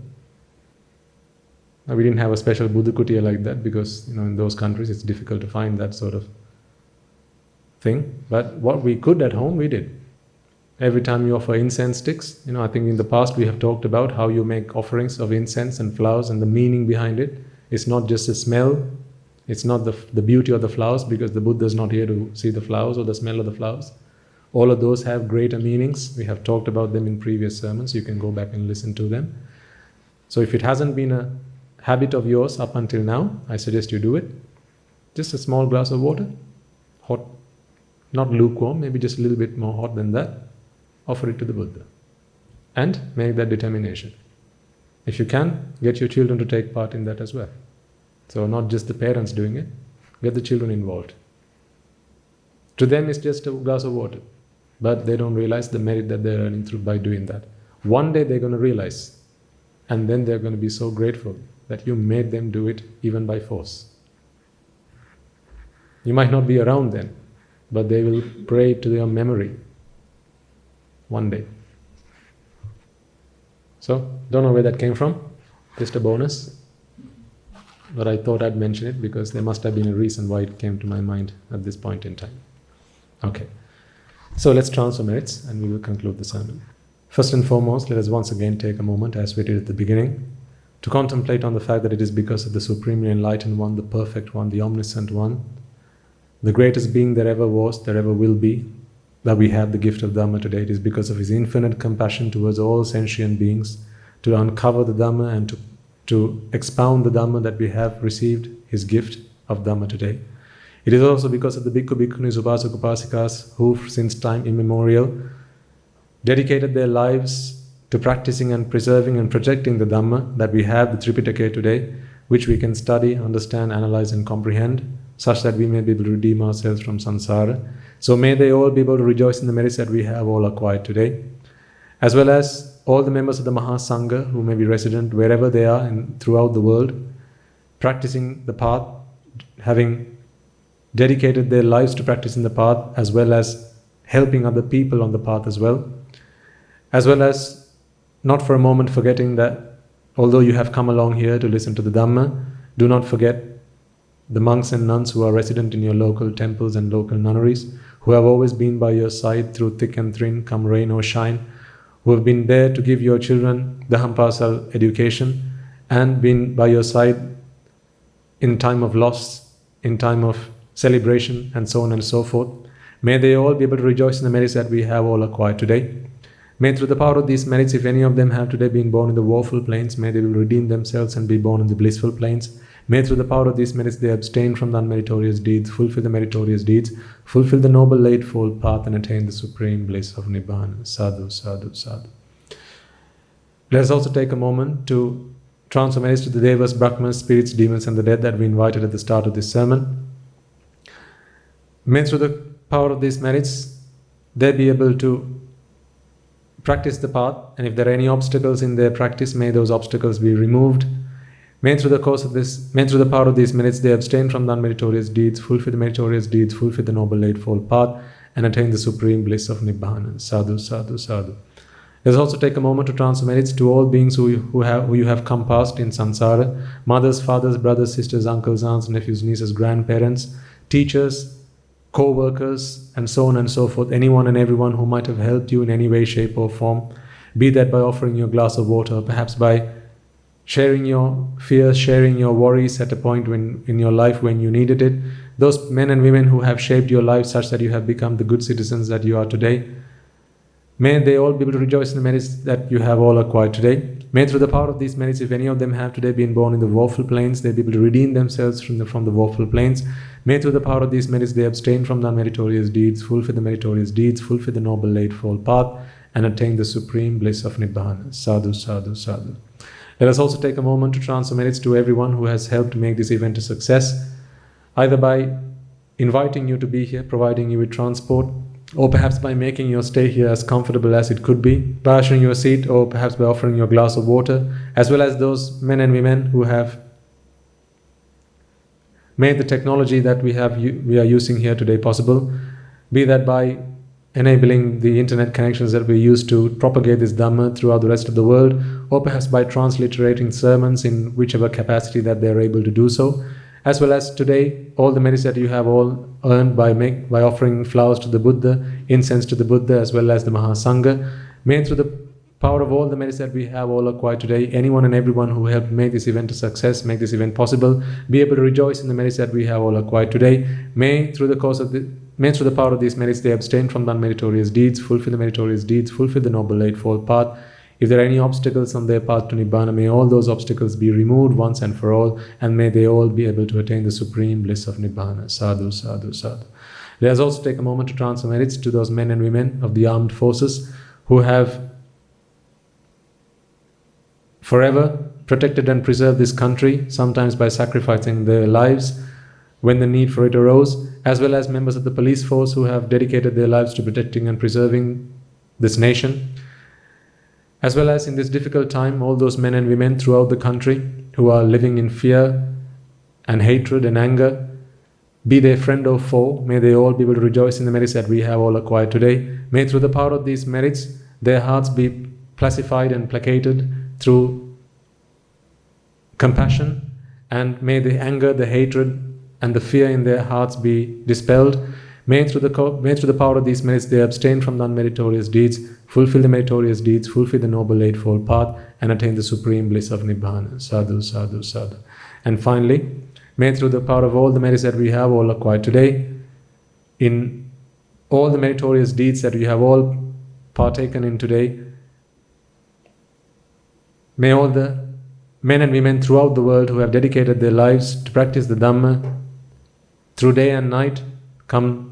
Now, we didn't have a special Buddha Kutiya like that because in those countries it's difficult to find that sort of thing. But what we could at home, we did. Every time you offer incense sticks, I think in the past we have talked about how you make offerings of incense and flowers and the meaning behind it. It's not just a smell, it's not the beauty of the flowers, because the Buddha is not here to see the flowers or the smell of the flowers. All of those have greater meanings. We have talked about them in previous sermons. You can go back and listen to them. So if it hasn't been a habit of yours up until now, I suggest you do it. Just a small glass of water, hot, not lukewarm, maybe just a little bit more hot than that. Offer it to the Buddha and make that determination. If you can, get your children to take part in that as well. So not just the parents doing it, get the children involved. To them it's just a glass of water, but they don't realize the merit that they're earning through by doing that. One day they're going to realize, and then they're going to be so grateful that you made them do it even by force. You might not be around then, but they will pray to your memory one day. So, don't know where that came from, just a bonus. But I thought I'd mention it because there must have been a reason why it came to my mind at this point in time. Okay, so let's transfer merits and we will conclude the sermon. First and foremost, let us once again take a moment, as we did at the beginning, to contemplate on the fact that it is because of the Supremely Enlightened One, the Perfect One, the Omniscient One, the greatest being there ever was, there ever will be, that we have the gift of Dhamma today. It is because of His infinite compassion towards all sentient beings to uncover the Dhamma and to expound the Dhamma that we have received His gift of Dhamma today. It is also because of the Bhikkhu, Bhikkhunis, Upasaka, Upasikas who since time immemorial dedicated their lives to practicing and preserving and projecting the Dhamma that we have, the Tripitaka today, which we can study, understand, analyze and comprehend, such that we may be able to redeem ourselves from samsara. So may they all be able to rejoice in the merits that we have all acquired today, as well as all the members of the Mahasangha who may be resident wherever they are and throughout the world, practicing the path, having dedicated their lives to practicing the path, as well as helping other people on the path as well as not for a moment forgetting that although you have come along here to listen to the Dhamma, do not forget the monks and nuns who are resident in your local temples and local nunneries, who have always been by your side through thick and thin, come rain or shine, who have been there to give your children the Hampasal education and been by your side in time of loss, in time of celebration, and so on and so forth. May they all be able to rejoice in the merits that we have all acquired today. May through the power of these merits, if any of them have today been born in the woeful planes, may they will redeem themselves and be born in the blissful planes. May through the power of these merits they abstain from the unmeritorious deeds, fulfill the meritorious deeds, fulfill the noble eightfold path, and attain the supreme bliss of Nibbana. Sadhu, sadhu, sadhu. Let us also take a moment to transfer merits to the devas, brahmas, spirits, demons, and the dead that we invited at the start of this sermon. May through the power of these merits they be able to practice the path, and if there are any obstacles in their practice, may those obstacles be removed. May through the power of these merits they abstain from the unmeritorious deeds, fulfill the meritorious deeds, fulfill the noble eightfold path, and attain the supreme bliss of Nibbana. Sadhu, sadhu, sadhu. Let us also take a moment to transfer merits to all beings who you have come past in samsara: mothers, fathers, brothers, sisters, uncles, aunts, nephews, nieces, grandparents, teachers, co-workers, and so on and so forth. Anyone and everyone who might have helped you in any way, shape or form, be that by offering you a glass of water, or perhaps by sharing your fears, sharing your worries at a point in your life when you needed it. Those men and women who have shaped your life such that you have become the good citizens that you are today, may they all be able to rejoice in the merits that you have all acquired today. May through the power of these merits, if any of them have today been born in the woeful planes, they be able to redeem themselves from the woeful planes. May through the power of these merits they abstain from the unmeritorious deeds, fulfill the meritorious deeds, fulfill the noble eightfold path, and attain the supreme bliss of Nibbana. Sadhu, sadhu, sadhu. Let us also take a moment to transfer merits to everyone who has helped make this event a success, either by inviting you to be here, providing you with transport, or perhaps by making your stay here as comfortable as it could be, by ushering you a seat, or perhaps by offering you a glass of water, as well as those men and women who have made the technology that we are using here today possible, be that by enabling the internet connections that we use to propagate this Dhamma throughout the rest of the world, or perhaps by transliterating sermons in whichever capacity that they are able to do so, as well as today all the merits that you have all earned by offering flowers to the Buddha, incense to the Buddha, as well as the Mahasangha. May through the power of all the merits that we have all acquired today, anyone and everyone who helped make this event a success, make this event possible, be able to rejoice in the merits that we have all acquired today. May through the power of these merits they abstain from the unmeritorious deeds, fulfill the meritorious deeds, fulfill the noble eightfold path. If there are any obstacles on their path to Nibbana, may all those obstacles be removed once and for all, and may they all be able to attain the supreme bliss of Nibbana. Sadhu, sadhu, sadhu. Let us also take a moment to transfer merits to those men and women of the armed forces who have forever protected and preserved this country, sometimes by sacrificing their lives when the need for it arose, as well as members of the police force who have dedicated their lives to protecting and preserving this nation, as well as in this difficult time, all those men and women throughout the country who are living in fear and hatred and anger, be they friend or foe, may they all be able to rejoice in the merits that we have all acquired today. May through the power of these merits, their hearts be pacified and placated through compassion, and may the anger, the hatred, and the fear in their hearts be dispelled. May through the power of these merits they abstain from the unmeritorious deeds, fulfill the meritorious deeds, fulfill the noble eightfold path, and attain the supreme bliss of Nibbana. Sadhu, sadhu, sadhu. And finally, may through the power of all the merits that we have all acquired today, in all the meritorious deeds that we have all partaken in today, may all the men and women throughout the world who have dedicated their lives to practice the Dhamma through day and night, come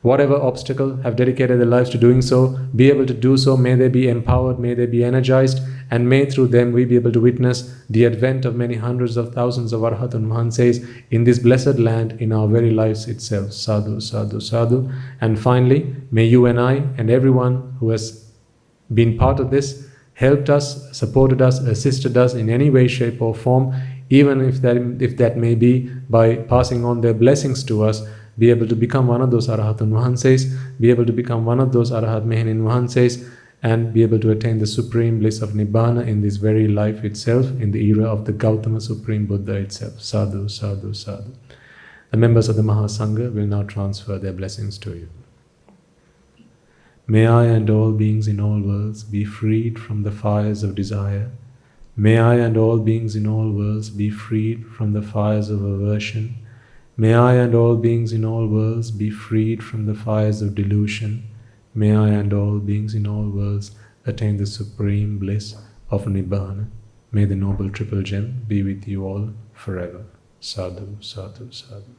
whatever obstacle, have dedicated their lives to doing so, be able to do so. May they be empowered, may they be energized, and may through them we be able to witness the advent of many hundreds of thousands of Arhat and Mahanses in this blessed land, in our very lives itself. Sadhu, sadhu, sadhu. And finally, may you and I and everyone who has been part of this, helped us, supported us, assisted us in any way, shape or form, even if that may be by passing on their blessings to us, be able to become one of those Arahatun Mahanses, be able to become one of those Arahat Mehenin Mahanses, and be able to attain the supreme bliss of Nibbana in this very life itself, in the era of the Gautama Supreme Buddha itself. Sadhu, sadhu, sadhu. The members of the Mahasangha will now transfer their blessings to you. May I and all beings in all worlds be freed from the fires of desire, May I and all beings in all worlds be freed from the fires of aversion. May I and all beings in all worlds be freed from the fires of delusion. May I and all beings in all worlds attain the supreme bliss of Nibbana. May the Noble Triple Gem be with you all forever. Sadhu, sadhu, sadhu.